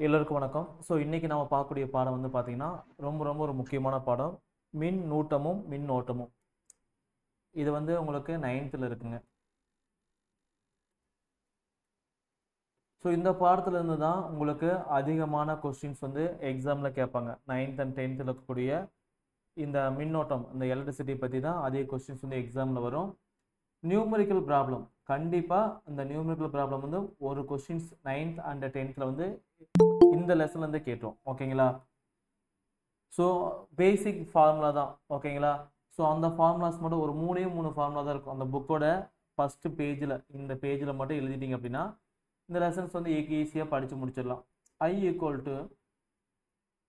எல்லோருக்கும் வணக்கம். ஸோ இன்னைக்கு நம்ம பார்க்கக்கூடிய பாடம் வந்து பார்த்தீங்கன்னா ரொம்ப ரொம்ப ஒரு முக்கியமான பாடம், மின் நூட்டமும் மின்னோட்டமும். இது வந்து உங்களுக்கு 9th இருக்குங்க. ஸோ இந்த பாடத்துல இருந்து தான் உங்களுக்கு அதிகமான கொஸ்டின்ஸ் வந்து எக்ஸாமில் கேட்பாங்க. 9th and 10th இருக்கக்கூடிய இந்த மின்னோட்டம், இந்த எலக்ட்ரிசிட்டி பற்றி தான் அதிக கொஸ்டின்ஸ் வந்து எக்ஸாமில் வரும். நியூமரிக்கல் ப்ராப்ளம் கண்டிப்பாக இந்த நியூமரிக்கல் ப்ராப்ளம் வந்து ஒரு கொஸ்டின்ஸ் 9th and 10th வந்து இந்த லெசன்லேருந்து கேட்டோம். ஓகேங்களா? ஸோ பேசிக் ஃபார்முலா தான். ஓகேங்களா? ஸோ அந்த ஃபார்முலாஸ் மட்டும் ஒரு மூணு ஃபார்முலா தான் இருக்கும் அந்த புக்கோட ஃபஸ்ட்டு பேஜில். இந்த பேஜில் மட்டும் எழுதிட்டீங்க அப்படின்னா இந்த லெசன்ஸ் வந்து ஈஸியாக படித்து முடிச்சிடலாம். I equal to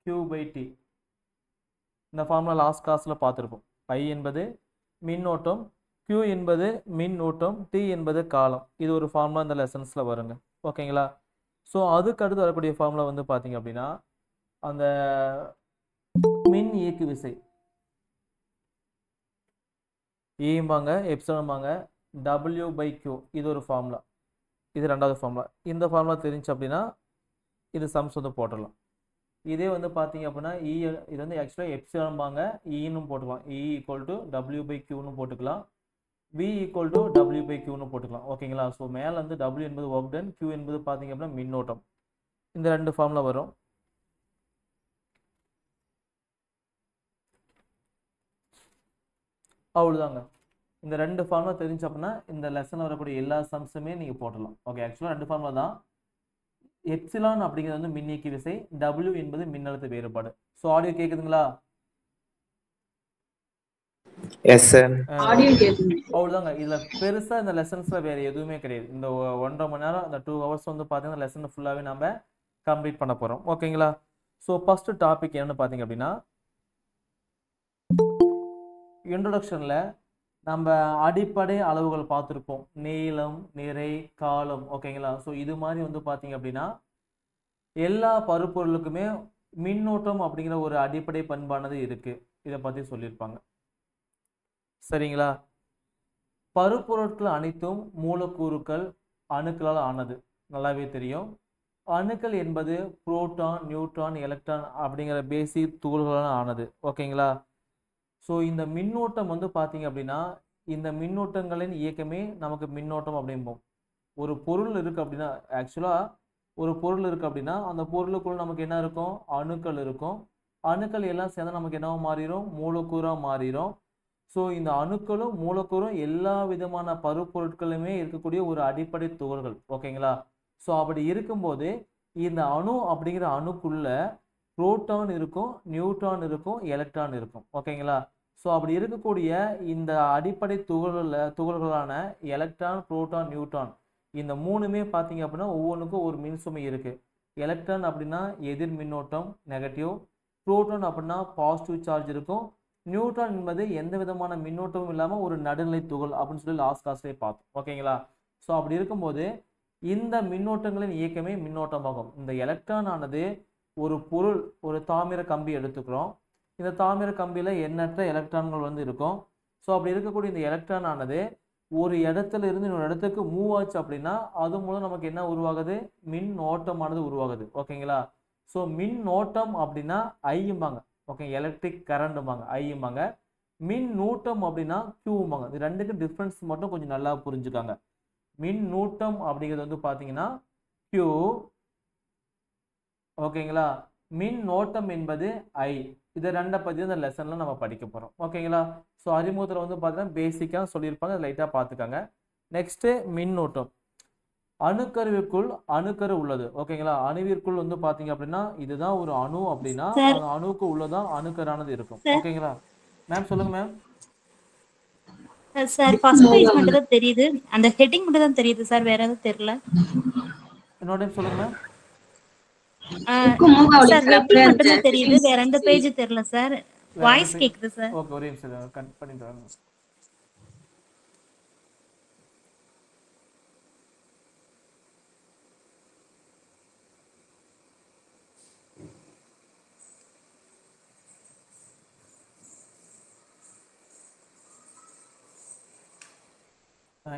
Q by t. இந்த ஃபார்முலா லாஸ்ட் கிளாஸில் பார்த்துருப்போம். I என்பது மின்னோட்டம், Q என்பது மின்னூட்டம், T என்பது காலம். இது ஒரு ஃபார்முலா இந்த லெசன்ஸில் வருங்க. ஓகேங்களா? ஸோ அதுக்கு அடுத்து வரக்கூடிய ஃபார்முலா வந்து பார்த்தீங்க அப்படின்னா அந்த மின் இயக்கு விசை ஈம்பாங்க, எப்சிலன்பாங்க, W பை Q. இது ஒரு ஃபார்முலா. இது ரெண்டாவது ஃபார்முலா. இந்த ஃபார்முலா தெரிஞ்சு அப்படின்னா இது சம்ஸ் வந்து போட்டுடலாம். இதே வந்து பார்த்தீங்க அப்படின்னா இது வந்து ஆக்சுவலாக எப்சிலன்பாங்க, ஈன்னு போட்டுக்கலாம். E equal to W by Qன்னு போட்டுக்கலாம். V equal to W by Qன்னு போட்டுக்கலாம். ஓகேங்களா? ஸோ மேலே வந்து W என்பது ஒர்க் டன், Q என்பது பார்த்தீங்க அப்படின்னா மின்னோட்டம். இந்த ரெண்டு ஃபார்முலா வரும். அவ்வளோதாங்க. இந்த ரெண்டு ஃபார்முலா தெரிஞ்சு அப்படின்னா இந்த லெசனில் வரக்கூடிய எல்லா சம்ஸுமே நீங்கள் போட்டலாம். ஓகே, ஆக்சுவலாக ரெண்டு ஃபார்முலா தான். எப்சிலான் அப்படிங்கிறது வந்து மின்னியக்கு விசை, W என்பது மின்னழுத்த வேறுபாடு. ஸோ ஆடியோ கேட்குதுங்களா? Yes sir. அவ்வளோதாங்க. இதில் பெருசாக இந்த லெசன்ஸில் வேறு எதுவுமே கிடையாது. இந்த 1.5 மணி நேரம், இந்த 2 ஹவர்ஸ் வந்து பார்த்தீங்கன்னா லெசன் ஃபுல்லாகவே நம்ம கம்ப்ளீட் பண்ண போகிறோம். ஓகேங்களா? ஸோ ஃபஸ்ட்டு டாபிக் என்னன்னு பார்த்தீங்க அப்படின்னா இன்ட்ரொடக்ஷனில் நம்ம அடிப்படை அளவுகள் பார்த்துருப்போம். நீளம், நிறை, காலம். ஓகேங்களா? ஸோ இது மாதிரி வந்து பார்த்தீங்க அப்படின்னா எல்லா பருப்பொருளுக்குமே மின்னோட்டம் அப்படிங்கிற ஒரு அடிப்படை பண்பானது இருக்கு. இதை பற்றி சொல்லியிருப்பாங்க. சரிங்களா? பருப்பொருட்கள் அனைத்தும் மூலக்கூறுகள் அணுக்களால் ஆனது, நல்லாவே தெரியும். அணுக்கள் என்பது புரோட்டான், நியூட்ரான், எலக்ட்ரான் அப்படிங்கிற பேசிக் துகள்களால் ஆனது. ஓகேங்களா? ஸோ இந்த மின்னோட்டம் வந்து பார்த்தீங்க அப்படின்னா இந்த மின்னோட்டங்களின் இயக்கமே நமக்கு மின்னோட்டம் அப்படிம்போம். ஒரு பொருள் இருக்குது அப்படின்னா ஆக்சுவலாக ஒரு பொருள் இருக்குது அப்படின்னா அந்த பொருளுக்குள்ள நமக்கு என்ன இருக்கும்? அணுக்கள் இருக்கும். அணுக்கள் எல்லாம் சேர்ந்து நமக்கு என்னவா மாறிடும்? மூலக்கூறாக மாறிடும். ஸோ இந்த அணுக்களும் மூலக்கூறும் எல்லா விதமான பருப்பொருட்களுமே இருக்கக்கூடிய ஒரு அடிப்படை துகள்கள். ஓகேங்களா? ஸோ அப்படி இருக்கும்போது இந்த அணு அப்படிங்கிற அணுக்குள்ள புரோட்டான் இருக்கும், நியூட்ரான் இருக்கும், எலக்ட்ரான் இருக்கும். ஓகேங்களா? ஸோ அப்படி இருக்கக்கூடிய இந்த அடிப்படை துகள்களான எலக்ட்ரான், புரோட்டான், நியூட்ரான் இந்த மூணுமே பார்த்தீங்க அப்படின்னா ஒவ்வொன்றுக்கும் ஒரு மின்சுமை இருக்குது. எலக்ட்ரான் அப்படின்னா எதிர் மின்னோட்டம், நெகட்டிவ். புரோட்டான் அப்படின்னா பாசிட்டிவ் சார்ஜ் இருக்கும். நியூட்ரான் என்பது எந்த விதமான மின்னோட்டமும் இல்லாமல் ஒரு நடுநிலை துகள் அப்படின்னு சொல்லி லாஸ்ட் கிளாஸ்லேயே பார்த்தோம். ஓகேங்களா? ஸோ அப்படி இருக்கும்போது இந்த மின்னோட்டங்களின் இயக்கமே மின்னோட்டமாகும். இந்த எலக்ட்ரான் ஆனது ஒரு பொருள், ஒரு தாமிர கம்பி எடுத்துக்கிறோம். இந்த தாமிர கம்பியில் எண்ணற்ற எலக்ட்ரான்கள் வந்து இருக்கும். ஸோ அப்படி இருக்கக்கூடிய இந்த எலக்ட்ரான் ஆனது ஒரு இடத்துல இருந்து இன்னொரு இடத்துக்கு மூவ் ஆச்சு அப்படின்னா அது மூலம் நமக்கு என்ன உருவாகுது? மின் ஓட்டமானது உருவாகுது. ஓகேங்களா? ஸோ மின் ஓட்டம் அப்படின்னா ஐம்பாங்க. Okay, electric கரண்ட்பாங்க, ஐம்பாங்க. மின் நூட்டம் அப்படின்னா கியூம்பாங்க. இது ரெண்டுக்கு டிஃப்ரென்ஸ் மட்டும் கொஞ்சம் நல்லா புரிஞ்சுக்காங்க. மின் நூட்டம் அப்படிங்கிறது வந்து பார்த்தீங்கன்னா கியூ. ஓகேங்களா? மின் ஓட்டம் என்பது ஐ. இதை ரெண்டை பற்றி இந்த லெசனில் நம்ம படிக்க போகிறோம். ஓகேங்களா? ஸோ அறிமுகத்தில் வந்து பார்த்தீங்கன்னா பேசிக்காக சொல்லியிருப்பாங்க, லைட்டாக பார்த்துக்காங்க. நெக்ஸ்ட்டு மின்னோட்டம். அணுக்கருவிற்குள் அணுக்கரு உள்ளது. ஓகேங்களா? அணுவிற்குள் வந்து பார்த்தீங்க அப்படின்னா இதுதான் ஒரு அணு அப்படின்னா சார் அந்த அணுவுக்கு உள்ளதான் அணுக்கரானது இருக்கும். சார் ஓகேங்களா? மேம் சொல்லுங்க மேம். சார் ஃபர்ஸ்ட் பேஜ் மட்டும் தான் தெரியுது, அந்த ஹெட்டிங் மட்டும் தான் தெரியுது சார், வேற எதுவும் தெரியல. இன்னொரு டைம் சொல்லுங்க மேம். சார் ஹெட்டிங் மட்டும் தான் தெரியுது, வேற எந்த பேஜ் தெரியல சார். வேற எந்த வாய்ஸ் பேஜ்? கேக்குது சார். ஓகே, ஒரே நிமிஷம் கட் பண்ணிட்டு வாங்க.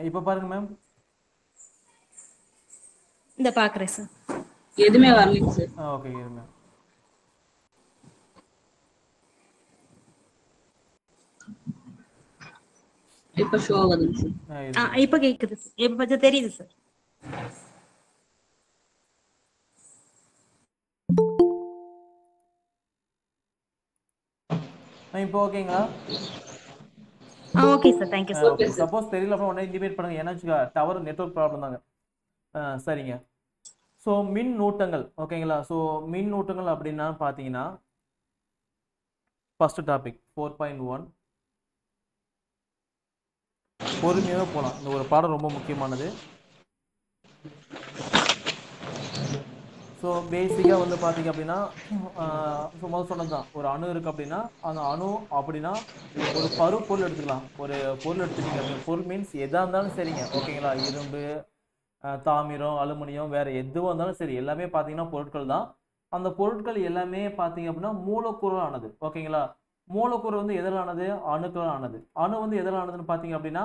இப்போ பாருங்க மேம். இந்த பாக்குறேன் சார். எதுவுமே வரலைங்க சார். ஓகே இருங்க. இப்ப ஷோ ஆகுதுங்க சார். இருங்க. இப்ப கேக்குது சார். இப்ப கொஞ்சம் தெரியுது சார். இப்போ ஓகேங்களா? Okay sir. Thank you sir. Okay. Suppose தெரியல அப்படின்னா உடனே இண்டிமேட் பண்ணுங்க. ஏன்னா டவர் நெட்வொர்க் ப்ராப்ளம் தாங்க. சரிங்க. ஸோ மின் நூட்டங்கள் ஓகேங்களா? ஸோ மின் நூட்டங்கள் அப்படின்னா பார்த்தீங்கன்னா ஃபர்ஸ்ட் டாபிக் 4.1 பொறுமையாக போகலாம். இந்த ஒரு பாடம் ரொம்ப முக்கியமானது. ஸோ பேசிக்காக வந்து பார்த்தீங்க அப்படின்னா சும்மா சொன்னது தான். ஒரு அணு இருக்குது அப்படின்னா அந்த அணு அப்படின்னா ஒரு பொருள் எடுத்துக்கலாம். ஒரு பொருள் எடுத்துட்டீங்க அப்படின்னா பொருள் மீன்ஸ் எதாக இருந்தாலும் சரிங்க ஓகேங்களா? இரும்பு, தாமிரம், அலுமினியம், வேறு எதுவாக இருந்தாலும் சரி எல்லாமே பார்த்தீங்கன்னா பொருட்கள் தான். அந்த பொருட்கள் எல்லாமே பார்த்தீங்க அப்படின்னா மூலக்கூறால் ஆனது ஓகேங்களா? மூலக்கூறு வந்து எதில் ஆனது? அணுக்களால் ஆனது. அணு வந்து எதில் ஆனதுன்னு பார்த்தீங்க அப்படின்னா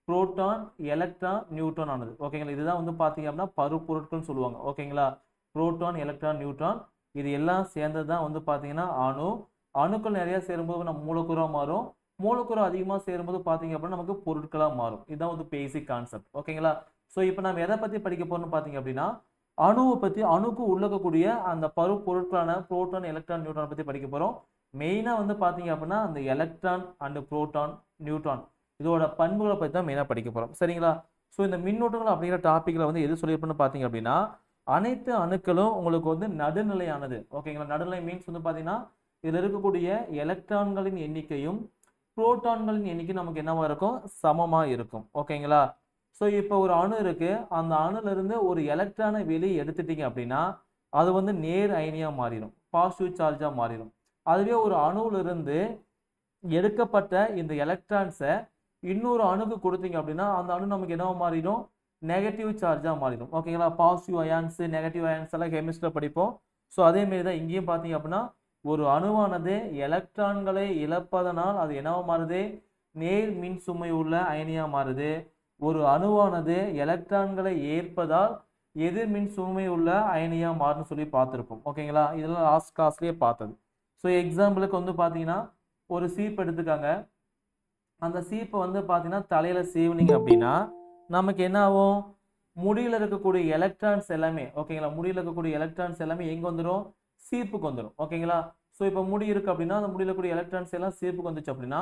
புரோட்டான், எலக்ட்ரான், நியூட்ரான் ஆனது ஓகேங்களா? இதுதான் வந்து பார்த்தீங்க அப்படின்னா பருப்பொருட்கள்னு சொல்லுவாங்க ஓகேங்களா? புரோட்டான், எலக்ட்ரான், நியூட்ரான் இது எல்லாம் சேர்ந்தது தான் வந்து பார்த்தீங்கன்னா அணு. அணுக்கள் நிறைய சேரும்போது நம்ம மூலக்கூறாக மாறும். மூலக்கூறு அதிகமாக சேரும்போது பார்த்தீங்க அப்படின்னா நமக்கு பொருட்களாக மாறும். இதுதான் வந்து பேசிக் கான்செப்ட் ஓகேங்களா? ஸோ இப்போ நம்ம எதை பற்றி படிக்க போறோம்னு பார்த்தீங்க அப்படின்னா அணுவை பற்றி, அணுக்கு உள்ளக்கக்கூடிய அந்த பொருட்களான புரோட்டான், எலக்ட்ரான், நியூட்ரான் பற்றி படிக்க போகிறோம். மெயினாக வந்து பார்த்தீங்க அப்படின்னா அந்த எலக்ட்ரான் அண்டு புரோட்டான், நியூட்ரான் இதோட பண்புகளை பற்றி தான் மெயினாக படிக்க போகிறோம். சரிங்களா? ஸோ இந்த மின்னூட்டங்கள் அப்படிங்கிற டாப்பிக்கில் வந்து எது சொல்லியிருப்போம்னு பார்த்தீங்க அப்படின்னா அனைத்து அணுக்களும் உங்களுக்கு வந்து நடுநிலையானது ஓகேங்களா? நடுநிலை மீன்ஸ் வந்து பார்த்தீங்கன்னா இதில் இருக்கக்கூடிய எலக்ட்ரான்களின் எண்ணிக்கையும் புரோட்டான்களின் எண்ணிக்கையும் நமக்கு என்னவா இருக்கும்? சமமாக இருக்கும் ஓகேங்களா? ஸோ இப்போ ஒரு அணு இருக்கு. அந்த அணுல இருந்து ஒரு எலக்ட்ரானை வெளியே எடுத்துட்டீங்க அப்படின்னா அது வந்து நேர் அயனியா மாறிடும், பாசிட்டிவ் சார்ஜா மாறிடும். அதுவே ஒரு அணுல இருந்து எடுக்கப்பட்ட இந்த எலக்ட்ரான்ஸை இன்னொரு அணுக்கு கொடுத்தீங்க அப்படின்னா அந்த அணு நமக்கு என்னவா மாறிடும்? நெகட்டிவ் சார்ஜா மாறிடும் ஓகேங்களா? பாசிட்டிவ் அயான்ஸ், நெகட்டிவ் அயான்ஸ் எல்லாம் கெமிஸ்ட்ரியில் படிப்போம். ஸோ அதே மாரி தான் இங்கேயும் பார்த்தீங்க அப்படின்னா ஒரு அணுவானது எலக்ட்ரான்களை இழப்பதனால் அது என்னவா மாறுது? நேர் மின் சுமை உள்ள அயனியா மாறுது. ஒரு அணுவானது எலக்ட்ரான்களை ஏற்பதால் எதிர் மின் சுமை உள்ள அயனியா மாறுன்னு சொல்லி பார்த்துருப்போம் ஓகேங்களா? இதெல்லாம் லாஸ்ட் கிளாஸ்லேயே பார்த்தது. ஸோ எக்ஸாம்பிளுக்கு வந்து பார்த்தீங்கன்னா ஒரு சீப் எடுத்துக்காங்க. அந்த சீப்பை வந்து பார்த்தீங்கன்னா தலையில் சீவுனீங்க அப்படின்னா நமக்கு என்ன ஆகும்? முடியில் இருக்கக்கூடிய எலக்ட்ரான்ஸ் எல்லாமே ஓகேங்களா? முடியில் இருக்கக்கூடிய எலக்ட்ரான்ஸ் எல்லாமே எங்கே வந்துடும்? சீப்புக்கு வந்துடும் ஓகேங்களா? ஸோ இப்போ முடி இருக்குது அப்படின்னா அந்த முடியில் இருக்கக்கூடிய எலக்ட்ரான்ஸ் எல்லாம் சீப்புக்கு வந்துச்சு அப்படின்னா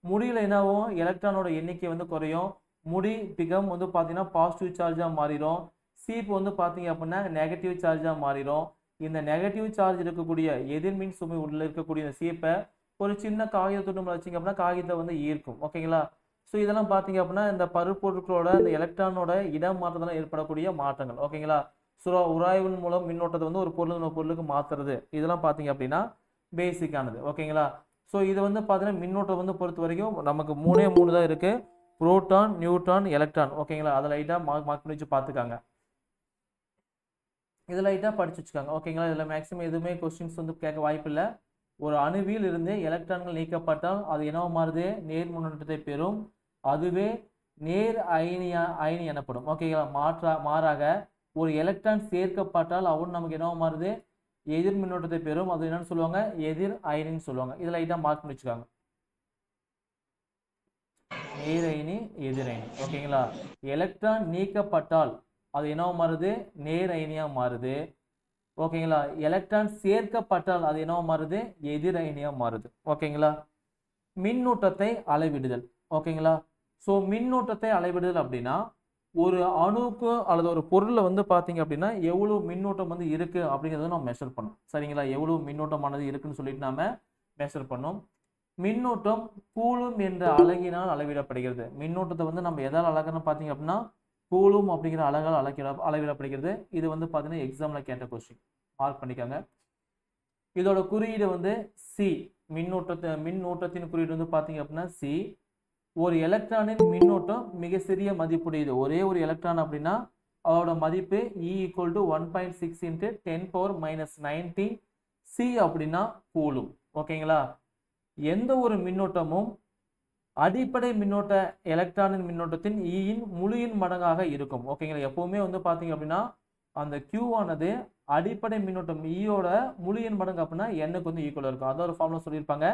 முடியில் என்ன ஆகும்? எலக்ட்ரானோட எண்ணிக்கை வந்து குறையும். முடி பிகம் வந்து பார்த்தீங்கன்னா பாசிட்டிவ் சார்ஜாக மாறிடும். சீப்பு வந்து பார்த்தீங்க அப்படின்னா நெகட்டிவ் சார்ஜாக மாறிடும். இந்த நெகட்டிவ் சார்ஜ் இருக்கக்கூடிய எதிர்மின் சுமை உள்ள இருக்கக்கூடிய இந்த சீப்பை ஒரு சின்ன காகித துண்டு வச்சிங்க அப்படின்னா காகிதத்தை வந்து ஈர்க்கும் ஓகேங்களா? ஸோ இதெல்லாம் பார்த்தீங்க அப்படின்னா இந்த பருப்பொருட்களோட இந்த எலக்ட்ரானோட இடம் மாற்றத்தால் ஏற்படக்கூடிய மாற்றங்கள் ஓகேங்களா? ஸோ உராய்வின் மூலம் மின்னோட்டத்தை வந்து ஒரு பொருளுக்கு மாற்றுறது இதெல்லாம் பார்த்தீங்க அப்படின்னா பேசிக்கானது ஓகேங்களா? ஸோ இது வந்து பார்த்தீங்கன்னா மின்னோட்டம் வந்து பொறுத்த வரைக்கும் நமக்கு மூணு தான் இருக்குது. புரோட்டான், நியூட்ரான், எலக்ட்ரான் ஓகேங்களா? அதை லைட்டாக மார்க் பண்ணி வச்சு பார்த்துக்காங்க. இதில் லைட்டாக படிச்சு வச்சுக்காங்க ஓகேங்களா? இதில் மேக்ஸிமம் எதுவுமே கொஸ்டின்ஸ் வந்து கேட்க வாய்ப்பு இல்லை. ஒரு அணுவில் இருந்து எலக்ட்ரான்கள் நீக்கப்பட்டால் அது என்னவா மாறுது? நேர் மின்னோட்டத்தை பெறும். அதுவே நேர் அயனி எனப்படும் ஓகேங்களா? மாறாக ஒரு எலக்ட்ரான் சேர்க்கப்பட்டால் அவன் நமக்கு என்னவா மாறுது? எதிர் மின்னோட்டத்தை பெறும். அது என்னன்னு சொல்லுவாங்க? எதிர் அயனின்னு சொல்லுவாங்க. இதில் லைட்டாக மார்க் பண்ணி வச்சுக்காங்க. நேர் அயனி, எதிர் அயனி ஓகேங்களா? எலக்ட்ரான் நீக்கப்பட்டால் அது என்னவா மாறுது? நேர் அயனியா மாறுது ஓகேங்களா? எலக்ட்ரான் சேர்க்கப்பட்டால் அது என்னவா மாறுது? எதிர் அயனியா மாறுது ஓகேங்களா? மின்னூட்டத்தை அளவிடுதல் ஓகேங்களா? ஸோ மின்னூட்டத்தை அளவிடுதல் அப்படின்னா ஒரு அணுக்கு அல்லது ஒரு பொருளில் வந்து பார்த்தீங்க அப்படின்னா எவ்வளோ மின்னூட்டம் வந்து இருக்குது அப்படிங்கிறத நம்ம மெஷர் பண்ணோம். சரிங்களா? எவ்வளோ மின்னூட்டமானது இருக்குன்னு சொல்லிட்டு நாம மெஷர் பண்ணோம். மின்னூட்டம் கூலும் என்ற அலகினால் அளவிடப்படுகிறது. மின்னூட்டத்தை வந்து நம்ம எதால் அளக்கணும்னு பார்த்தீங்க அப்படின்னா கூலும் அப்படிங்கிற அலகால் அளவிடப்படுகிறது. இது வந்து பார்த்தீங்கன்னா எக்ஸாமில் கேட்ட கொஸ்டின் மார்க் பண்ணிக்காங்க. இதோட குறியீடு வந்து சி. மின்னூட்டத்தின் குறியீடு வந்து பார்த்தீங்க அப்படின்னா சி. ஒரு எலக்ட்ரானின் மின்னூட்டம் மிக சிறிய மதிப்புடையது. ஒரே ஒரு எலக்ட்ரான் அப்படின்னா அதோட மதிப்பு E = 1.6 × 10⁻⁻19 சி அப்படின்னா கூலும் ஓகேங்களா? எந்த ஒரு மின்னோட்டமும் அடிப்படை மின்னோட்ட எலக்ட்ரானின் மின்னோட்டத்தின் ஈயின் முழு எண் மடங்காக இருக்கும் ஓகேங்களா? எப்பவுமே வந்து பார்த்தீங்க அப்படின்னா அந்த Q ஆனது அடிப்படை மின்னோட்டம் ஈயோட முழு எண் மடங்கு அப்படின்னா எண்ணுக்கு வந்து ஈக்குவலாக இருக்கும். அதான் ஒரு ஃபார்முலா சொல்லியிருப்பாங்க,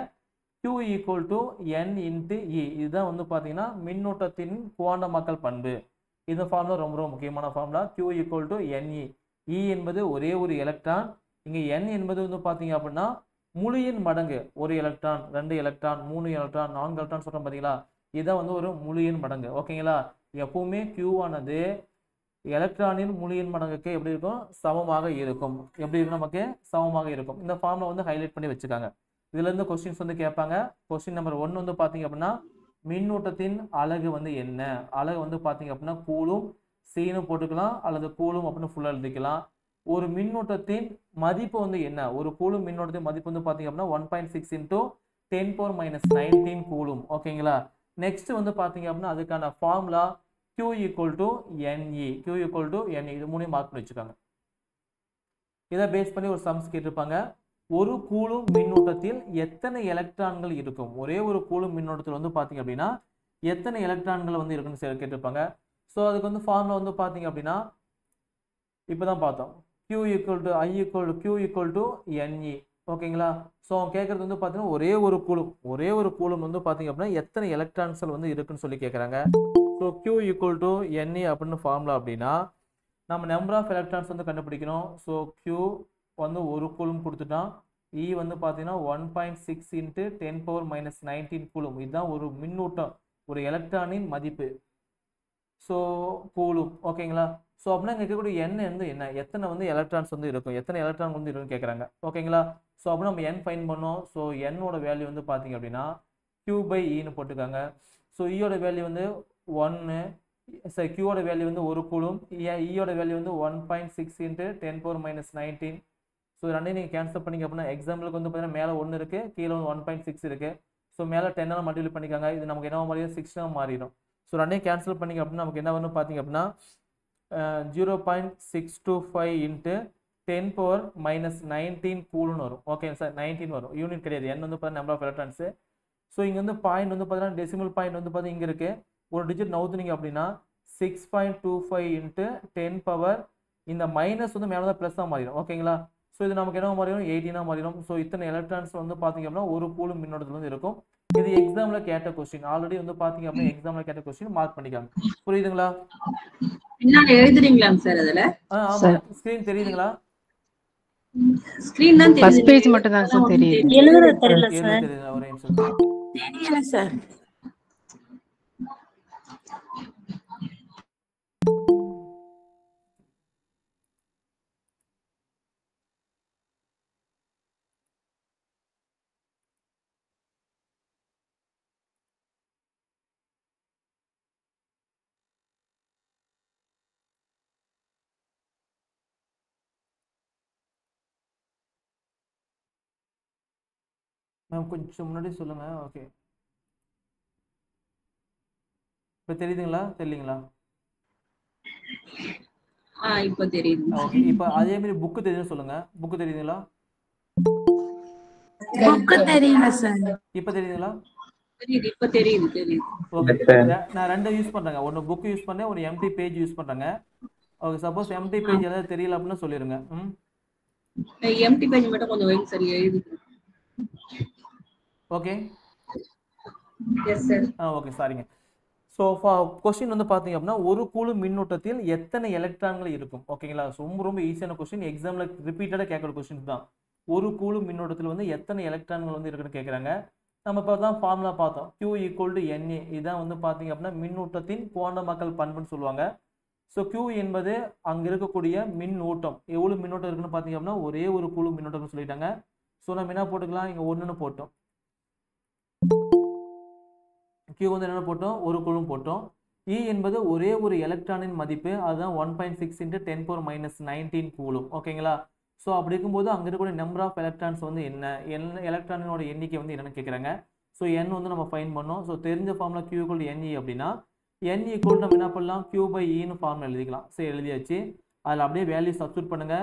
Q equal to N into E. இதுதான் வந்து பார்த்தீங்கன்னா மின்னோட்டத்தின் குவாண்டமாக்கல் பண்பு. இந்த ஃபார்முலா ரொம்ப ரொம்ப முக்கியமான formula. Q equal to N E. E என்பது ஒரே ஒரு எலக்ட்ரான், இங்கே என் என்பது வந்து பார்த்தீங்க அப்படின்னா முழு எண் மடங்கு. ஒரு எலக்ட்ரான், 2 எலக்ட்ரான், 3 எலக்ட்ரான், 4 எலக்ட்ரான் சொல்கிறோம் பார்த்தீங்களா, இதான் வந்து ஒரு முழு எண் மடங்கு. ஓகேங்களா, எப்பவுமே Q ஆனது எலக்ட்ரானின் முழு எண் மடங்குக்கு எப்படி இருக்கும், சமமாக இருக்கும். எப்படி இருக்கும், நமக்கு சமமாக இருக்கும். இந்த ஃபார்முலா வந்து ஹைலைட் பண்ணி வச்சுக்காங்க. இதுல இருந்து கொஸ்டின்ஸ் வந்து கேட்பாங்க. கொஸ்டின் நம்பர் 1 வந்து பார்த்தீங்க அப்படின்னா மின்னூட்டத்தின் அலகு வந்து என்ன, அலகு வந்து பார்த்தீங்க அப்படின்னா கூலும், சீனு போட்டுக்கலாம் அல்லது கூலும் அப்படின்னு ஃபுல்லாக எழுதிக்கலாம். ஒரு மின்னூட்டத்தின் மதிப்பு வந்து என்ன, ஒரு கூலும் மின்னோட்டத்தின் மதிப்பு வந்து பார்த்தீங்க அப்படின்னா 1.6 இன்டூ 10⁻⁻19 கூலும். ஓகேங்களா, நெக்ஸ்ட் வந்து பார்த்தீங்க அப்படின்னா அதுக்கான formula Q equal to NE. Q equal to NE. இது மூணையும் மார்க் பண்ணி வச்சுக்காங்க. இதை பேஸ் பண்ணி ஒரு சம்ஸ் கேட்டிருப்பாங்க. ஒரு கூலும் மின்னூட்டத்தில் எத்தனை எலக்ட்ரான்கள் இருக்கும், ஒரே ஒரு கூலும் மின்னோட்டத்தில் வந்து பார்த்தீங்க அப்படின்னா எத்தனை எலக்ட்ரான்கள் வந்து இருக்குன்னு கேட்டிருப்பாங்க. ஸோ அதுக்கு வந்து ஃபார்முலா வந்து பார்த்தீங்க அப்படின்னா இப்போ தான் பார்த்தோம், Q equal to I equal to Q equal to NE. ஓகேங்களா, ஸோ கேட்குறது வந்து பார்த்தீங்கன்னா ஒரே ஒரு கூலும் வந்து பார்த்தீங்க அப்படின்னா எத்தனை எலக்ட்ரான்ஸ்கள் வந்து இருக்குன்னு சொல்லி கேட்குறாங்க. So Q equal to NE அப்படின்னு ஃபார்முலா அப்படின்னா நம்ம நம்பர் ஆஃப் எலக்ட்ரான்ஸ் வந்து கண்டுபிடிக்கணும். ஸோ Q வந்து ஒரு கூலும் கொடுத்துட்டான், E வந்து பார்த்தீங்கன்னா 1.6 இன்ட்டு 10⁻⁻19 கூலும். இதுதான் ஒரு மின்னூட்டம், ஒரு எலக்ட்ரானின் மதிப்பு. So coulomb. ஓகேங்களா, ஸோ அப்படின்னா இங்கே இருக்கக்கூடிய எண் வந்து என்ன, எத்தனை வந்து எலக்ட்ரான்ஸ் வந்து இருக்கும், எத்தனை எலக்ட்ரான் வந்து இருக்குன்னு கேட்குறாங்க. ஓகேங்களா, ஸோ அப்படின்னா நம்ம என் ஃபைன் பண்ணோம். ஸோ என்னோட வேல்யூ வந்து பார்த்தீங்க அப்படின்னா Q/Eன்னு போட்டுக்காங்க. ஸோ ஈயோட வேல்யூ வந்து 1, சரி Qயோட வேல்யூ வந்து ஒரு கூலும், ஈயோட வேல்யூ வந்து 1.6 இன்ட்டு 10⁻⁻19. ஸோ ரெண்டையும் நீங்கள் கேன்சல் பண்ணிங்க அப்படின்னா எக்ஸாம்பிளுக்கு வந்து பார்த்தீங்கன்னா மேலே 1 இருக்குது, கீழே வந்து 1.6 இருக்குது. ஸோ மேலே 10 மல்டிப்ளை பண்ணிக்காங்க, இது நமக்கு என்ன மாறிடும், 6 மாறிடும். ஸோ ரெண்டையும் கேன்சல் பண்ணிங்க அப்படின்னா நமக்கு என்ன வரும் பார்த்தீங்க அப்படின்னா 0.625 இன்ட்டு 10⁻⁻19 கூலுன்னு வரும். ஓகே சார், 19 வரும், யூனிட் கிடையாது. என் வந்து பார்த்தீங்கன்னா நம்பர் ஆஃப் எலக்ட்ரான்ஸு. ஸோ இங்கே வந்து பாயிண்ட் வந்து பார்த்தீங்கன்னா டெசிமல் பாயிண்ட் வந்து பார்த்தீங்கன்னா இங்கே இருக்குது, ஒரு டிஜிட் நவுத்துனீங்க அப்படின்னா 6.25 இன்ட்டு 10 இந்த மைனஸ் வந்து மேலே தான் ப்ளஸ் தான் மாறிடும். ஓகேங்களா, ஸோ இது நமக்கு என்ன மாறிடும், 18 மாறிடும். ஸோ இத்தனை எலக்ட்ரான்ஸ் வந்து பார்த்தீங்க அப்படின்னா ஒரு கூலும் மின்னோட்டத்தில் வந்து இருக்கும். இது எக்ஸாம்ல கேட்ட கொஸ்டின், ஆல்ரெடி வந்து பார்த்தீங்க அப்படின்னா எக்ஸாம்ல கேட்ட கொஸ்டின், மார்க் பண்ணிக்காங்க. புரியுதுங்களா, எழுதுறீங்களா சார் அதுல? ஆமா, ஸ்கிரீன் தெரியுதுங்களா? ஸ்கிரீன் தான் ஃபர்ஸ்ட் பேஜ் மட்டும் தான் சார் தெரியுது. எழுதுறது தெரியல சார். தெரியுது, ஒரே நிமிஷம். தெரியல சார். மேம் கொஞ்சம் முன்னாடி சொல்லுங்க. ஓகே, இப்போ தெரியுதுங்களா, தெரியலீங்களா? இப்ப தெரியுது. ஓகே, இப்போ அதே மாதிரி புக்கு தெரியுதுன்னு சொல்லுங்க. புக்கு தெரியுதுங்களா? புக்கு தெரியல சார். இப்போ தெரியுதுங்களா? தெரியுது, இப்ப தெரியுது. ஓகே, நான் ரெண்டு யூஸ் பண்றேங்க, ஒன்று புக் யூஸ் பண்ணேன், ஒரு எம்டி பேஜ் யூஸ் பண்றேங்க. ஓகே, சப்போஸ் எம்டி பேஜ் ஏதாவது தெரியல அப்படின்னு சொல்லிடுங்க. எம்டி பேஜ் மட்டும் கொஞ்சம் வைங்க சார், எழுது. Okay, yes sir. ஓகே, சாரிங்க. ஸோ கொஸ்டின் வந்து பார்த்தீங்க அப்படின்னா ஒரு கூலும் மின்னூட்டத்தில் எத்தனை எலக்ட்ரான்கள் இருக்கும். ஓகேங்களா, ரொம்ப ரொம்ப ஈஸியான கொஸ்டின், எக்ஸாமில் ரிப்பீட்டடாக கேட்குற கொஸ்டின் தான். ஒரு கூலும் மின்னோட்டத்தில் வந்து எத்தனை எலக்ட்ரான்கள் வந்து இருக்குன்னு கேட்குறாங்க. நம்ம இப்போ தான் ஃபார்முலா பார்த்தோம், Q ஈக்குவல் டு NA. இதான் வந்து பார்த்தீங்க அப்படின்னா மின்னூட்டத்தின் குவாண்டமாக்கல் பண்புன்னு சொல்லுவாங்க. ஸோ Q என்பது அங்கே இருக்கக்கூடிய மின்னூட்டம், எவ்வளோ மின்னோட்டம் இருக்குன்னு பார்த்தீங்க அப்படின்னா ஒரே ஒரு கூலும் மின்னோட்டம்னு சொல்லிட்டாங்க. ஸோ நம்ம என்ன போட்டுக்கலாம், இங்கே 1ன்னு போட்டோம், Q வந்து என்ன போட்டோம், ஒரு கூலும் போட்டோம். E என்பது ஒரே ஒரு எலக்ட்ரானின் மதிப்பு, அதுதான் 1.6 இன்ட்டு 10⁻⁻19 கூலும். ஓகேங்களா, ஸோ அப்படி இருக்கும்போது அங்கே இருக்கக்கூடிய நம்பர் ஆஃப் எலக்ட்ரான்ஸ் வந்து என்ன எலக்ட்ரானினோட எண்ணிக்கை வந்து என்னன்னு கேட்குறாங்க. ஸோ N வந்து நம்ம ஃபைன் பண்ணோம். ஸோ தெரிஞ்ச formula Q equal to NE அப்படின்னா N ஈக்குவல் நம்ம என்ன பண்ணலாம், Q/Eன்னு ஃபார்முலா எழுதிக்கலாம். சரி, எழுதியாச்சு. அதில் அப்படியே வேல்யூ சப்ஸ்டியூட் பண்ணுங்க.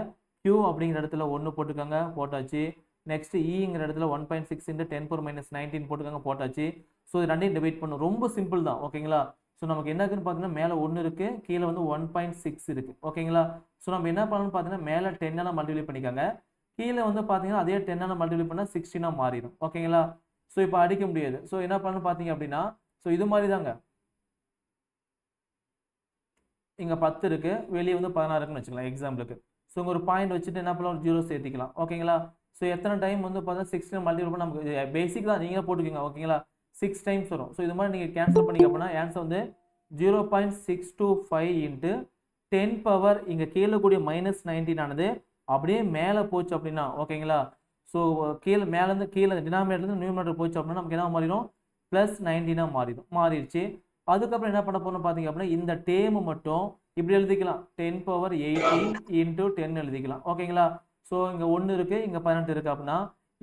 Q அப்படிங்கிற இடத்துல 1 போட்டுக்கோங்க, போட்டாச்சு. நெக்ஸ்ட் Eங்கிற இடத்துல 1.6 இன்ட்டு 10⁻⁻19 போட்டுக்கோங்க, போட்டாச்சு. ஸோ இது ரெண்டையும் டிவைட் பண்ணும், ரொம்ப சிம்பிள் தான். ஓகேங்களா, ஸோ நமக்கு என்ன இருக்குன்னு பார்த்தீங்கன்னா மேலே 1 இருக்கு, கீழே வந்து 1.6 இருக்கு. ஓகேங்களா? ஸோ நம்ம என்ன பண்ணணும்னு பார்த்தீங்கன்னா மேலே 10ஆல மல்டிப்ளை பண்ணிக்காங்க, கீழே வந்து பார்த்தீங்கன்னா அதே 10ஆல மல்டிப்ளை பண்ணால் 16ஆக மாறிடும். ஓகேங்களா? ஸோ இப்போ அடிக்க முடியாது. ஸோ என்ன பண்ணணும்னு பார்த்தீங்க அப்படின்னா, ஸோ இது மாதிரி தாங்க, இங்கே 10 இருக்கு, வெளியே வந்து 16 இருக்குன்னு வச்சுக்கலாம் எக்ஸாம்பிளுக்கு. ஸோ இங்கே ஒரு பாயிண்ட் வச்சுட்டு என்ன பண்ணலாம், 0 சேர்த்திக்கலாம். ஓகேங்களா? ஸோ எத்தனை டைம் வந்து பார்த்தீங்கன்னா 16 மல்டிபிள் பண்ண நமக்கு பேசிக் தான், நீங்களே போட்டுக்கோங்க. ஓகேங்களா? 6 டைம்ஸ் வரும். ஸோ இது மாதிரி நீங்கள் கேன்சல் பண்ணிங்க அப்படின்னா ஆன்சர் வந்து 0.625 இன்ட்டு 10 பவர் இங்கே கீழே கூடிய -19 ஆனது அப்படியே மேலே போச்சு அப்படின்னா, ஓகேங்களா? ஸோ கீழே மேலேருந்து கீழே டினாமினேட்டர்லேருந்து நியூமரேட்டர் போச்சு அப்படின்னா நமக்கு என்ன மாறிடும், +19 மாறிடுச்சு. அதுக்கப்புறம் என்ன பண்ண போறோம்னு பார்த்தீங்க அப்படின்னா இந்த டேர்ம் மட்டும் இப்படி எழுதிக்கலாம், 10 பவர் 18 இன்ட்டு 10 எழுதிக்கலாம். ஓகேங்களா? ஸோ இங்கே 1 இருக்கு, இங்கே 18 இருக்கு அப்படின்னா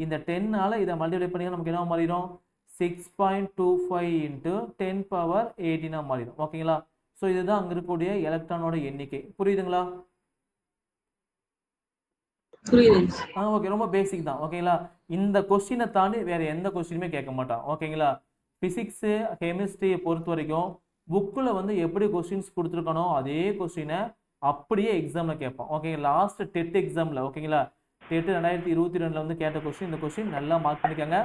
இந்த 10ஆல இதை மல்டிப்ளை பண்ணி நமக்கு என்ன மாறிடும், 6.25 இன்ட்டு 10 பவர் 18 மாறிடும். ஓகேங்களா? ஸோ இதுதான் அங்கே இருக்கக்கூடிய எலக்ட்ரானோட எண்ணிக்கை. புரியுதுங்களா? புரியுதுங்க. ஓகே, ரொம்ப பேசிக் தான். ஓகேங்களா? இந்த கொஸ்டினை தாண்டி வேற எந்த கொஸ்டினுமே கேட்க மாட்டான். ஓகேங்களா? பிசிக்ஸு கெமிஸ்ட்ரியை பொறுத்த வரைக்கும் புக்கில் வந்து எப்படி கொஸ்டின்ஸ் கொடுத்துருக்கணும் அதே கொஸ்டினை அப்படியே எக்ஸாமில் கேட்பான். ஓகேங்களா? லாஸ்ட் டெட் எக்ஸாமில், ஓகேங்களா, டெட் 2022 வந்து கேட்ட கொஸ்டின், இந்த கொஸ்டின் நல்லா மார்க் பண்ணிக்காங்க.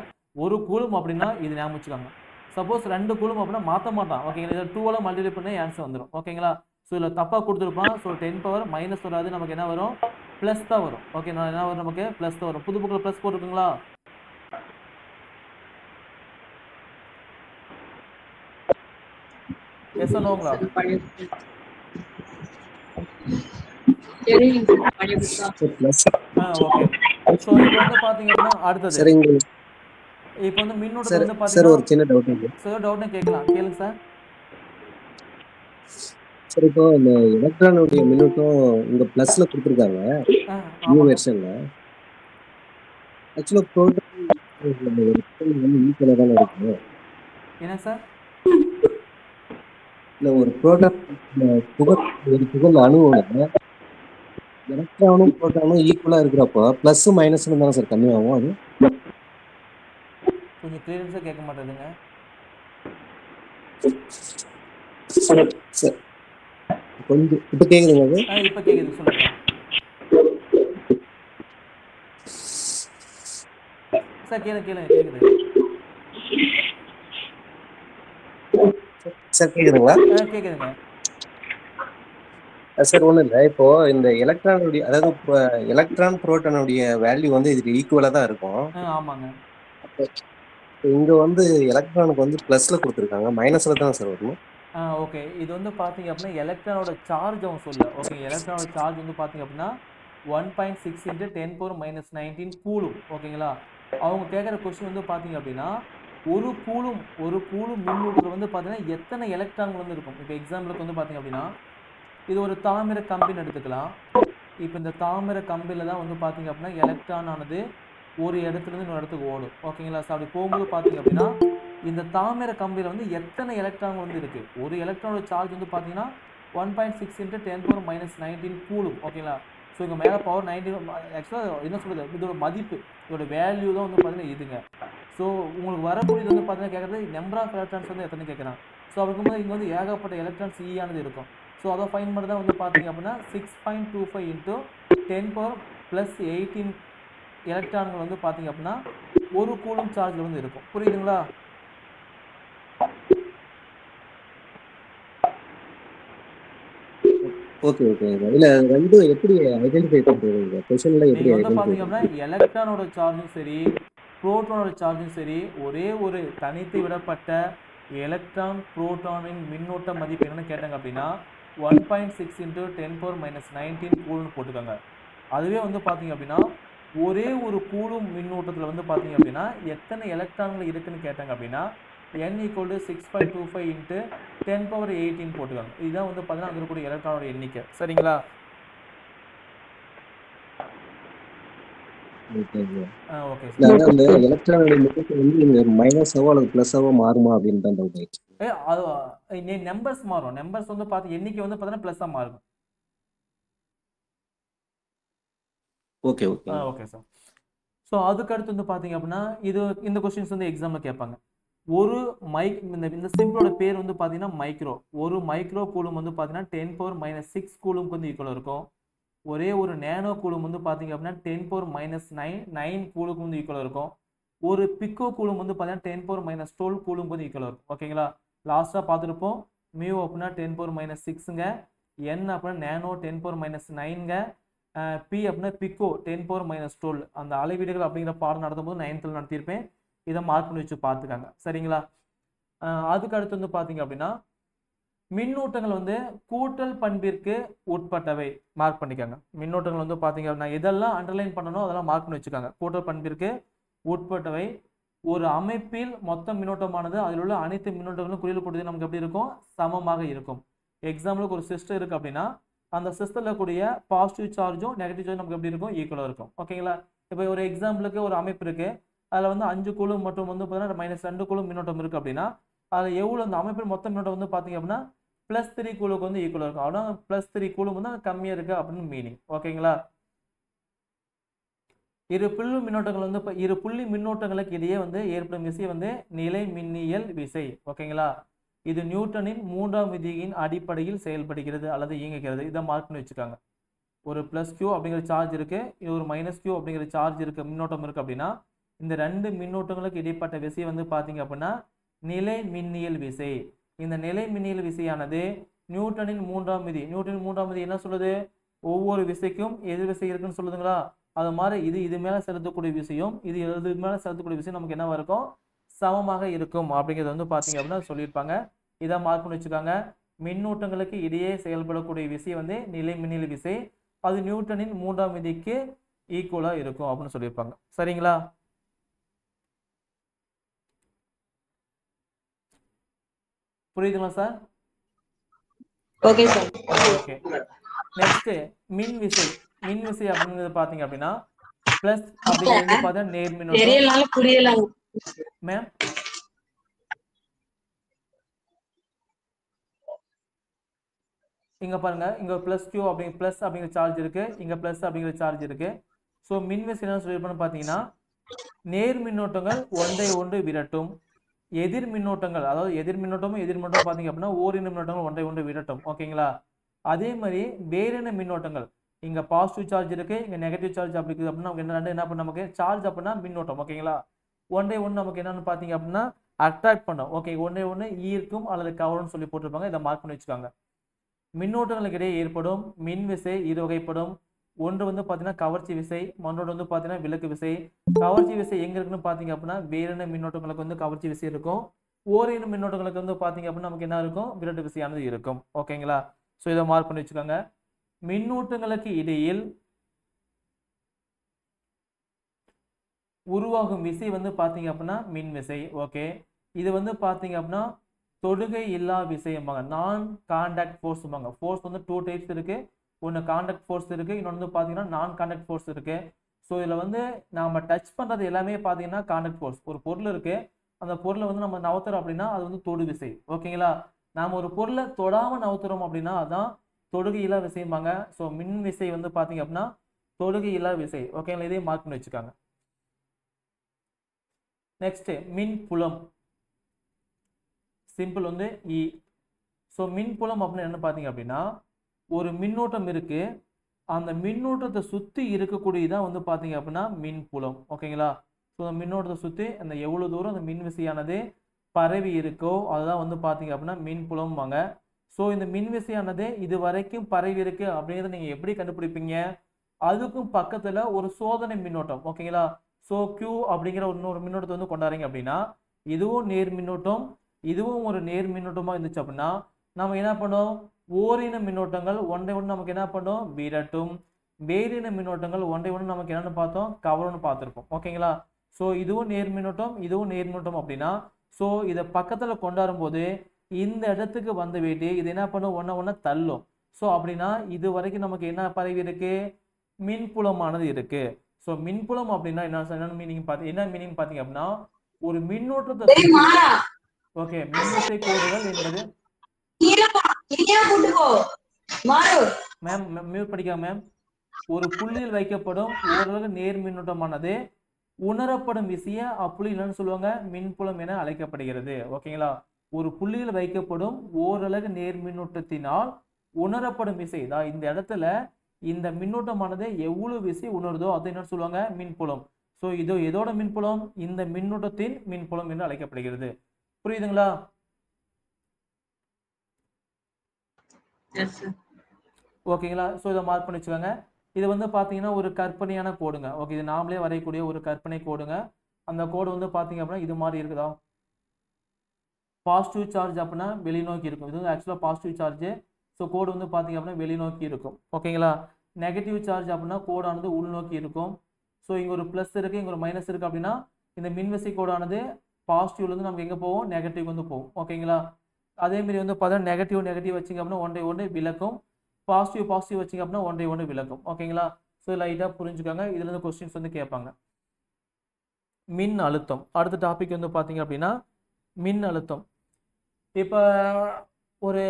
1 கூலும் அப்படின்னா இது ஞாபகம் வச்சுக்காங்க. சப்போஸ் 2 கூலும் அப்படின்னா மாற்ற மாட்டான். ஓகேங்களா? இதில் 2ஆல மல்டிப்ளை பண்ணி ஆன்சர் வந்துடும். ஓகேங்களா? ஸோ இதில் தப்பாக கொடுத்துருப்பான். ஸோ 10 பவர் மைனஸ் வராது, நமக்கு என்ன வரும், ப்ளஸ் தான் வரும். ஓகே, நான் என்ன வரும், நமக்கு ப்ளஸ் தான் வரும். புது புக்கில் ப்ளஸ் போட்டுருக்குங்களா? எஸ் நோங்களா? பழைய ஓகே. ஸோ இப்போ வந்து பார்த்தீங்க அப்படின்னா அடுத்தது சரிங்க இப்போ வந்து மின்னோட்டத்தை சார். வந்து சார் பார்த்தீங்கன்னா ஒரு சின்ன டவுட் இருக்கு சார், டவுட்னு கேட்கலாம், கேளுங்க சார். சார். இப்போ இந்த எலக்ட்ரானுடைய மின்னோட்டம் இங்க பிளஸ்ல கொடுத்துருக்காங்க நியூ ஆமாங்க. வெர்ஷன்ல. ஆக்சுவலா ப்ரோட்டான் ஈக்குவலா தானே இருக்கு. என்ன சார்? இல்ல ஒரு ப்ரோட்டான் ஒரு துகள் அணுவோட எலக்ட்ரானும் ப்ரோட்டானும் ஈக்குவலா இருக்கிறப்போ பிளஸ் மைனஸ்னு தானே சார் கம்மியாகும் அது? கொஞ்சம் கிளியரன்ஸாக கேட்க மாட்டேதுங்க சார். கொஞ்சம் இப்போ கேக்குதுங்க அது? இப்போ கேட்குது, சொல்லுங்க சார். கேளுங்க கேட்குது சார். கேக்குதுங்களா? கேட்குதுங்க சார். ஒன்றும் இல்லை, இப்போ இந்த எலக்ட்ரானுடைய அதாவது இப்போ எலக்ட்ரான் புரோட்டானுடைய வேல்யூ வந்து இதுக்கு ஈக்குவலா தான் இருக்கும். ஆமாங்க. இங்க வந்து எலக்ட்ரானுக்கு வந்து பிளஸ்ல கொடுத்துருக்காங்க, மைனஸ்ல தான் சார் வரணும். ஓகே, இது வந்து பார்த்தீங்க அப்படின்னா எலக்ட்ரானோட சார்ஜ் அவன் சொல்ல. ஓகே, எலக்ட்ரானோட சார்ஜ் வந்து பார்த்தீங்க அப்படின்னா 1.6 இன்ட்டு 10 பவர் -19 கூலும். ஓகேங்களா? அவங்க கேட்குற கொஸ்டின் வந்து பார்த்தீங்க அப்படின்னா ஒரு கூலும் மின்னூட்டத்தில் வந்து பார்த்தீங்கன்னா எத்தனை எலக்ட்ரான்கள் வந்து இருக்கும். இப்போ எக்ஸாம்பிளுக்கு வந்து பார்த்தீங்க அப்படின்னா இது ஒரு தாமிர கம்பின்னு எடுத்துக்கலாம். இப்போ இந்த தாமிர கம்பியில் தான் வந்து பார்த்தீங்க அப்படின்னா எலக்ட்ரான் ஆனது ஒரு இடத்துலேருந்து இன்னொரு இடத்துக்கு ஓடும். ஓகேங்களா? ஸோ அப்படி போகும்போது பார்த்தீங்க அப்படின்னா இந்த தாமிர கம்பியில் வந்து எத்தனை எலக்ட்ரான்கள் வந்து இருக்குது. ஒரு எலக்ட்ரானோட சார்ஜ் வந்து பார்த்தீங்கன்னா 1.6 இன்ட்டு 10 பவர் -19 கூலும். ஓகேங்களா? ஸோ இங்கே மேலே பவர் 19 ஆக்சுவலாக என்ன சொல்கிறது, இதோட மதிப்பு, இதோட வேல்யூ தான் வந்து பார்த்தீங்கன்னா இதுங்க. ஸோ உங்களுக்கு வரக்கூடியது வந்து பார்த்தீங்கன்னா கேட்குறது நம்பர் ஆஃப் எலக்ட்ரான்ஸ் வந்து எத்தனை கேட்குறான். ஸோ அப்படிங்கும்போது இங்கே வந்து ஏகப்பட்ட எலக்ட்ரான்ஸ் ஆனது இருக்கும். ஸோ அதை ஃபைன் பண்ணி தான் வந்து பார்த்தீங்க அப்படின்னா 6.25 இன்ட்டு 10 பவர் +18 எலக்ட்ரான்கள் வந்து பார்த்தீங்க அப்படின்னா ஒரு கூலும் சார்ஜில் வந்து இருக்கும். புரியுதுங்களா? Okay okay. இல்ல ரெண்டும் எப்படி ஐடென்டிஃபை பண்றீங்க? क्वेश्चनல எப்படி நீங்க வந்து ஐடென்டிஃபை பாத்தீங்க அப்படின்னா எலக்ட்ரானோட சார்ஜும் சரி புரோட்டானோட சார்ஜும் சரி ஒரே ஒரு தனித்து விடப்பட்ட எலக்ட்ரான் புரோட்டானின் மின்னோட்ட மதிப்பு என்னன்னு கேட்டாங்க அப்படின்னா 1.6 இன்ட்டு 10 பவர் -19 கூலுன்னு போட்டுக்கோங்க. அதுவே வந்து பார்த்தீங்க அப்படின்னா ஒரே ஒரு கூலும் மின்னூட்டத்தில் வந்து பார்த்தீங்க அப்படின்னா எத்தனை எலக்ட்ரான்கள் இருக்குன்னு கேட்டாங்க அப்படின்னா n = 6.25 இன்ட்டு 10 பவர் 18 போட்டுக்கோங்க. இதுதான் வந்து பார்த்தீங்கன்னா அங்கே இருக்கக்கூடிய எலக்ட்ரானோட எண்ணிக்கை. சரிங்களா? Okay sir. அந்த எலக்ட்ரானோட மின்னோட்டம் வந்து மைனஸாவோ அல்லது பிளஸாவோ மாறுமா அப்படின்னு தான் டவுட் ஆயிடுச்சு. அது நம்பர்ஸ் மாறும். நம்பர்ஸ் வந்து பார்த்து எண்ணிக்கை வந்து பார்த்தீங்கன்னா ப்ளஸ்ஸாக மாறும். Okay okay okay sir. So அதுக்கு அடுத்து வந்து பார்த்தீங்க அப்படின்னா இது இந்த கொஸ்டின்ஸ் வந்து எக்ஸாமில் கேட்பாங்க. ஒரு இந்த சிம்பிளோட பேர் வந்து பார்த்தீங்கன்னா மைக்ரோ. ஒரு மைக்ரோ கூலும் வந்து பார்த்தீங்கன்னா 10⁻⁻6 கூலும்க்கு வந்து ஈக்குவல் இருக்கும். ஒரே ஒரு நேனோ கூலும் வந்து பார்த்தீங்க அப்படின்னா 10⁻⁹ கூலுக்கு வந்து ஈக்குவல் இருக்கும். ஒரு பிக்கோ கூலும் வந்து பார்த்தீங்கன்னா 10⁻12 கூலுக்கு வந்து ஈக்குவல் இருக்கும். ஓகேங்களா? லாஸ்ட்டாக பார்த்துருப்போம். மியூ அப்படின்னா 10⁻6ங்க, என் அப்படின்னா நேனோ 10⁻9ங்க, பி அப்படின்னா பிக்கோ 10⁻12. அந்த அளவீடுகள் அப்படிங்கிற பாடம் நடத்தும் போது 9th நடத்தியிருப்பேன். இதை மார்க் பண்ணி வச்சு பார்த்துக்காங்க. சரிங்களா? அதுக்கு அடுத்து வந்து பார்த்தீங்க அப்படின்னா மின்னூட்டங்கள் வந்து கூட்டல் பண்பிற்கு உட்பட்டவை மார்க் பண்ணிக்காங்க. மின்னூட்டங்கள் வந்து பார்த்தீங்க அப்படின்னா இதெல்லாம் அண்டர்லைன் பண்ணணும், அதெல்லாம் மார்க் பண்ணி வச்சுக்காங்க. கூட்டல் பண்பிற்கு உட்பட்டவை. ஒரு அமைப்பில் மொத்த மின்னோட்டமானது அதில் உள்ள அனைத்து மின்னோட்டங்களும் குறியில் கூடியது நமக்கு எப்படி இருக்கும்? சமமாக இருக்கும். எக்ஸாம்பிளுக்கு ஒரு சிஸ்டம் இருக்கு அப்படின்னா அந்த சிஸ்டத்தில் கூடிய பாசிட்டிவ் சார்ஜும் நெகட்டிவ் சார்ஜும் நமக்கு எப்படி இருக்கும்? ஈக்குவலாக இருக்கும். ஓகேங்களா? இப்போ ஒரு எக்ஸாம்பிளுக்கு ஒரு அமைப்பு இருக்கு, அதில் வந்து 5 கூலும் மற்றும் வந்து பார்த்தீங்கன்னா -2 கூலும் மின்னோட்டம் இருக்கு அப்படின்னா அதில் எவ்வளோ அந்த அமைப்பில் மொத்த மின்னோட்டம் வந்து பார்த்தீங்க அப்படின்னா +3 கூலுக்கு வந்து ஈக்குவலாக இருக்கும். ஆனால் +3 கூலும் வந்து கம்மியாக இருக்கு அப்படின்னு மீனிங். ஓகேங்களா? இரு புள்ளி மின்னோட்டங்களுக்கு இடையே வந்து ஏற்படும் விசை வந்து நிலை மின்னியல் விசை. ஓகேங்களா? இது நியூட்டனின் 3ஆம் விதியின் அடிப்படையில் செயல்படுகிறது அல்லது இயங்குகிறது. இதை மார்க் பண்ணி வச்சுக்காங்க. ஒரு +Q அப்படிங்கிற சார்ஜ் இருக்கு, இது ஒரு -Q அப்படிங்கிற சார்ஜ் இருக்கு, மின்னோட்டம் இருக்கு அப்படின்னா இந்த 2 மின்னோட்டங்களுக்கு இடைப்பட்ட விசை வந்து பார்த்தீங்க அப்படின்னா நிலை மின்னியல் விசை. இந்த நிலை மின்னியல் விசையானது நியூட்டனின் 3ஆம் விதி. நியூட்டனின் 3ஆம் விதி என்ன சொல்லுது? ஒவ்வொரு விசைக்கும் எதிர் விசை இருக்குன்னு சொல்லுதுங்களா? அது மாதிரி இது மேலே செலுத்தக்கூடிய விஷயம் இது மேலே செலுத்தக்கூடிய விஷயம் நமக்கு என்னவா இருக்கும்? சமமாக இருக்கும் அப்படிங்கிறது வந்து பார்த்தீங்க அப்படின்னா சொல்லியிருப்பாங்க. இதை மார்க் பண்ணி வச்சுக்காங்க. மின்னூட்டங்களுக்கு இடையே செயல்படக்கூடிய விசை வந்து நிலை மின்னியல் விசை. அது நியூட்டனின் 3ஆம் விதிக்கு ஈக்குவலாக இருக்கும் அப்படின்னு சொல்லியிருப்பாங்க. சரிங்களா? புரியுதுங்களா sir? Okay sir. Okay. Next மின் விசை. மின் விசை அப்படிங்கிறது பார்த்தீங்க அப்படின்னா பிளஸ் அப்படிங்கிறது வந்து பார்த்தீங்கன்னா நேர் மின்னோட்டம். தெரியலனால புரியல மேம் இங்க பாருங்க, இங்க +Q அப்படிங்கிற பிளஸ் அப்படிங்கிற சார்ஜ் இருக்கு, இங்க பிளஸ் அப்படிங்கிற சார்ஜ் இருக்கு. ஸோ மின் விசை என்ன சொல்லியிருப்போம்னு பார்த்தீங்கன்னா நேர் மின்னோட்டங்கள் ஒன்றை ஒன்று விரட்டும். எதிர் மின்னோட்டங்கள், அதாவது எதிர் மின்னோட்டம் பார்த்தீங்க அப்படின்னா ஓரின மின்னோட்டங்கள் ஒன்றை ஒன்று விரட்டும். ஓகேங்களா? அதே மாதிரி வேறின மின்னோட்டங்கள், இங்க பாசிட்டிவ் சார்ஜ் இருக்கு, இங்க நெகட்டிவ் சார்ஜ் அப்படி இருக்குது அப்படின்னா நமக்கு என்ன பண்ண நமக்கு சார்ஜ் அப்படின்னா மின்னோட்டம். ஓகேங்களா? ஒன்றை ஒன்று நமக்கு என்னன்னு பார்த்தீங்க அப்படின்னா அட்ராக்ட் பண்ணும். ஓகே, ஒன்றை ஒன்று ஈர்க்கும் அல்லது கவரும்னு சொல்லி போட்டிருப்பாங்க. இதை மார்க் பண்ணி வச்சுக்காங்க. மின்னோட்டங்களுக்கு இடையே ஏற்படும் மின் விசை இரு வகைப்படும். ஒன்று வந்து பார்த்தீங்கன்னா கவர்ச்சி விசை, மற்றொன்று வந்து பார்த்தீங்கன்னா விலக்கு விசை. கவர்ச்சி விசை எங்க இருக்குன்னு பார்த்தீங்க அப்படின்னா வேறின மின்னோட்டங்களுக்கு வந்து கவர்ச்சி விசை இருக்கும். ஓரின மின்னோட்டங்களுக்கு வந்து பார்த்தீங்க அப்படின்னா நமக்கு என்ன இருக்கும்? விரட்டு விசையானது இருக்கும். ஓகேங்களா? ஸோ இதை மார்க் பண்ணி வச்சுக்கோங்க. மின்னூட்டங்களுக்கு இடையில் உருவாகும் விசை வந்து பார்த்தீங்க அப்படின்னா மின் விசை. ஓகே, இது வந்து பார்த்தீங்க அப்படின்னா தொடுகை இல்லா விசைம்பாங்க, நான் கான்டாக்ட் ஃபோர்ஸ்பாங்க. ஃபோர்ஸ் வந்து 2 டைப்ஸ் இருக்கு. ஒன்று கான்டாக்ட் ஃபோர்ஸ் இருக்கு, இன்னொன்று வந்து பார்த்தீங்கன்னா நான் கான்டாக்ட் ஃபோர்ஸ் இருக்கு. ஸோ இதில் வந்து நம்ம டச் பண்ணுறது எல்லாமே பார்த்தீங்கன்னா கான்டாக்ட் ஃபோர்ஸ். ஒரு பொருள் இருக்கு, அந்த பொருளை வந்து நம்ம நவுத்துறோம் அப்படின்னா அது வந்து தொடு விசை. ஓகேங்களா? நாம் ஒரு பொருளை தொடாமல் நவுத்துறோம் அப்படின்னா அதுதான் தொடுகை இல்லா விசைம்பாங்க. ஸோ மின் விசை வந்து பார்த்தீங்க அப்படின்னா தொடுகை இல்லா விசை. ஓகேங்களா? இதையும் மார்க் பண்ணி வச்சுக்காங்க. நெக்ஸ்ட் மின் புலம், சிம்பிள் வந்து இ. ஸோ மின் புலம் அப்படின்னு என்ன பார்த்தீங்க அப்படின்னா ஒரு மின்னோட்டம் இருக்கு, அந்த மின்னோட்டத்தை சுற்றி இருக்கக்கூடியதான் வந்து பார்த்தீங்க அப்படின்னா மின் புலம். ஓகேங்களா? ஸோ அந்த மின்னோட்டத்தை சுற்றி அந்த எவ்வளோ தூரம் அந்த மின் விசையானது பரவி இருக்கோ அதுதான் வந்து பார்த்தீங்க அப்படின்னா மின் புலம்பாங்க. ஸோ இந்த மின் விசையானது இது வரைக்கும் பரவி இருக்கு அப்படிங்கிறத நீங்கள் எப்படி கண்டுபிடிப்பீங்க? அதுக்கும் பக்கத்தில் ஒரு சோதனை மின்னோட்டம். ஓகேங்களா? ஸோ Q அப்படிங்கிற இன்னொரு மின்னோட்டத்தை வந்து கொண்டாடுறீங்க அப்படின்னா இதுவும் நேர் மின்னோட்டம், இதுவும் ஒரு நேர் மின்னோட்டமாக இருந்துச்சு அப்படின்னா நம்ம என்ன பண்ணோம்? ஓரின மின்னோட்டங்கள் ஒன்றை ஒன்று நமக்கு என்ன பண்ணோம்? விரட்டும். வேறின மின்னோட்டங்கள் ஒன்றை ஒன்று நமக்கு என்னன்னு பார்த்தோம்? கவரும்னு பார்த்துருப்போம். ஓகேங்களா? ஸோ இதுவும் நேர் மின்னோட்டம், இதுவும் நேர் மின்னோட்டம் அப்படின்னா ஸோ இதை பக்கத்தில் கொண்டாடும் போது இந்த இடத்துக்கு வந்து வேண்டி இது என்ன பண்ணும்? ஒன்றை தள்ளும். ஸோ அப்படின்னா இது வரைக்கும் நமக்கு என்ன பரவி இருக்கு? மின்புலமானது இருக்கு. ஸோ மின்புலம் அப்படின்னா என்ன மீனிங் என்ன மீனிங் பார்த்தீங்க அப்படின்னா ஒரு மின்னோட்டத்தை ஓகே மின்விசை கோடுகள் என்பது மேம் மியூட் படிக்காம மேம் ஒரு புள்ளியில் வைக்கப்படும் ஓரளவு நேர் மின்னோட்டமானது உணரப்படும் விசைய அப்புள்ளி என்னன்னு சொல்லுவாங்க, மின்புலம் என அழைக்கப்படுகிறது. ஓகேங்களா, ஒரு புள்ளியில் வைக்கப்படும் ஓரலகு நேர் மின்னூட்டத்தினால் உணரப்படும் விசை தான் இந்த இடத்துல இந்த மின்னூட்டமானது எவ்வளவு விசை உணருதோ அது என்ன சொல்லுவாங்க, மின்புலம். ஸோ இது எதோட மின்புலம், இந்த மின்னூட்டத்தின் மின்புலம் என்று அழைக்கப்படுகிறது. புரியுதுங்களா? Yes sir. ஓகேங்களா, ஸோ இதை மார்க் பண்ணி வச்சுக்கோங்க. இது வந்து பார்த்தீங்கன்னா ஒரு கற்பனையான கோடுங்க. ஓகே, இது நாமளே வரையக்கூடிய ஒரு கற்பனை கோடுங்க. அந்த கோடு வந்து பார்த்தீங்க அப்படின்னா இது மாதிரி இருக்குதா, பாசிட்டிவ் சார்ஜ் அப்படின்னா வெளிநோக்கி இருக்கும். இது வந்து ஆக்சுவலாக பாசிட்டிவ் சார்ஜ். ஸோ கோடு வந்து பார்த்தீங்க அப்படின்னா வெளிநோக்கி இருக்கும். ஓகேங்களா, நெகட்டிவ் சார்ஜ் அப்படின்னா கோடானது உள்நோக்கி இருக்கும். ஸோ இங்கே ஒரு ப்ளஸ் இருக்குது, இங்கே ஒரு மைனஸ் இருக்குது அப்படின்னா இந்த மின்விசை கோடானது பாசிட்டிவ்லேருந்து நமக்கு எங்கே போகும், நெகட்டிவ் வந்து போகும். ஓகேங்களா, அதேமாரி வந்து பார்த்தீங்கன்னா நெகட்டிவ் நெகட்டிவ் வச்சிங்க அப்படின்னா ஒன்றை விளக்கும், பாசிட்டிவ் பாசிட்டிவ் வச்சிங்க அப்படின்னா ஒன்றை விளக்கும். ஓகேங்களா, ஸோ லைட்டாக புரிஞ்சுக்கோங்க. இதுலேருந்து கொஸ்டின்ஸ் வந்து கேட்பாங்க. மின் அழுத்தம் அடுத்த டாபிக் வந்து பார்த்தீங்க அப்படின்னா மின் அழுத்தம். இப்போ ஒரு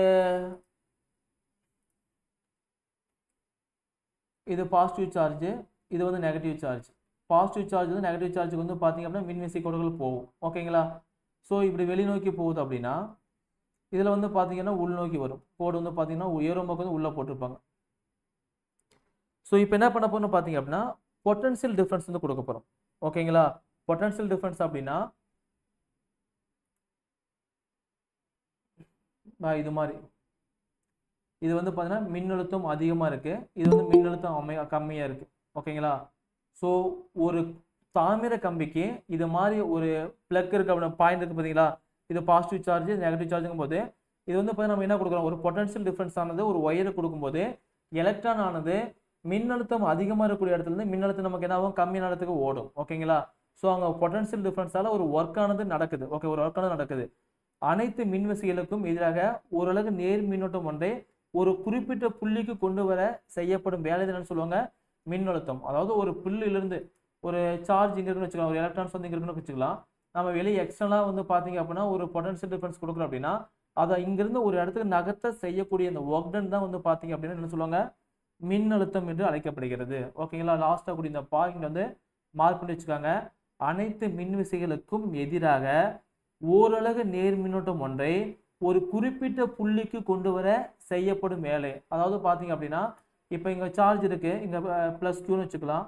இது பாசிட்டிவ் சார்ஜ், இது வந்து நெகட்டிவ் சார்ஜ். பாசிட்டிவ் சார்ஜ் வந்து நெகட்டிவ் சார்ஜுக்கு வந்து பார்த்தீங்க அப்படின்னா மின்விசை கோடுகள் போகும். ஓகேங்களா, ஸோ இப்படி வெளிநோக்கி போகுது அப்படின்னா இதில் வந்து பார்த்தீங்கன்னா உள்நோக்கி வரும். கோடு வந்து பார்த்தீங்கன்னா உயரும் பக்கம் வந்து உள்ளே போட்டிருப்பாங்க. ஸோ இப்போ என்ன பண்ண போறோம்னு பார்த்தீங்க அப்படின்னா பொட்டன்ஷியல் டிஃபரன்ஸ் வந்து கொடுக்க போகிறோம். ஓகேங்களா, பொட்டன்ஷியல் டிஃபரன்ஸ் அப்படின்னா இது மாதிரி, இது வந்து பார்த்தீங்கன்னா மின்னழுத்தம் அதிகமாக இருக்குது, இது வந்து மின்னழுத்தம் கம்மியாக இருக்குது. ஓகேங்களா, ஸோ ஒரு தாமிர கம்பிக்கு இது மாதிரி ஒரு பிளக் இருக்குது அப்படின்னா பாயிண்ட் இருக்குது பார்த்தீங்களா, இது பாசிட்டிவ் சார்ஜ் நெகட்டிவ் சார்ஜுங்கும் போது இது வந்து பார்த்தீங்கன்னா நம்ம என்ன கொடுக்குறோம், ஒரு பொட்டன்ஷியல் டிஃபரன்ஸ் ஆனது ஒரு ஒயரை கொடுக்கும்போது எலக்ட்ரான் ஆனது மின்னழுத்தம் அதிகமாக இருக்கக்கூடிய இடத்துலேருந்து மின்னழுத்தம் நமக்கு என்ன ஆகும், கம்மி நேரத்துக்கு ஓடும். ஓகேங்களா, ஸோ அங்கே பொட்டன்ஷியல் டிஃபரன்ஸால் ஒரு ஒர்க் ஆனது நடக்குது. ஓகே, ஒரு ஒர்க் ஆனது நடக்குது. அனைத்து மின்விசைகளுக்கும் எதிராக ஓரளவு நேர் மின்னோட்டம் ஒன்றை ஒரு குறிப்பிட்ட புள்ளிக்கு கொண்டு வர செய்யப்படும் வேலை என்னன்னு சொல்லுவாங்க, மின்னழுத்தம். அதாவது ஒரு புள்ளியிலிருந்து ஒரு சார்ஜ் இங்கே இருக்குன்னு வச்சுக்கலாம், ஒரு எலக்ட்ரான்ஸ் வந்து இங்கே இருக்குன்னு வச்சுக்கலாம். நம்ம வெளியே எக்ஸ்டர்னலாக வந்து பார்த்தீங்க அப்படின்னா ஒரு பொட்டன்ஷியல் டிஃபரன்ஸ் கொடுக்குறோம் அப்படின்னா அதை இங்கிருந்து ஒரு இடத்துக்கு நகர்த்த செய்யக்கூடிய இந்த ஒர்க் டன் தான் வந்து பார்த்தீங்க அப்படின்னா என்ன சொல்லுவாங்க, மின்னழுத்தம் என்று அழைக்கப்படுகிறது. ஓகேங்களா, லாஸ்ட்டாக கூடிய இந்த பாயிண்ட் வந்து மார்க் பண்ணி வச்சுக்காங்க. அனைத்து மின்விசைகளுக்கும் எதிராக ஓரளவு நேர் மின்னோட்டம் ஒன்றை ஒரு குறிப்பிட்ட புள்ளிக்கு கொண்டு வர செய்யப்படும் வேலை. அதாவது பார்த்தீங்க அப்படின்னா இப்போ இங்கே சார்ஜ் இருக்குது, இங்கே ப்ளஸ் க்யூன்னு வச்சுக்கலாம்,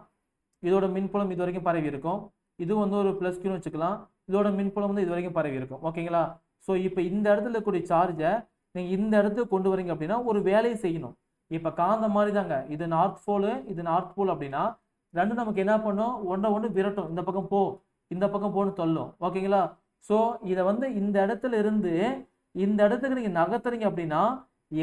இதோட மின்புலம் இது வரைக்கும் பரவி இருக்கும். இது வந்து ஒரு ப்ளஸ் க்யூன்னு வச்சுக்கலாம், இதோட மின்புலம் வந்து இது வரைக்கும் பரவி இருக்கும். ஓகேங்களா, ஸோ இப்போ இந்த இடத்துல இருக்கக்கூடிய சார்ஜை நீங்கள் இந்த இடத்துக்கு கொண்டு வரீங்க அப்படின்னா ஒரு வேலையை செய்யணும். இப்போ காந்த மாதிரி தாங்க, இது நார்த் போலு இது நார்த் போல் அப்படின்னா ரெண்டும் நமக்கு என்ன பண்ணும், ஒன்று விரட்டும், இந்த பக்கம் போ இந்த பக்கம் போன்னு சொல்லும். ஓகேங்களா, ஸோ இதை வந்து இந்த இடத்துல இருந்து இந்த இடத்துக்கு நீங்கள் நகர்த்துறீங்க அப்படின்னா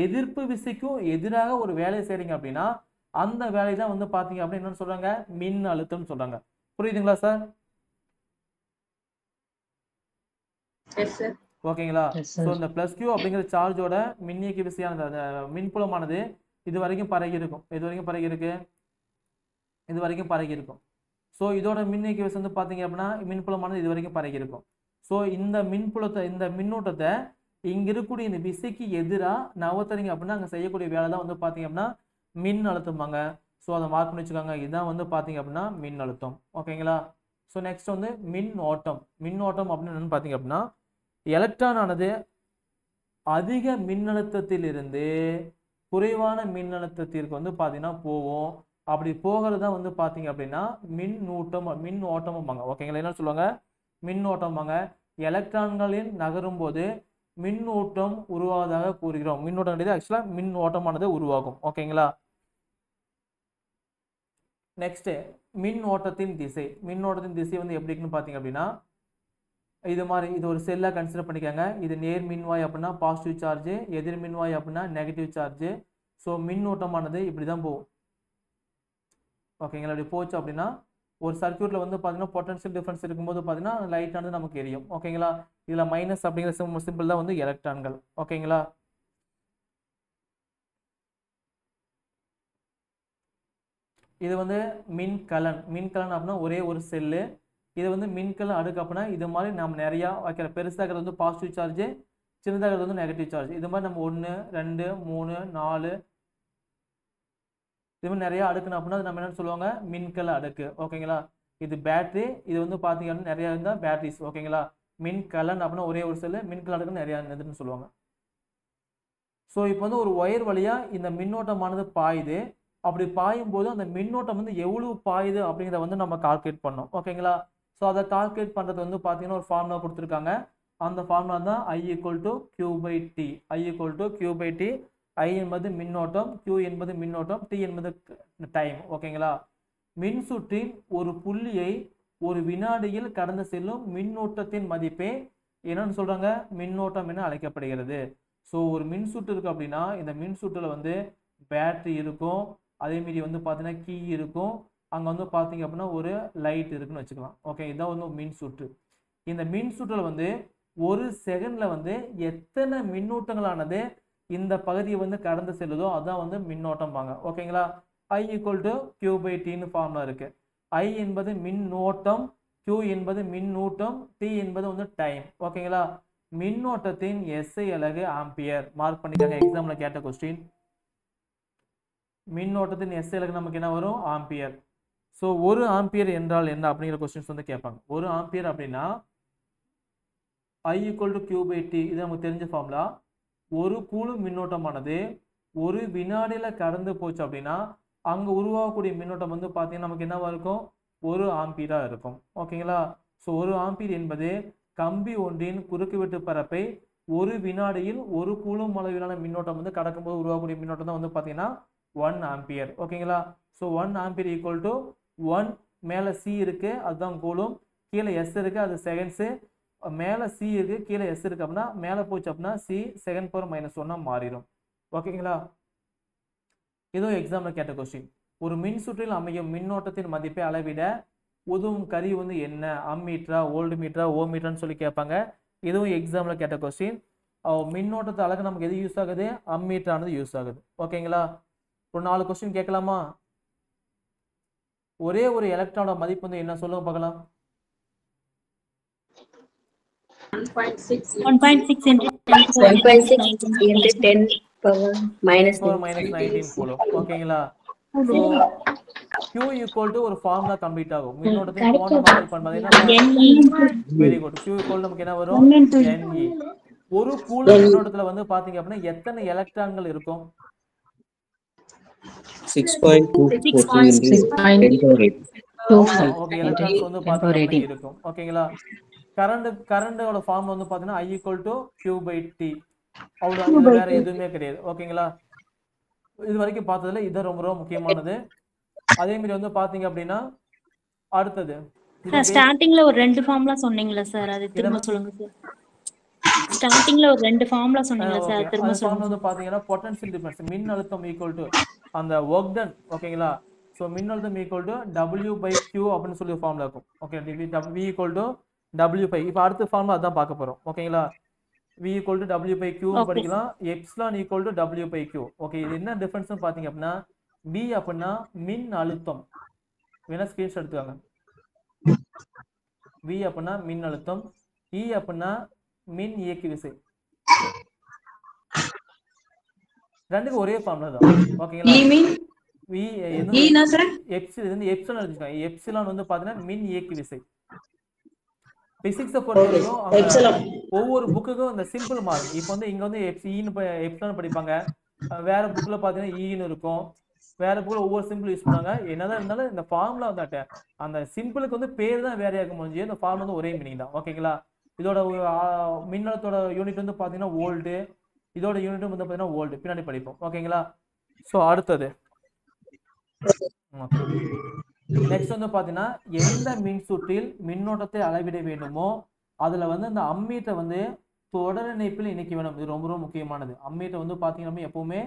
எதிர்ப்பு விசைக்கும் எதிராக ஒரு வேலையை செய்கிறீங்க அப்படின்னா அந்த வேலை தான் வந்து பார்த்தீங்க அப்படின்னா என்னன்னு சொல்கிறாங்க, மின் அழுத்தம்னு சொல்கிறாங்க. புரியுதுங்களா சார்? Yes sir. ஓகேங்களா, ஸோ இந்த ப்ளஸ் கியூ அப்படிங்கிற சார்ஜோட மின்னியக்கு விசையானது அந்த மின்புலமானது இது வரைக்கும் பரகி இருக்கும். இது வரைக்கும் பரகி இருக்கு, இது வரைக்கும் பரகி இருக்கும். ஸோ இதோட மின்னியக்கு விசை வந்து பார்த்தீங்க அப்படின்னா மின்புலமானது இது வரைக்கும் பரகி இருக்கும். ஸோ இந்த மின்புலத்தை இந்த மின்னூட்டத்தை இங்கே இருக்கக்கூடிய இந்த விசைக்கு எதிராக நவத்தறிங்க அப்படின்னா அங்கே செய்யக்கூடிய வேலை தான் வந்து பார்த்தீங்க அப்படின்னா மின் அழுத்தம்பாங்க. ஸோ அதை மார்க் பண்ணி வச்சுக்கோங்க. இதுதான் வந்து பார்த்தீங்க அப்படின்னா மின் அழுத்தம். ஓகேங்களா, ஸோ நெக்ஸ்ட் வந்து மின் ஓட்டம். மின் ஓட்டம் அப்படின்னு என்னன்னு பார்த்தீங்க அப்படின்னா எலக்ட்ரான் ஆனது அதிக மின்னழுத்தத்திலிருந்து குறைவான மின்னழுத்தத்திற்கு வந்து பார்த்தீங்கன்னா போகும். அப்படி போகிறது தான் வந்து பார்த்தீங்க அப்படின்னா மின் ஓட்டம்பாங்க. ஓகேங்களா, என்ன சொல்லுவாங்க, மின் ஓட்டம்பாங்க. எலக்ட்ரான்களின் நகரும் போது மின்னூட்டம் உருவாவதாக கூறுகிறோம். மின்னூட்டம் ஆக்சுவலாக மின் ஓட்டமானது உருவாகும். ஓகேங்களா, நெக்ஸ்ட் மின் ஓட்டத்தின் திசை. மின்னோட்டத்தின் திசை வந்து எப்படி இருக்குன்னு பார்த்தீங்க அப்படின்னா இது மாதிரி, இது ஒரு செல்லாக கன்சிடர் பண்ணிக்கோங்க. இது நேர் மின்வாய் அப்படின்னா பாசிட்டிவ் சார்ஜ், எதிர் மின்வாய் அப்படின்னா நெகட்டிவ் சார்ஜ். ஸோ மின்னூட்டமானது இப்படி தான் போகும். ஓகேங்களா, இப்படி போச்சு அப்படின்னா ஒரு சர்க்யூட்டில் வந்து பார்த்தீங்கன்னா பொட்டன்ஷியல் டிஃபரன்ஸ் இருக்கும்போது பார்த்தீங்கன்னா லைட்டானது நமக்கு எரியும். ஓகேங்களா, இதில் மைனஸ் அப்படிங்கிற சிம்பிள் தான் வந்து எலக்ட்ரான்கள். ஓகேங்களா, இது வந்து மின்கலன். மின்கலன் அப்படின்னா ஒரே ஒரு செல்லு. இது வந்து மின்கலன் அடுக்கு அப்படின்னா இது மாதிரி நம்ம நிறையா வைக்கிற, பெருசாகிறது வந்து பாசிட்டிவ் சார்ஜ், சின்னதாகிறது வந்து நெகட்டிவ் சார்ஜ். இது மாதிரி நம்ம 1 2 3 4 இது மாதிரி நிறையா அடுக்குன்னு அப்படின்னா அது நம்ம என்னன்னு சொல்லுவாங்க, மின்கல அடுக்கு. ஓகேங்களா, இது பேட்டரி, இது வந்து பார்த்தீங்க அப்படின்னா நிறையா இருந்தால் பேட்டரிஸ். ஓகேங்களா? மின்கலன் அப்படின்னா ஒரே ஒரு செல்லு, மின்கலனுக்கு நிறையா இருந்ததுன்னு சொல்லுவாங்க. ஸோ இப்போ வந்து ஒரு ஒயர் வழியாக இந்த மின்னோட்டமானது பாயுது. அப்படி பாயும் போது அந்த மின்னோட்டம் வந்து எவ்வளவு பாயுது அப்படிங்கிறத வந்து நம்ம கால்குலேட் பண்ணோம். ஓகேங்களா? ஸோ அதை கால்குலேட் பண்ணுறது வந்து பார்த்தீங்கன்னா ஒரு ஃபார்முலா கொடுத்துருக்காங்க. அந்த ஃபார்முலா தான் I = Q/T. I = Q/T. I என்பது மின்னோட்டம், Q என்பது மின்னோட்டம், T என்பது டைம். ஓகேங்களா? மின்சுற்றின் ஒரு புள்ளியை ஒரு வினாடியில் கடந்து செல்லும் மின்னோட்டத்தின் மதிப்பே என்னன்னு சொல்றாங்க? மின்னோட்டம் என அழைக்கப்படுகிறது. ஸோ ஒரு மின்சுற்று இருக்கு அப்படின்னா இந்த மின்சுற்றுல வந்து பேட்டரி இருக்கும், அதே மாதிரி வந்து பார்த்தீங்கன்னா கீ இருக்கும், அங்கே வந்து பார்த்தீங்க அப்படின்னா ஒரு லைட் இருக்குன்னு வச்சுக்கலாம். ஓகே, இதான் வந்து மின்சுற்று. இந்த மின்சுற்றில் வந்து ஒரு செகண்ட்ல வந்து எத்தனை மின்னூட்டங்களானது இந்த பகுதியை வந்து கடந்து செல்லுதோ அதான் வந்து மின்னோட்டம் வாங்க. ஓகேங்களா? I = Q/Tன்னு ஃபார்முலா இருக்கு. I என்பது மின்னோட்டம், Q என்பது மின்னூட்டம், T என்பது வந்து டைம். ஓகேங்களா? மின்னோட்டத்தின் SI அலகு ஆம்பியர். மார்க் பண்ணிக்காங்க, எக்ஸாம்ல கேட்ட கொஸ்டின். மின்னோட்டத்தின் SI அலகு நமக்கு என்ன வரும்? ஆம்பியர். ஸோ ஒரு ஆம்பியர் என்றால் என்ன அப்படிங்கிற கொஸ்டின்ஸ் வந்து கேட்பாங்க. ஒரு ஆம்பியர் அப்படின்னா I = Q/T, இது நமக்கு தெரிஞ்ச ஃபார்முலா. ஒரு கூலும் மின்னோட்டமானது ஒரு வினாடியில் கடந்து போச்சு அப்படின்னா அங்கே உருவாகக்கூடிய மின்னோட்டம் வந்து பார்த்தீங்கன்னா நமக்கு என்னவா இருக்கும்? ஒரு ஆம்பியராக இருக்கும். ஓகேங்களா? ஸோ ஒரு ஆம்பியர் என்பது கம்பி ஒன்றின் குறுக்குவெட்டு பரப்பை ஒரு வினாடியில் ஒரு கூலும் அளவிலான மின்னோட்டம் வந்து கடக்கும்போது உருவாகக்கூடிய மின்னோட்டம் தான் வந்து பார்த்தீங்கன்னா 1 ஆம்பியர். ஓகேங்களா? ஸோ 1 ஆம்பியர் = 1 மேலே C இருக்கு, அதுதான் கூலும், கீழே S இருக்கு, அது செகண்ட்ஸு, மேலே C இருக்கு, கீழே S இருக்கு அப்படின்னா மேலே போச்சு அப்படின்னா C (10⁻⁻1) மாறிடும். ஓகேங்களா? இதுவும் எக்ஸாம்பிள் கேட்ட கொஸ்டின். ஒரு மின்சுற்றில் அமையும் மின்னோட்டத்தின் மதிப்பை அளவிட உதவும் கருவி வந்து என்ன? அம்மீட்டரா, வோல்ட் மீட்டரா, ஓ மீட்டர்னு சொல்லி கேட்பாங்க. இதுவும் எக்ஸாம்பிள் கேட்ட கொஸ்டின். மின்னோட்டத்தை அளக்க நமக்கு எது யூஸ் ஆகுது? அம்மீட்டரானது யூஸ் ஆகுது. ஓகேங்களா? ஒரு 4 கொஸ்டின் கேட்கலாமா? ஒரே ஒரு எலக்ட்ரானோட மதிப்பு வந்து என்ன சொல்லுங்க பார்க்கலாம். 1.6 1.6 into 10⁻⁻19 10⁻⁻19 கூலும். ஓகேங்களா? ஸோ Q = ஒரு ஃபார்முலா கம்ப்ளீட் ஆகும். மின்னோட்டத்தின் குவாண்டம் ஆற்றல் பண்பு என்ன? Very good. Q = நமக்கு என்ன வரும்? Ne. ஒரு கூலும் மின்னோட்டத்துல வந்து பாத்தீங்க அப்படின்னா எத்தனை எலக்ட்ரான்கள் இருக்கும்? 6.242 into 10⁻⁸. ஓகே, எலக்ட்ரான்ஸ் வந்து பாத்தீங்கன்னா இருக்கும். ஓகேங்களா? கரண்டோட ஃபார்ம் வந்து பாத்தீங்கன்னா I = Q/T. அவ்வளவு, வேற எதுவுமே கிடையாது. ஓகேங்களா? இது வரைக்கும் பார்த்ததுல இது ரொம்ப ரொம்ப முக்கியமானது. அதே மாதிரி வந்து பாத்தீங்க அப்படின்னா அடுத்தது சார் ஸ்டார்டிங்ல ஒரு 2 ஃபார்முலா சொன்னீங்களா சார், அது திரும்ப சொல்லுங்க சார். ஸ்டார்டிங்ல ஒரு 2 ஃபார்முலா சொன்னீங்களா சார், திரும்ப சொல்லுங்க. வந்து பாத்தீங்கன்னா பொட்டன்ஷியல் டிஃபரன்ஸ், மின் அழுத்தம் = அந்த வொர்க் டன். ஓகேங்களா? சோ மின் அழுத்தம் = W/Q அப்படின்னு சொல்லி ஃபார்முலா இருக்கும். Okay, V = W/. இப்போ அடுத்த ஃபார்முலா அதான் பார்க்க போறோம். ஓகேங்களா? V = W/Q படிக்கலாம். Epsilon = W/Q. ஓகே, இது என்ன டிஃபரன்ஸ்னு பாத்தீங்க அப்படின்னா B அப்படின்னா மின் அழுத்தம். வேணா ஸ்கிரீன்ஷாட் எடுத்துக்காங்க. V அப்படின்னா மின் அழுத்தம், E அப்படின்னா மின் இயக்கி விசை. ரெண்டுக்கு ஒரே ஃபார்முலா தான். ஓகேங்களா? V epsilon எடுத்துக்காங்க. எப்சிலான் வந்து பாத்தீங்கன்னா மின் இயக்கி விசை. பிசிக்ஸை பொறுத்த வரைக்கும் ஒவ்வொரு புக்குக்கும் இந்த சிம்பிள் மாறும். இப்போ வந்து இங்க வந்து எப்சிலான் படிப்பாங்க, வேற புக்ல பாத்தீங்கன்னா ஈன்னு இருக்கும், வேற புக்ல ஒவ்வொரு சிம்பிள் யூஸ் பண்ணுவாங்க. என்னதான் இருந்தாலும் இந்த ஃபார்முலா வந்து அந்த சிம்பிளுக்கு வந்து பேர் தான் வேறையாக முடிஞ்சு, இந்த ஃபார்முலா வந்து ஒரே மீனிங் தான். ஓகேங்களா? இதோட மின்னழுத்தோட யூனிட் வந்து பாத்தீங்கன்னா வோல்ட், இதோட யூனிட் வந்து பாத்தீங்கன்னா வோல்ட். பின்னாடி படிப்போம். ஓகேங்களா? ஸோ அடுத்தது நெக்ஸ்ட் வந்து பாத்தீங்கன்னா எந்த மின்சுற்றில் மின்னோட்டத்தை அளவிட வேண்டுமோ அதுல வந்து அந்த அம்மீட்டை வந்து தொடர் இணைப்பில் இணைக்க வேணும். இது ரொம்ப ரொம்ப முக்கியமானது. அம்மீட்டை வந்து பாத்தீங்கன்னா எப்பவுமே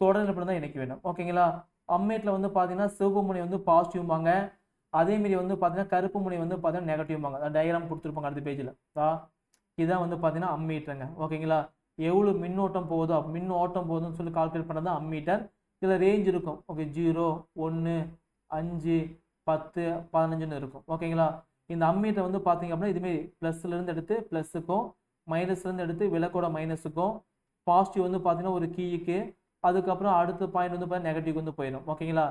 தொடர் இணைப்பில் தான் இணைக்க வேண்டும். ஓகேங்களா? அம்மீட்ல வந்து பாத்தீங்கன்னா சிவப்பு முனை வந்து பாசிட்டிவ்பாங்க, அதே மாதிரி வந்து பாத்தீங்கன்னா கருப்பு முனை வந்து பாத்தீங்கன்னா நெகட்டிவ்பாங்க. டயக்ராம் கொடுத்துருப்பாங்க அடுத்த பேஜ்ல. இதான் வந்து பாத்தீங்கன்னா அம்மீட்டருங்க. ஓகேங்களா? எவ்வளவு மின்னோட்டம் போகுதோ மின்னோட்டம் போகுதுன்னு சொல்லி கால்குலேட் பண்ணதான் அம்மீட்டர். இதுல ரேஞ்ச் இருக்கும். ஓகே, 0, 1, 5, 10, 15ன்னு இருக்கும். ஓகேங்களா? இந்த அம்மீட்டர் வந்து பாத்தீங்க அப்படின்னா இதுமாரி பிளஸ்ல இருந்து எடுத்து பிளஸுக்கும், மைனஸ்ல இருந்து எடுத்து விளக்கோட மைனஸுக்கும், பாசிட்டிவ் வந்து பாத்தீங்கன்னா ஒரு கீக்கு, அதுக்கப்புறம் அடுத்த பாயிண்ட் வந்து நெகட்டிவ் வந்து போயிடும். ஓகேங்களா?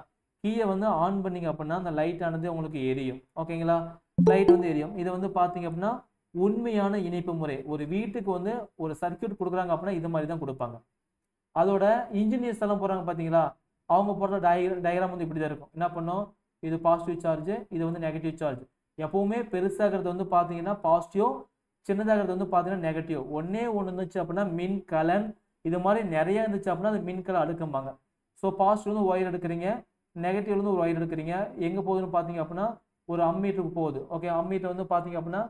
கீயை வந்து ஆன் பண்ணீங்க அப்படின்னா அந்த லைட் ஆனது உங்களுக்கு எரியும். ஓகேங்களா, லைட் வந்து எரியும். இது வந்து பார்த்தீங்க அப்படின்னா உண்மையான இணைப்பு முறை. ஒரு வீட்டுக்கு வந்து ஒரு சர்க்யூட் கொடுக்குறாங்க அப்படின்னா இது மாதிரி தான் கொடுப்பாங்க. அதோட இன்ஜினியர்ஸ் எல்லாம் போகிறாங்க பார்த்தீங்களா, அவங்க போடுற டயக்ராம் வந்து இப்படி தான் இருக்கும். என்ன பண்ணும், இது பாசிட்டிவ் சார்ஜ், இது வந்து நெகட்டிவ் சார்ஜ். எப்பவுமே பெருசாகிறது வந்து பார்த்தீங்கன்னா பாசிட்டிவ், சின்னதாகிறது வந்து பார்த்தீங்கன்னா நெகட்டிவ். ஒன்னே ஒன்று இருந்துச்சு அப்படின்னா மின் கலன், இது மாதிரி நிறைய இருந்துச்சு அப்படின்னா அது மின்கலை அடுக்கும்பாங்க. ஸோ பாசிட்டிவ் வந்து ஒயர் எடுக்கிறீங்க, நெகட்டிவ்ல வந்து ஒரு ஒயர் எடுக்கிறீங்க. எங்கே போகுதுன்னு பார்த்தீங்க அப்படின்னா ஒரு அம்மீட்டருக்கு போகுது. ஓகே, அம்மீட்டர் வந்து பார்த்தீங்க அப்படின்னா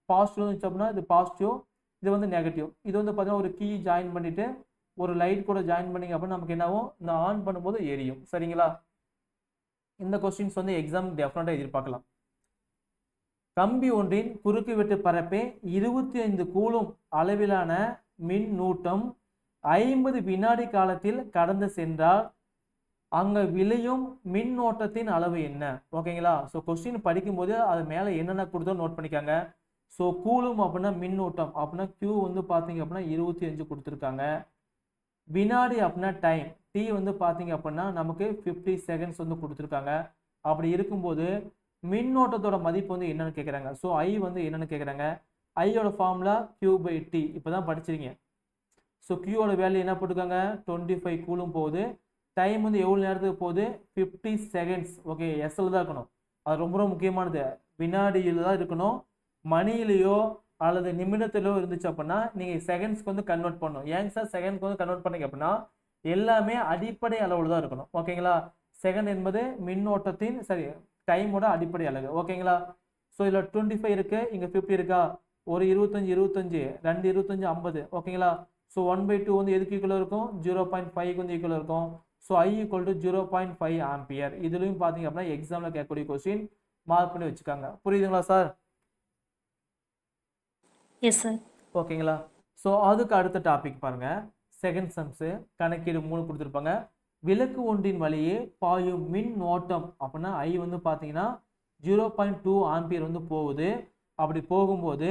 பாசிட்டிவ் இருந்துச்சு அப்படின்னா இது பாசிட்டிவ், இது வந்து நெகட்டிவ். இது வந்து பார்த்தீங்கன்னா ஒரு கீ ஜாயின் பண்ணிட்டு ஒரு லைட் கூட ஜாயின் பண்ணிங்க அப்படின்னா நமக்கு என்னாகும், இந்த ஆன் பண்ணும்போது எரியும். சரிங்களா, இந்த கொஸ்டின்ஸ் வந்து எக்ஸாம் டெஃபினட்டாக எதிர்பார்க்கலாம். கம்பி ஒன்றின் குறுக்கு வெட்டு பரப்பே 25 கூலும் அளவிலான மின்னூட்டம் 50 வினாடி காலத்தில் கடந்து சென்றால் அங்க விளையும் மின்னோட்டத்தின் அளவு என்ன? ஓகேங்களா, ஸோ கொஸ்டின் படிக்கும்போது அது மேலே என்னென்ன கொடுத்தோ நோட் பண்ணிக்காங்க. ஸோ கூலும் அப்படின்னா மின்னூட்டம் அப்படின்னா Q வந்து பார்த்தீங்க அப்படின்னா 25 கொடுத்துருக்காங்க. வினாடி அப்படின்னா டைம், T வந்து பார்த்தீங்க அப்படின்னா நமக்கு 50 செகண்ட்ஸ் வந்து கொடுத்துருக்காங்க. அப்படி இருக்கும்போது மின்னோட்டத்தோட மதிப்பு வந்து என்னன்னு கேட்குறாங்க. ஸோ I வந்து என்னன்னு கேட்குறாங்க. ஐயோட ஃபார்முலா Q/T இப்போ தான் படிச்சிருங்க. ஸோ Qயோட வேல்யூ என்ன போட்டுருக்காங்க, 25 கூலும் போகுது. டைம் வந்து எவ்வளோ நேரத்துக்கு போகுது, 50 செகண்ட்ஸ். ஓகே, எஸ்எல் தான் இருக்கணும், அது ரொம்ப ரொம்ப முக்கியமானது. வினாடியில் தான் இருக்கணும், மணியிலையோ அல்லது நிமிடத்திலோ இருந்துச்சு அப்படின்னா நீங்கள் செகண்ட்ஸ்க்கு வந்து கன்வெர்ட் பண்ணணும். ஏங்க சார் செகண்ட்க்கு வந்து கன்வெர்ட் பண்ணீங்க அப்படின்னா எல்லாமே அடிப்படை அளவில் தான் இருக்கணும். ஓகேங்களா, செகண்ட் என்பது மின்னோட்டத்தின் டைமோட அடிப்படை அலகு. ஓகேங்களா, ஸோ இதில் 25 இருக்கு, இங்கே 50 இருக்கா, ஒரு 25 2 25 50. ஓகேங்களா, ஸோ 1/2 வந்து எதுக்கு ஈக்குவலாக இருக்கும், 0.5க்கு வந்து ஈக்குவலாக இருக்கும். So I = 0.5 ampere. இதுலையும் பார்த்தீங்க அப்படின்னா எக்ஸாமில் கேட்கக்கூடிய கொஸ்டின் மார்க் பண்ணி வச்சுக்காங்க. புரியுதுங்களா சார்? Yes sir. ஓகேங்களா, ஸோ அதுக்கு அடுத்த டாபிக் பாருங்க, செகண்ட் சம்ஸு கணக்கீடு 3 கொடுத்துருப்பாங்க. விளக்கு ஒன்றின் வழியே பாயும் மின் ஓட்டம் அப்படின்னா I வந்து பார்த்தீங்கன்னா 0.2 ஆம்பியர் வந்து போகுது. அப்படி போகும்போது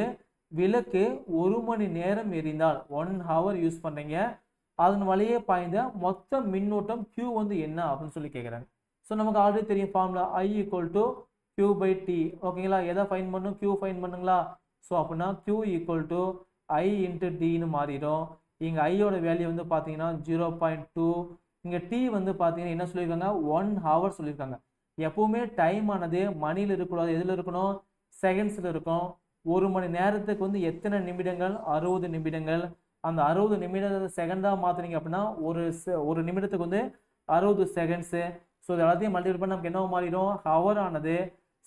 விளக்கு 1 மணி நேரம் எரிந்தால் 1 ஹவர் யூஸ் பண்ணுறீங்க, அதன் வழியே பாய்ந்த மொத்த மின்னோட்டம் Q வந்து என்ன அப்படின்னு சொல்லி கேட்குறாங்க. ஸோ நமக்கு ஆல்ரெடி தெரியும் ஃபார்முலா I = Q/T. ஓகேங்களா, எதை ஃபைன் பண்ணும், Q ஃபைன் பண்ணுங்களா. ஸோ அப்படின்னா Q = I × Dன்னு மாறிடும். இங்கே ஐயோட வேல்யூ வந்து பார்த்தீங்கன்னா 0.2. இங்கே T வந்து பார்த்தீங்கன்னா என்ன சொல்லியிருக்காங்க, 1 ஹவர் சொல்லியிருக்காங்க. எப்பவுமே டைம் ஆனது மணியில் இருக்கக்கூடாது, எதில் இருக்கணும், செகண்ட்ஸில் இருக்கும். 1 மணி நேரத்துக்கு வந்து எத்தனை நிமிடங்கள், 60 நிமிடங்கள். அந்த 60 நிமிடத்தை செகண்டாக மாற்றுறீங்க அப்படின்னா ஒரு நிமிடத்துக்கு வந்து 60 செகண்ட்ஸு. ஸோ இது எல்லாத்தையும் மல்டிபிள் பண்ணி நமக்கு என்ன மாறிடும், ஹவர் ஆனது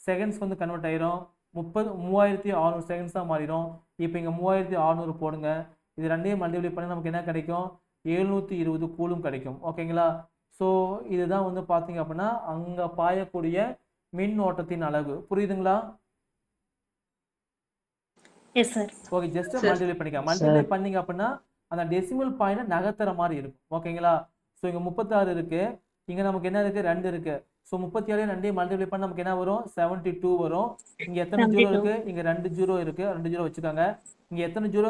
செகண்ட்ஸ்க்கு வந்து கன்வெர்ட் ஆயிரும். 3600 செகண்ட்ஸ் தான் மாறிடும். இப்போ இங்கே 3600 போடுங்க, இது ரெண்டையும் மல்டிபிள் பண்ணி நமக்கு என்ன கிடைக்கும், 720 கூலும் கிடைக்கும். ஓகேங்களா, ஸோ இதுதான் வந்து பார்த்தீங்க அப்படின்னா அங்கே பாயக்கூடிய மின்னோட்டத்தின் அளவு. புரியுதுங்களா? Yes sir. Okay, just multiply பண்ணிக்க. மல்டிப்ளை பண்ணீங்க அப்படின்னா அந்த டெசிமல் பாயிண்ட் நகர்த்துற மாதிரி இருக்கும். ஓகேங்களா, ஸோ இங்கே 36 இருக்கு, இங்கே நமக்கு என்ன இருக்கு, 2 இருக்கு. ஸோ 36 2 மல்டிப்ளை பண்ண நமக்கு என்ன வரும், 72 வரும். இங்கே எத்தனை ஜீரோ இருக்கு, இங்கே 2 ஜீரோ இருக்கு, 2 ஜீரோ வச்சுக்காங்க. இங்கே எத்தனை ஜீரோ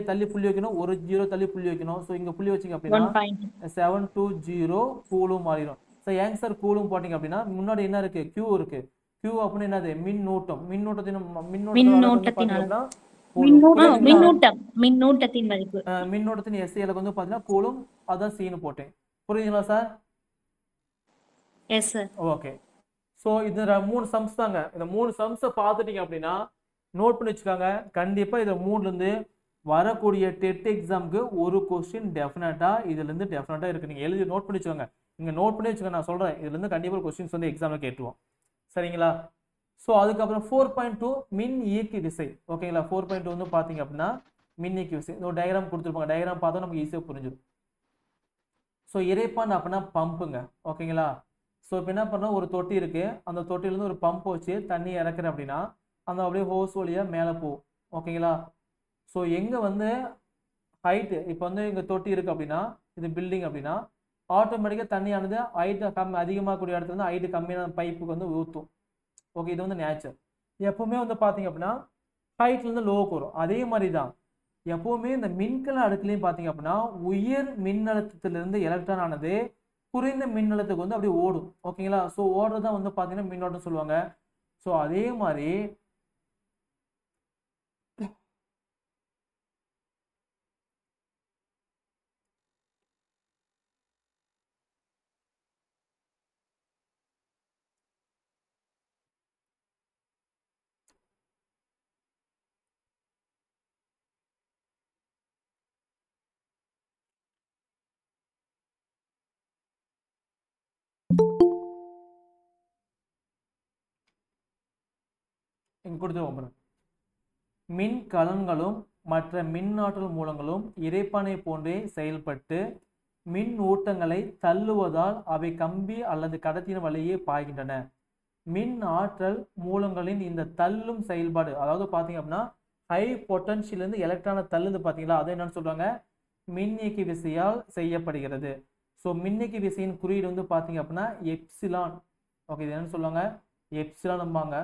தள்ளி புள்ளி வைக்கணும், ஒரு ஜீரோ தள்ளி புள்ளி வைக்கணும். ஸோ இங்கே புள்ளி வச்சிங்க அப்படின்னா 720 கூலும் மாறிடும். ஸோ ஏங்க சார் கூலும் போட்டிங்க அப்படின்னா முன்னாடி என்ன இருக்கு, Q இருக்கு. Q அப்படின்னு என்னது, மின்னூட்டம். மின்னூட்டத்தின் மின்னோட்டத்தின் SI இலக்கு வந்து பார்த்தீங்கன்னா கூலும், அதான் சீனு போட்டேன். புரியுதுங்களா sir? Yes sir. Okay, so இது 3 சம்ஸ் தாங்க. இந்த 3 சம்ஸை பார்த்துட்டீங்க அப்படின்னா நோட் பண்ணி வச்சுக்காங்க. கண்டிப்பாக இதில் 3லேருந்து வரக்கூடிய டெட் எக்ஸாமுக்கு ஒரு கொஸ்டின் டெஃபினட்டாக இதுலேருந்து டெஃபினட்டாக இருக்குது. நீங்கள் எழுதி நோட் பண்ணி வச்சுக்கோங்க. இங்கே நோட் பண்ணி வச்சுக்கோங்க, நான் சொல்கிறேன், இதுலேருந்து கண்டிப்பாக கொஸ்டின்ஸ் வந்து எக்ஸாமில் கேட்டுருவோம். சரிங்களா, ஸோ அதுக்கப்புறம் 4.2 மின் இயக்கி விசை. ஓகேங்களா, 4.2 வந்து பார்த்தீங்க அப்படின்னா மின் இயக்கி விசை. இந்த டயக்ராம் கொடுத்துருப்பாங்க, டயக்ராம் பார்த்தா நமக்கு ஈஸியாக புரிஞ்சிடும். ஸோ இறைப்பான் அப்படின்னா பம்புங்க. ஓகேங்களா, ஸோ இப்போ என்ன பண்ணோம், ஒரு தொட்டி இருக்குது, அந்த தொட்டிலேருந்து ஒரு பம்ப் வச்சு தண்ணி இறக்குறேன் அப்படின்னா அந்த அப்படியே ஹோஸ் வழியாக மேலே போகும். ஓகேங்களா, ஸோ எங்கே வந்து ஹைட்டு, இப்போ வந்து இங்கே தொட்டி இருக்குது அப்படின்னா இது பில்டிங் அப்படின்னா ஆட்டோமேட்டிக்காக தண்ணியானது ஹைட்டு அதிகமாகக்கூடிய இடத்துல இருந்து ஹைட்டு கம்மியான பைப்புக்கு வந்து ஊற்றும். ஓகே, இது வந்து நேச்சர். எப்பவுமே வந்து பார்த்தீங்க அப்படின்னா ஹைட்லேருந்து லோவுக்கு வரும். அதே மாதிரி தான் எப்பவுமே இந்த மின்கல அடுக்குலையும் பார்த்தீங்க அப்படின்னா உயர் மின்னழுத்தத்திலிருந்து எலக்ட்ரான் ஆனது குறைந்த மின்னழுத்தத்துக்கு வந்து அப்படியே ஓடும். ஓகேங்களா? ஸோ ஓடுறதா வந்து பார்த்தீங்கன்னா மின்னோட்டம் சொல்லுவாங்க. ஸோ அதே மாதிரி இங்க கொடுத்துருவோம். மின்கலன்களும் மற்ற மின்னாற்றல் மூலங்களும் இறைப்பனை போன்றே செயல்பட்டு மின் ஊட்டங்களை தள்ளுவதால் அவை கம்பி அல்லது கடத்தியின் வழியே பாய்கின்றன. மின் ஆற்றல் மூலங்களின் இந்த தள்ளும் செயல்பாடு, அதாவது பார்த்தீங்க அப்படின்னா ஹை பொட்டன்ஷியலேருந்து எலக்ட்ரானை தள்ளுது பார்த்தீங்களா, அதை என்னன்னு சொல்றாங்க, மின்னியக்கி விசையால் செய்யப்படுகிறது. ஸோ மின்னியக்கி விசையின் குறியீடு வந்து பார்த்தீங்க அப்படின்னா எப்சிலான். ஓகே, இது என்னன்னு சொல்லுவாங்க, எப்சிலான்பாங்க.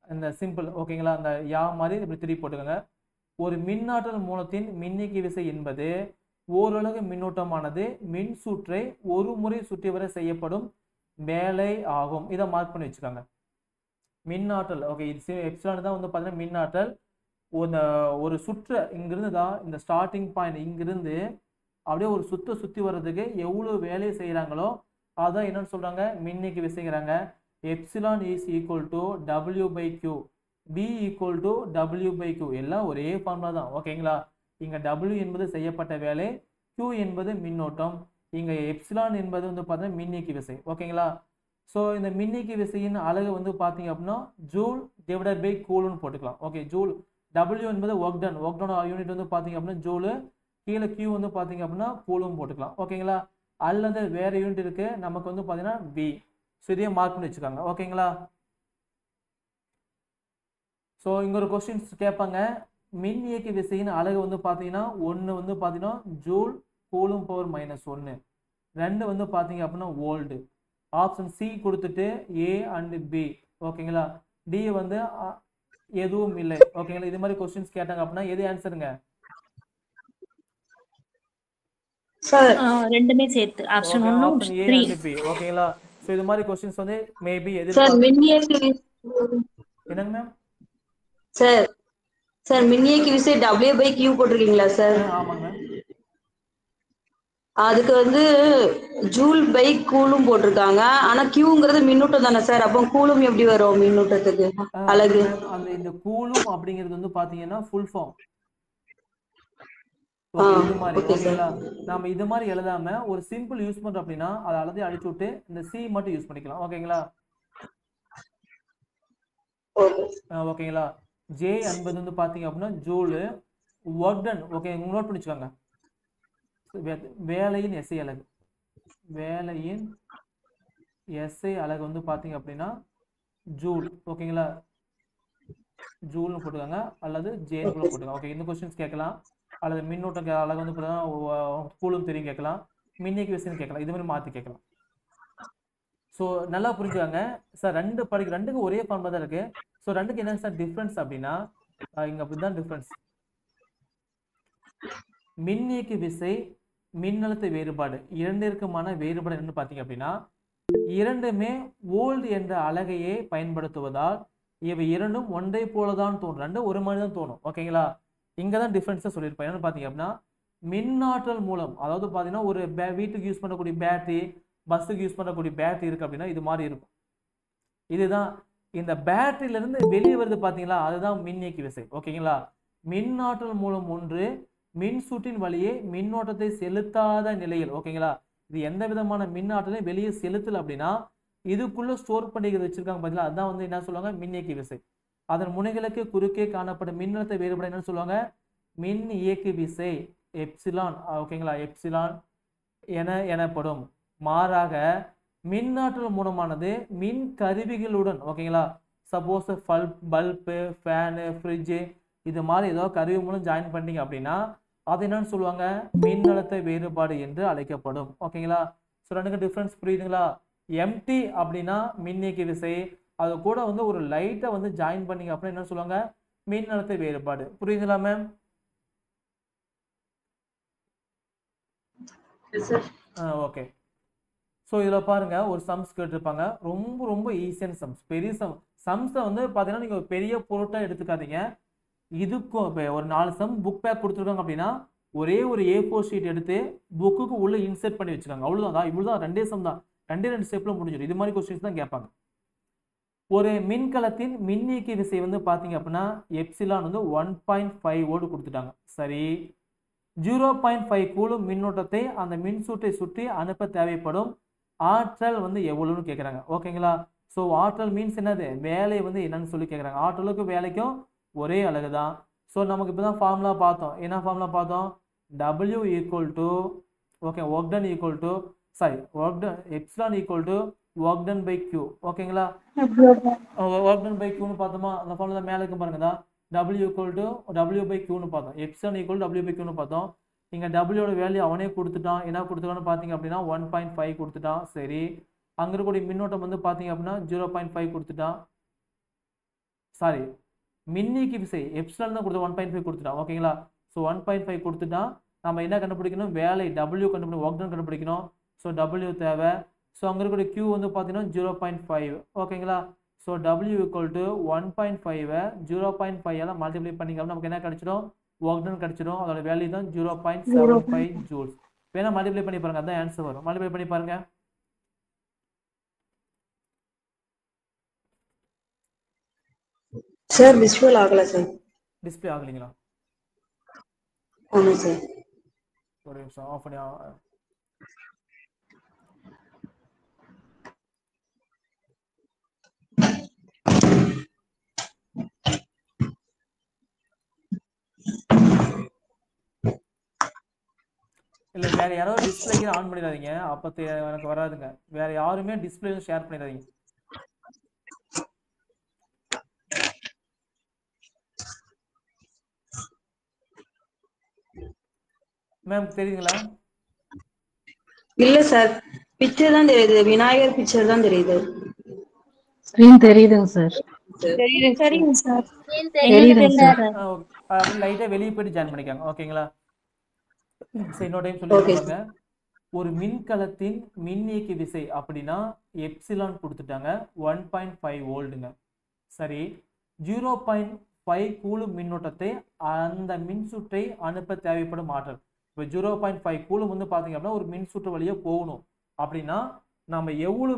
இந்த சிம்பிள் ஓகேங்களா, அந்த யா மாதிரி இப்படி திருப்பி போட்டுக்கோங்க. ஒரு மின்னாற்றல் மூலத்தின் மின்னியக்கி விசை என்பது ஓரலகு மின்னோட்டமானது மின் சுற்றை ஒரு முறை சுற்றி வர செய்யப்படும் வேலை ஆகும். இதை மார்க் பண்ணி வச்சுக்கோங்க. மின்னாற்றல் ஓகே, இது எப்சிலான் தான் வந்து பார்த்தீங்கன்னா மின்னாற்றல். ஒரு சுற்ற இங்கிருந்து தான் இந்த ஸ்டார்டிங் பாயிண்ட் இங்கிருந்து அப்படியே ஒரு சுற்றி வர்றதுக்கு எவ்வளோ வேலையை செய்கிறாங்களோ அதான் என்னன்னு சொல்கிறாங்க, மின்னியக்கி விசைங்கிறாங்க. Epsilon is equal to W/Q, B equal to W/Q, எல்லாம் ஒரே ஃபார்முலா தான். ஓகேங்களா? இங்கே W என்பது செய்யப்பட்ட வேலை, Q என்பது மின்னோட்டம், இங்கே எப்சிலான் என்பது வந்து பார்த்தீங்கன்னா மின்னியக்கி விசை. ஓகேங்களா? ஸோ இந்த மின்னியக்கி விசையின் அலகு வந்து பார்த்தீங்க அப்படின்னா ஜூல் டிவைடட் பை கூலுன்னு போட்டுக்கலாம். Okay, joule. W என்பது ஒர்க் டன் யூனிட் வந்து பார்த்தீங்க அப்படின்னா ஜூலு, கீழே Q வந்து பார்த்தீங்க அப்படின்னா கூலும் போட்டுக்கலாம். ஓகேங்களா? அல்லது வேற யூனிட் இருக்கு நமக்கு வந்து பார்த்தீங்கன்னா V. ஸோ இதையே மார்க் பண்ணி வச்சுக்காங்க. ஓகேங்களா? ஸோ இங்கே ஒரு கொஸ்டின்ஸ் கேட்பாங்க, மின் இயக்கி விசையின் அலகு வந்து பார்த்தீங்கன்னா ஒன்று வந்து பார்த்தீங்கன்னா ஜூல் கூலும் பவர் -1, 2 வந்து பார்த்தீங்க அப்படின்னா வோல்டு. ஆப்ஷன் சி கொடுத்துட்டு A அண்ட் B. ஓகேங்களா? டி வந்து எதுவும் இல்லை. ஓகேங்களா? இது மாதிரி கொஸ்டின்ஸ் கேட்டாங்க அப்படின்னா எது ஆன்சருங்க? சார் ரெண்டுமே சேர்த்து option 1 option A 3. And B. ஓகேங்களா? ஸோ இது மாதிரி கொஸ்டின்ஸ் வந்து மேபி சார் எதிர்பார்க்க. மின்னியக்கு என்னங்க மேம்? சார் சார் மின்னியக்கு விசை W/Q போட்டிருக்கீங்களா சார்? ஆமாங்க மேம். அதுக்கு வந்து ஜூல் பை கூலும் போட்டிருக்காங்க. ஆனா கியூங்கிறது மின்னூட்டம் தானே சார்? அப்போ கூலும் எப்படி வரும் மின்னூட்டத்துக்கு அலகு? அந்த இந்த கூலும் அப்படிங்கிறது வந்து பாத்தீங்கன்னா ஃபுல் ஃபார்ம். ஆ, இது மாதிரி ஓகே சார். ஓகேங்களா? நாம இது மாதிரி எழுதாம ஒரு சிம்பிள் யூஸ் பண்றோம் அப்படின்னா அதை அழுதி அடிச்சு விட்டு இந்த சி மட்டும் யூஸ் பண்ணிக்கலாம். ஓகேங்களா? ஓகே. ஓகேங்களா? ஜே என்பது வந்து பாத்தீங்க அப்படின்னா joule, work done. Okay, note பண்ணி வச்சுக்கோங்க. வேலையின் எஸ்ஐ அலகு, வேலையின் எஸ்ஐ அலகு வந்து பாத்தீங்க அப்படின்னா ஜூல். ஓகேங்களா? ஜூல்னு போட்டுக்கோங்க அல்லது ஜேன்னு கூட போட்டுக்கோங்க. ஓகே, இந்த கொஸ்டின்ஸ் கேட்கலாம். அல்லது மின்னோட்டம் அழகு வந்து பார்த்தீங்கன்னா கூலும் தெரியும் கேட்கலாம், மின்னியக்கி விசைன்னு கேட்கலாம், இது மாதிரி மாற்றி கேட்கலாம். ஸோ நல்லா புரிஞ்சுக்காங்க சார். ரெண்டுக்கு ஒரே ஃபார்முலா தான் இருக்கு. ஸோ ரெண்டுக்கு என்ன சார் டிஃப்ரென்ஸ் அப்படின்னா இங்கே அப்படிதான் டிஃப்ரென்ஸ். மின்னியக்கி விசை மின்னழுத்த வேறுபாடு இரண்டிற்குமான வேறுபாடு என்னன்னு பார்த்தீங்க அப்படின்னா இரண்டுமே வோல்ட் என்ற அலகையை பயன்படுத்துவதால் இவை இரண்டும் ஒன்றை போல தான் தோணும், ரெண்டும் ஒரு மாதிரி தான் தோணும். ஓகேங்களா? இங்கே தான் டிஃப்ரென்ஸை சொல்லியிருப்பேன். என்னன்னு பார்த்தீங்க அப்படின்னா மின்னாற்றல் மூலம், அதாவது பார்த்தீங்கன்னா ஒரு வீட்டுக்கு யூஸ் பண்ணக்கூடிய பேட்டரி, பஸ்ஸுக்கு யூஸ் பண்ணக்கூடிய பேட்டரி இருக்குது அப்படின்னா இது மாதிரி இருக்கும். இதுதான் இந்த பேட்டரியிலேருந்து வெளியே வருது பார்த்தீங்களா, அதுதான் மின்னியக்கி விசை. ஓகேங்களா? மின்னாற்றல் மூலம் ஒன்று மின் சுற்றின் வழியே மின்னோட்டத்தை செலுத்தாத நிலையில், ஓகேங்களா, இது எந்த விதமான மின்னாற்றலையும் வெளியே செலுத்தல அப்படின்னா இதுக்குள்ள ஸ்டோர் பண்ணிக்கிறது வச்சிருக்காங்க பார்த்தீங்களா, அதுதான் வந்து என்ன சொல்லுவாங்க, மின்னியக்கி விசை. அதன் முனைகளுக்கு குறுக்கே காணப்படும் மின்னழுத்த வேறுபாடு என்னன்னு சொல்லுவாங்க, மின் இயக்கு விசை எப்சிலான். ஓகேங்களா? எப்சிலான் எனப்படும். மாறாக மின்னாற்றல் மூலமானது மின் கருவிகளுடன், ஓகேங்களா, சப்போஸ் பல்பு, ஃபேனு, ஃப்ரிட்ஜு இது மாதிரி ஏதோ கருவி மூலம் ஜாயின் பண்ணிங்க அப்படின்னா அது என்னன்னு சொல்லுவாங்க, மின்னழுத்த வேறுபாடு என்று அழைக்கப்படும். ஓகேங்களா? ஸோ ரெண்டுக்கு டிஃப்ரென்ஸ் புரியுதுங்களா? எம்டி அப்படின்னா மின்னியக்கு விசை, அது கூட வந்து ஒரு லைட்டை வந்து ஜாயின் பண்ணிங்க அப்படின்னா என்ன சொல்லுவாங்க, மின்னழுத்த வேறுபாடு. புரியுதுங்களா மேம்? ஓகே. ஸோ இதில் பாருங்க ஒரு சம்ஸ் கேட்டிருப்பாங்க, ரொம்ப ரொம்ப ஈஸியான சம்ஸ், பெரிய சம்ஸை வந்து பார்த்தீங்கன்னா நீங்கள் பெரிய பொருட்டாக எடுத்துக்காதீங்க. இதுக்கும் இப்போ ஒரு 4 சம் புக் பேக் கொடுத்துருக்காங்க அப்படின்னா ஒரே ஒரு A4 ஷீட் எடுத்து புக்குக்கு உள்ளே இன்சர்ட் பண்ணி வச்சுக்காங்க, அவ்வளோதான். இவ்வளோதான், 2 சம் தான், 2 ஸ்டெப்பில் முடிஞ்சிடும். இது மாதிரி கொஸ்டின்ஸ் தான் கேட்பாங்க. ஒரு மின்கலத்தின் மின்னியக்கி விசை வந்து பார்த்தீங்க அப்படின்னா எப்சிலான் வந்து 1.5 வோல்ட் கொடுத்துட்டாங்க. சரி, 0.5 கூலும் மின்னோட்டத்தை அந்த மின்சுற்றை சுற்றி அனுப்ப தேவைப்படும் ஆற்றல் வந்து எவ்வளவுன்னு கேட்குறாங்க. ஓகேங்களா? ஸோ ஆற்றல் மீன்ஸ் என்னது, வேலை வந்து என்னன்னு சொல்லி கேட்குறாங்க. ஆற்றலுக்கும் வேலைக்கும் ஒரே அலகு தான். ஸோ நமக்கு இப்போ தான் ஃபார்முலா பார்த்தோம். என்ன ஃபார்முலா பார்த்தோம்? W equal to okay work done equal to work done epsilon equal to work done by Q. ஓகேங்களா? ஒர்க் டன் பை Qன்னு பார்த்தோமா, அந்த ஃபார்முலா மேலே இருக்கும் பாருங்க தான். W equal to W by Qன்னு பார்த்தோம், எப்சிலான் ஈக்குவல் W பை Qன்னு பார்த்தோம். இங்கே டபிள்யூட வேல்யூ அவனே கொடுத்துட்டான். என்ன கொடுத்துட்டான்னு பார்த்தீங்க அப்படின்னா 1.5 கொடுத்துட்டான். சரி, அங்கே இருக்கக்கூடிய மின்னோட்டம் வந்து பார்த்தீங்க அப்படின்னா 0.5 கொடுத்துட்டான். சாரி, மின்னியக்கி விசை எப்சிலான் தான் கொடுத்து 1.5 கொடுத்துட்டான். ஓகேங்களா? ஸோ 1.5 கொடுத்துட்டான். நம்ம என்ன கண்டுபிடிக்கணும், வேலை W கண்டுபிடிக்கணும், ஒர்க் டன் கண்டுபிடிக்கணும். ஸோ W தேவை. ஸோ அங்கே இருக்கக்கூடிய Q வந்து பார்த்தீங்கன்னா 0.5. ஓகேங்களா? So W equal to 1.5 0.5 multiply பண்ணிங்க நமக்கு என்ன கிடைச்சிடும், ஒர்க் டன் கிடைச்சிடும். அதோட வேல்யூ தான் 0.75 ஜூல்ஸ். வேணா மல்டிப்ளை பண்ணி பாருங்க, அதான் ஆன்சர் வரும். மல்டிப்ளை பண்ணி பாருங்க. சார் விஷுவல் ஆகல சார். டிஸ்பிளே ஆகலைங்களா? ஆமாம் சார். ஒரு நிமிஷம் ஆஃப் பண்ணி இல்லை, வேற யாராவது டிஸ்பிளேக்கு ஆன் பண்ணிடாதீங்க, அப்போ எனக்கு வராதுங்க. வேற யாருமே டிஸ்பிளே ஷேர் பண்ணிடாதீங்க. மேம் தெரியுதுங்களா? இல்ல சார், பிக்சர் தான் தெரியுது, விநாயகர் பிக்சர் தான் தெரியுது. ஸ்கிரீன் தெரியுதுங்க சார். சரிங்க சார். தெரியுதுங்க சார். அப்படி லைட்டா வெளியே போயிட்டு ஜாயின் பண்ணிக்காங்க. ஓகேங்களா? சரி, இன்னொரு டைம் சொல்லிருக்காங்க. ஒரு மின்கலத்தின் மின்னியக்கி விசை அப்படின்னா எப்சிலான் கொடுத்துட்டாங்க, 1.5 வோல்ட்டுங்க. சரி, 0.5 கூலும் மின்னோட்டத்தை அந்த மின்சுற்றை அனுப்ப தேவைப்படும் ஆற்றல். இப்போ 0.5 கூலும் வந்து பார்த்தீங்க அப்படின்னா ஒரு மின்சுற்று வழியாக போகணும் அப்படின்னா நம்ம எவ்வளோ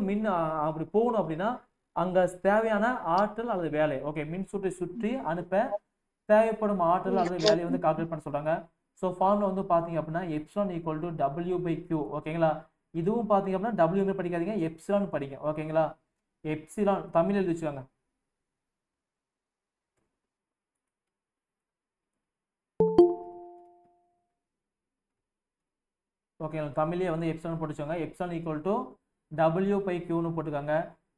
அப்படி போகணும் அப்படின்னா அங்கே தேவையான ஆற்றல் அல்லது வேலை. ஓகே, மின்சுற்றை சுற்றி அனுப்ப தேவைப்படும் ஆற்றல் அல்லது வேலையை வந்து கால்குலேட் பண்ண சொல்கிறாங்க. ஸோ ஃபார்முலா வந்து பார்த்தீங்க அப்படின்னா epsilon equal to W by Q. ஓகேங்களா? இதுவும் பார்த்தீங்க அப்படின்னா W படிக்காதீங்க, எப்சிலான் படிங்க. ஓகேங்களா? எப்சிலான் தமிழ் எழுதி வச்சுக்காங்க. ஓகே, தமிழே வந்து எப்சிலான் போட்டுச்சுவாங்க. Epsilon equal to W by Qன்னு போட்டுக்காங்க.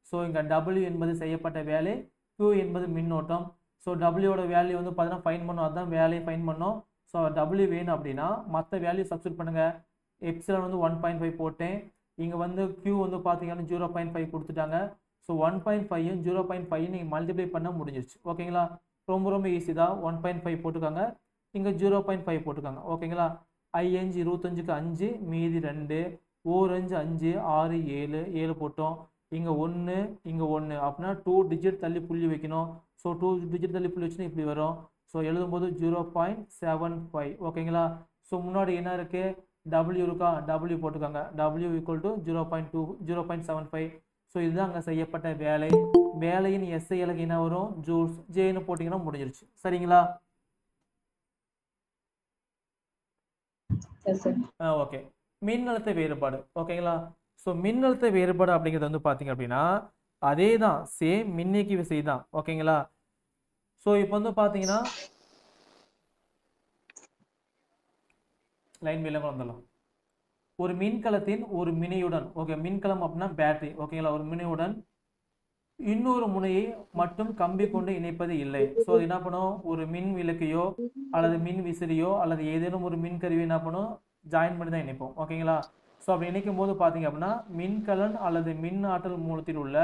ஸோ இங்கே W என்பது செய்யப்பட்ட வேலை, Q என்பது மின்னோட்டம். ஸோ Wயோட வேல்யூ வந்து பார்த்தீங்கன்னா ஃபைன் பண்ணோம், அதுதான் வேலையை ஃபைன் பண்ணோம். ஸோ W வேணும் அப்படின்னா மற்ற வேல்யூ சப்ஸ்டியூட் பண்ணுங்கள். எப்சிலான் வந்து 1.5 போட்டேன். இங்கே வந்து Q வந்து பார்த்தீங்கன்னா 0.5 கொடுத்துட்டாங்க. ஸோ 1.5யும் 0.5 நீங்கள் மல்டிப்ளை பண்ண முடிஞ்சிருச்சு. ஓகேங்களா? ரொம்ப ரொம்ப ஈஸி தான். 1.5 போட்டுக்காங்க, இங்கே 0.5 போட்டுக்காங்க. ஓகேங்களா? 5 25க்கு 5 மீதி 2, 4 5 5 6 7 7 போட்டோம். இங்கே 1 இங்கே 1 அப்படின்னா 2 டிஜிட் தள்ளி புள்ளி வைக்கணும். ஸோ 2 டிஜிட் தள்ளி புள்ளி வச்சுன்னா இப்படி வரும். ஸோ எழுதும்போது 0.75. ஓகேங்களா? ஸோ முன்னாடி என்ன இருக்குது, W இருக்கா, W போட்டுக்காங்க. W equal to 0.75. So இதுதான் அங்கே செய்யப்பட்ட வேலை. வேலையின் SI அலகு என்ன வரும், ஜூல்ஸ். ஜேன்னு போட்டிங்கன்னா முடிஞ்சிருச்சு. சரிங்களா? ஓகே, மின்னழுத்த வேறுபாடு. ஓகேங்களா? ஸோ மின்னழுத்த வேறுபாடு அப்படிங்கிறது வந்து பார்த்தீங்க அப்படின்னா அதே தான், சேம் மின்னியக்கி விசை தான். ஓகேங்களா? ஸோ இப்போ வந்து பார்த்தீங்கன்னா லைன் மேலே வந்துடலாம். ஒரு மின்கலத்தின் ஒரு முனையுடன், ஓகே, மின்கலம் அப்படின்னா பேட்டரி. ஓகேங்களா? ஒரு முனையுடன் இன்னொரு முனையை மட்டும் கம்பி கொண்டு இணைப்பது இல்லை. ஸோ அது என்ன பண்ணும், ஒரு மின் விளக்கையோ அல்லது மின் விசிறியோ அல்லது ஏதேனும் ஒரு மின்கருவி என்ன பண்ணும், ஜாயின் பண்ணி தான் இணைப்போம். ஓகேங்களா? ஸோ அப்படி இணைக்கும் போது பார்த்தீங்க அப்படின்னா மின்கலன் அல்லது மின் ஆற்றல் மூலத்தில் உள்ள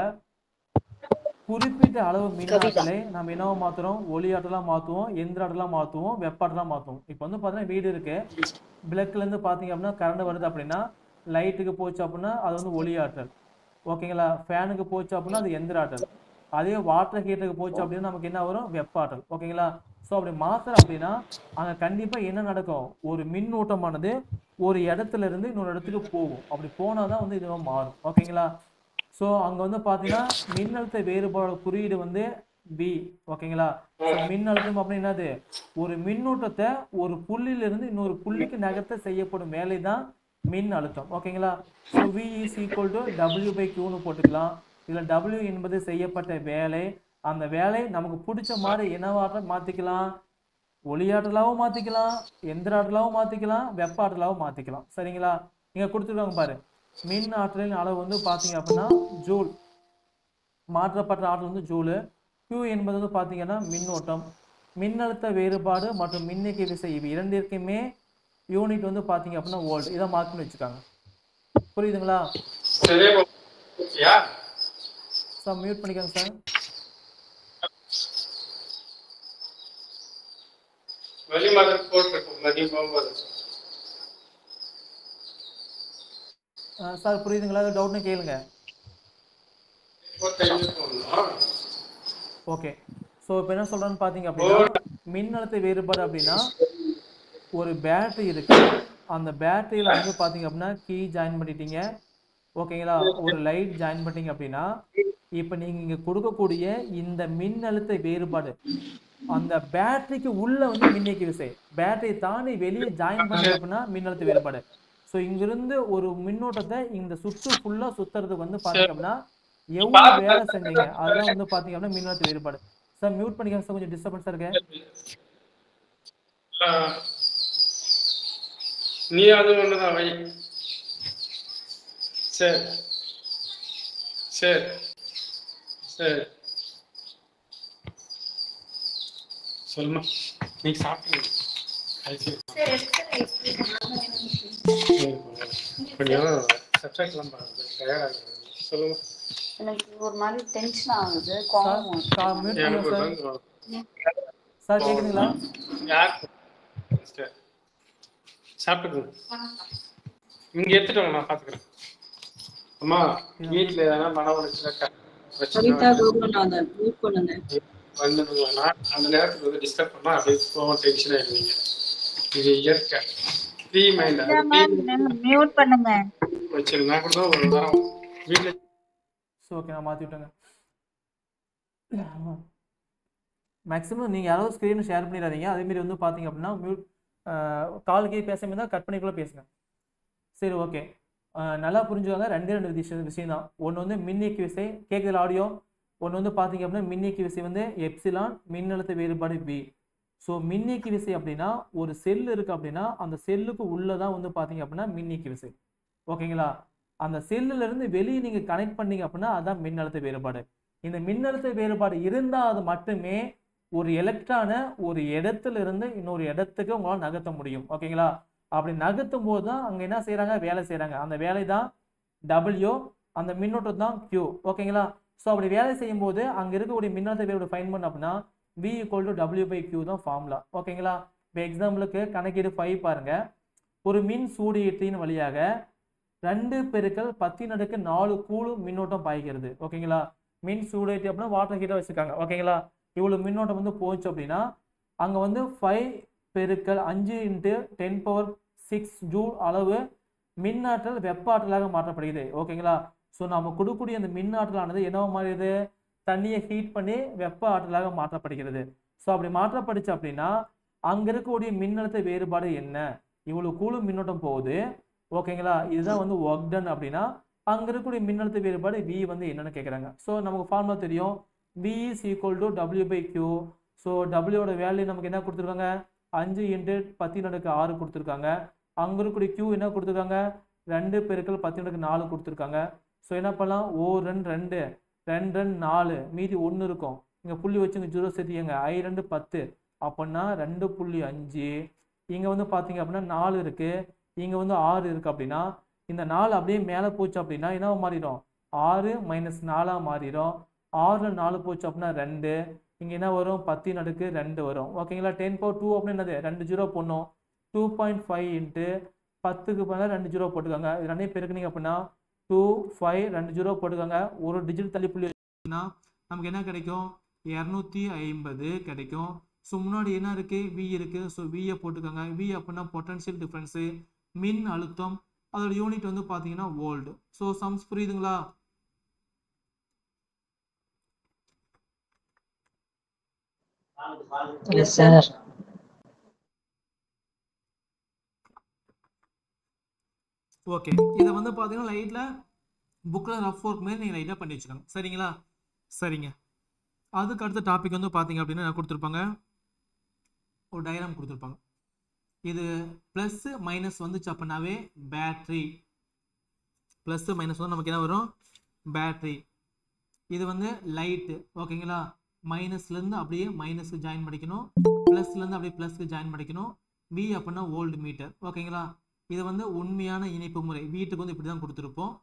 குறிப்பிட்ட அளவு மின் ஆற்றலை நம்ம என்னவோ மாற்றுறோம், ஒளி ஆற்றலாக மாற்றுவோம், எந்திர ஆற்றலாக மாற்றுவோம், வெப்ப ஆற்றலாக மாற்றுவோம். இப்போ வந்து பார்த்தீங்கன்னா வீடு இருக்கு, பிளக்லேருந்து பார்த்தீங்க அப்படின்னா கரண்ட் வருது அப்படின்னா லைட்டுக்கு போச்சு அப்படின்னா அது வந்து ஒளி ஆற்றல். ஓகேங்களா? ஃபேனுக்கு போச்சு அப்படின்னா அது எந்திர ஆற்றல். அதே வாட்டர் ஹீட்டருக்கு போச்சு அப்படின்னா நமக்கு என்ன வரும்? வெப்ப ஆற்றல். ஓகேங்களா? ஸோ அப்படி மாத்திரம் அப்படின்னா அங்கே கண்டிப்பாக என்ன நடக்கும்? ஒரு மின்னூட்டமானது ஒரு இடத்துல இருந்து இன்னொரு இடத்துக்கு போகும். அப்படி போனால் தான் வந்து இது மாறும். ஓகேங்களா? ஸோ அங்கே வந்து பார்த்தீங்கன்னா மின்னழுத்த வேறுபாடு குறியீடு வந்து V. ஓகேங்களா? ஸோ மின்னழுத்தம் அப்படின்னு என்னது? ஒரு மின்னூட்டத்தை ஒரு புள்ளியிலிருந்து இன்னொரு புள்ளிக்கு நகர்த்த செய்யப்படும் வேலை தான் மின் அழுத்தம். ஓகேங்களா? So V is equal to W/Qன்னு போட்டுக்கலாம். இதில் W என்பது செய்யப்பட்ட வேலை. அந்த வேலை நமக்கு பிடிச்ச மாதிரி என்னவாக மாற்றிக்கலாம்? ஒளியாற்றலாகவும் மாற்றிக்கலாம், எந்திர ஆற்றலாகவும் மாற்றிக்கலாம், வெப்ப ஆற்றலாகவும் மாற்றிக்கலாம். சரிங்களா? இங்கே கொடுத்துருக்காங்க பாரு, மின் ஆற்றலின் அளவு வந்து பார்த்தீங்க அப்படின்னா ஜூல். மாற்றப்பட்ட ஆற்றல் வந்து ஜூலு. Q என்பது வந்து பார்த்தீங்கன்னா மின்னோட்டம். மின்னழுத்த வேறுபாடு மற்றும் மின்னியக்கு விசை இவை இரண்டிற்குமே யூனிட் வந்து பார்த்தீங்க அப்படின்னா வோல்ட். இதை மார்க் பண்ணி வச்சுக்காங்க. புரியுதுங்களா? சார் மியூட் பண்ணிக்கோங்க சார். சார் புரியுதுங்களா? டவுட்னு கேளுங்க. ஓகே. ஸோ இப்போ என்ன சொல்கிறேன்னு பார்த்தீங்க அப்படின்னா மின்னழுத்த வேறுபாடு அப்படின்னா ஒரு பேட்டரி இருக்கு. அந்த பேட்டரியில் வந்து பார்த்தீங்க அப்படின்னா கீ ஜாயின் பண்ணிட்டீங்க. ஓகேங்களா? ஒரு லைட் ஜாயின் பண்ணிட்டீங்க அப்படின்னா இப்போ நீங்கள் இங்கே கொடுக்கக்கூடிய இந்த மின்னழுத்த வேறுபாடு அந்த பேட்டரிக்கு உள்ள வந்து மின்னியக்கு விசை, பேட்டரியை தாண்டி வெளியே ஜாயின் பண்ணீங்க அப்படின்னா மின்னழுத்த வேறுபாடு. ஸோ இங்கிருந்து ஒரு மின்னோட்டத்தை இந்த சுற்று ஃபுல்லாக சுற்றுறதுக்கு வந்து பார்த்தீங்க அப்படின்னா எவ்வளோ வேலை செஞ்சீங்க அதெல்லாம் வந்து பார்த்தீங்க அப்படின்னா மின்னழுத்த வேறுபாடு. சார் மியூட் பண்ணிக்கோங்க சார், கொஞ்சம் டிஸ்டர்பன்ஸாக இருக்கு. நீ அது ஒண்ணுதான் வை. சரி சரி சரி சொல்லுமா. நீ சாப்பிட்டு கொஞ்சம் சப்ஜெக்ட்லாம் பாருங்க, தயாராக சொல்லுங்க. எனக்கு ஒரு மாதிரி டென்ஷன் ஆகுது, கோவம். சார் கேக்குதுங்களா? சாப்பிட்டுக்கோங்க. இங்க எடுத்துட்டு வாங்க, நான் பாத்துக்கிறேன். அம்மா வீட்டுல எதனா மன உளைச்சல அந்த நேரத்துக்கு வந்து டிஸ்டர்ப் பண்ணா அப்படியே கோவம் டென்ஷன் ஆயிடுவீங்க. இது இயற்கை. ஃப்ரீ மைண்ட் மியூட் பண்ணுங்க. வச்சிரு. நான் கூட ஒரு வாரம் வீட்டுல. ஓகே, நான் மாற்றி விட்டேங்க. மேக்ஸிமம் நீங்கள் யாராவது ஸ்க்ரீனை ஷேர் பண்ணிடாதீங்க. அதேமாரி வந்து பார்த்தீங்க அப்படின்னா மியூட் காலுக்கே பேசாமல் தான் கட் பண்ணிக்குள்ளே பேசுங்க. சரி, ஓகே. நல்லா புரிஞ்சுக்காங்க. ரெண்டு விஷயம் தான். ஒன்று வந்து மின்னியக்கு விசை, கேட்குற ஆடியோ. ஒன்று வந்து பார்த்தீங்க அப்படின்னா மின்னியக்கு விசை வந்து எப்சிலான், மின்னழுத்த வேறுபாடு V. ஸோ மின்னியக்கு விசை அப்படின்னா ஒரு செல் இருக்குது அப்படின்னா அந்த செல்லுக்கு உள்ளே தான் வந்து பார்த்தீங்க அப்படின்னா மின்னியக்கு விசை. ஓகேங்களா? அந்த செல்லுல இருந்து வெளியே நீங்க கனெக்ட் பண்ணீங்க அப்படின்னா அதான் மின்னழுத்த வேறுபாடு. இந்த மின்னழுத்த வேறுபாடு இருந்தால் அது மட்டுமே ஒரு எலக்ட்ரானை ஒரு இடத்துல இருந்து இன்னொரு இடத்துக்கு உங்களால் நகர்த்த முடியும். ஓகேங்களா? அப்படி நகர்த்தும் போது தான் அங்கே என்ன செய்யறாங்க? வேலை செய்யறாங்க. அந்த வேலை தான் W, அந்த மின்னோட்டம் தான் Q. ஓகேங்களா? ஸோ அப்படி வேலை செய்யும் போது அங்கே இருக்கக்கூடிய மின்னழுத்த வேறுபாடு ஃபைண்ட் பண்ண அப்படின்னா V = W/Q தான் ஃபார்முலா. ஓகேங்களா? இப்போ எக்ஸாம்பிளுக்கு கணக்கீடு 5 பாருங்க. ஒரு மின் சூடியேற்றியின் வழியாக 2 × 10⁴ கூலும் மின்னோட்டம் பாய்கிறது. ஓகேங்களா? மின் சூடேற்றி அப்படின்னா வாட்டர் ஹீட்டர் வச்சுருக்காங்க. ஓகேங்களா? இவ்வளோ மின்னோட்டம் வந்து போச்சு அப்படின்னா அங்கே வந்து 5 × 5 × 10⁶ ஜூல் அளவு மின்னாற்றல் வெப்ப ஆற்றலாக மாற்றப்படுகிறது. ஓகேங்களா? ஸோ நம்ம கொடுக்கக்கூடிய அந்த மின் ஆற்றலானது என்னவா மாறியது? தண்ணியை ஹீட் பண்ணி வெப்ப ஆற்றலாக மாற்றப்படுகிறது. ஸோ அப்படி மாற்றப்படுச்சு அப்படின்னா அங்கே இருக்கக்கூடிய மின்னழுத்த வேறுபாடு என்ன? இவ்வளோ கூலும் மின்னோட்டம் போகுது. ஓகேங்களா? இதுதான் வந்து ஒர்க் டன் அப்படின்னா அங்கே இருக்கக்கூடிய மின்னழுத்த வேறுபாடு V வந்து என்னன்னு கேட்குறாங்க. ஸோ நமக்கு ஃபார்முலா தெரியும். V = W/Q. ஸோ Wயோட வேல்யூ நமக்கு என்ன கொடுத்துருக்காங்க? 5 × 10⁶ கொடுத்துருக்காங்க. அங்கே இருக்கக்கூடிய Q என்ன கொடுத்துருக்காங்க? 2 × 10⁴ கொடுத்துருக்காங்க. ஸோ என்ன பண்ணலாம்? 2 2 4 மீதி 1 இருக்கும். இங்கே புள்ளி வச்சு இங்கே 0 சேர்த்திங்க. I2 10 அப்படின்னா 2.5. இங்கே வந்து பார்த்தீங்க அப்படின்னா 4 இருக்குது. இங்கே வந்து 6 இருக்குது. அப்படின்னா இந்த 4 அப்படியே மேலே போச்சு அப்படின்னா என்ன மாறிடும்? 6 - 4 மாறிடும். 6ல் 4 போச்சு அப்படின்னா 2. இங்கே என்ன வரும்? 10⁻2 வரும். ஓகேங்களா? 10⁻2 அப்படின்னு என்னது? 2 0 போடணும். 2.5 × 10க்கு பதிலாக 2 ஜீரோ போட்டுக்கோங்க. இது ரெண்டையும் பெருக்குனீங்க அப்படின்னா 2 5 2 ஜீரோ போட்டுக்கோங்க. ஒரு டிஜிட் தள்ளி புள்ளி வச்சுன்னா நமக்கு என்ன கிடைக்கும்? 250 கிடைக்கும். ஸோ முன்னாடி என்ன இருக்கு? வி இருக்கு. ஸோ வியை போட்டுக்கோங்க. வி அப்படின்னா பொட்டன்ஷியல் டிஃபரன்ஸு, மின் அழுத்தம், அதோட யூனிட் வந்து பார்த்தீங்கன்னா வோல்ட். ஸோ சம்ஸ் புரியுதுங்களா? Yes sir. ஓகே, இதை வந்து பார்த்தீங்கன்னா லைட்டில் புக்கில் ரஃப் ஒர்க் மாரி நீங்கள் லைட்டாக பண்ணி வச்சுக்கோங்க. சரிங்களா? சரிங்க. அதுக்கு அடுத்த டாபிக் வந்து பார்த்தீங்க அப்படின்னா என்ன கொடுத்துருப்பாங்க? ஒரு டயக்ராம் கொடுத்துருப்பாங்க. இது ப்ளஸ் மைனஸ் வந்துச்சு அப்படின்னாவே பேட்ரி. ப்ளஸ் மைனஸ் வந்து நமக்கு என்ன வரும்? பேட்ரி. இது வந்து லைட்டு. ஓகேங்களா? மைனஸ்லேருந்து அப்படியே மைனஸ்க்கு ஜாயின் பண்ணிக்கணும், ப்ளஸ்லேருந்து அப்படியே ப்ளஸ்க்கு ஜாயின் பண்ணிக்கணும். வி அப்படின்னா ஓல்டு மீட்டர். ஓகேங்களா? இது வந்து உண்மையான இணைப்பு முறை. வீட்டுக்கு வந்து இப்படி தான் கொடுத்துருப்போம்.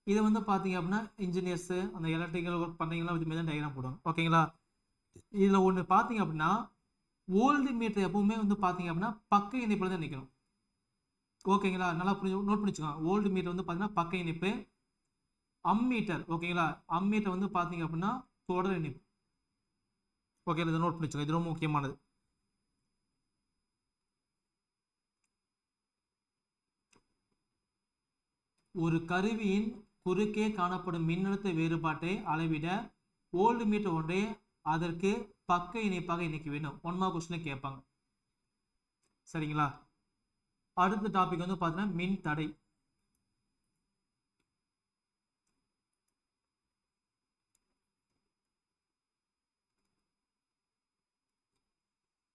இதை வந்து பார்த்தீங்க அப்படின்னா இன்ஜினியர்ஸு அந்த எலக்ட்ரிக்கல் ஒர்க் பண்ணீங்கன்னா இதுமாரி தான் டயக்ராம் போடுவாங்க. ஓகேங்களா? இதில் ஒன்று பார்த்தீங்க அப்படின்னா ஓல்டு மீட்டர் எப்பவுமே வந்து பார்த்தீங்க அப்படின்னா பக்க இணைப்பில் தான் நிற்கணும். ஓகேங்களா? நல்லா புரிஞ்சு நோட் பண்ணிச்சுக்கோங்க. ஓல்டு மீட்டர் வந்து பார்த்தீங்கன்னா பக்க இணைப்பு. அம்மீட்டர், ஓகேங்களா, அம்மீட்டர் வந்து பார்த்தீங்க அப்படின்னா தொடர் இணைப்பு. ஓகே, இதை நோட் பண்ணிச்சுக்கோங்க. இது ரொம்ப முக்கியமானது. ஒரு கருவியின் குறுக்கே காணப்படும் மின்னழுத்த வேறுபாட்டை அளவிட ஓல்டு மீட்டர் ஒன்றே அதற்கு பக்க இணைப்பாக இணைக்க வேண்டும். 1 மார்க் கொஸ்டின் கேட்பாங்க. சரிங்களா? அடுத்த டாபிக் வந்து பார்த்தீங்கன்னா மின் தடை.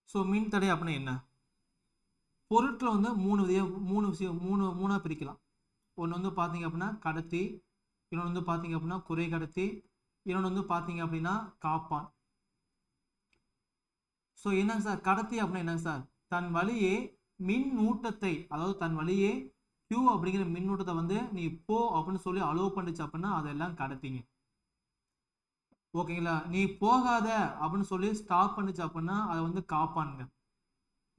ஸோ மின் தடை அப்படின்னா என்ன? பொருட்களை வந்து மூணா பிரிக்கலாம். ஒன்று வந்து பார்த்தீங்க அப்படின்னா கடத்தி, இன்னொன்று வந்து பார்த்தீங்க அப்படின்னா குறை கடத்தி, இன்னொன்று வந்து பார்த்தீங்க அப்படின்னா காப்பான். ஸோ என்னங்க சார் கடத்தி அப்படின்னா என்னங்க சார்? தன் வழியே மின் ஊட்டத்தை, அதாவது தன் வழியே Q அப்படிங்கிற மின்னூட்டத்தை வந்து நீ போ அப்படின்னு சொல்லி அலோவ் பண்ணிச்சு அப்படின்னா அதெல்லாம் கடத்திங்க. ஓகேங்களா? நீ போகாத அப்படின்னு சொல்லி ஸ்டாப் பண்ணிச்சு அப்படின்னா அதை வந்து காப்பானுங்க.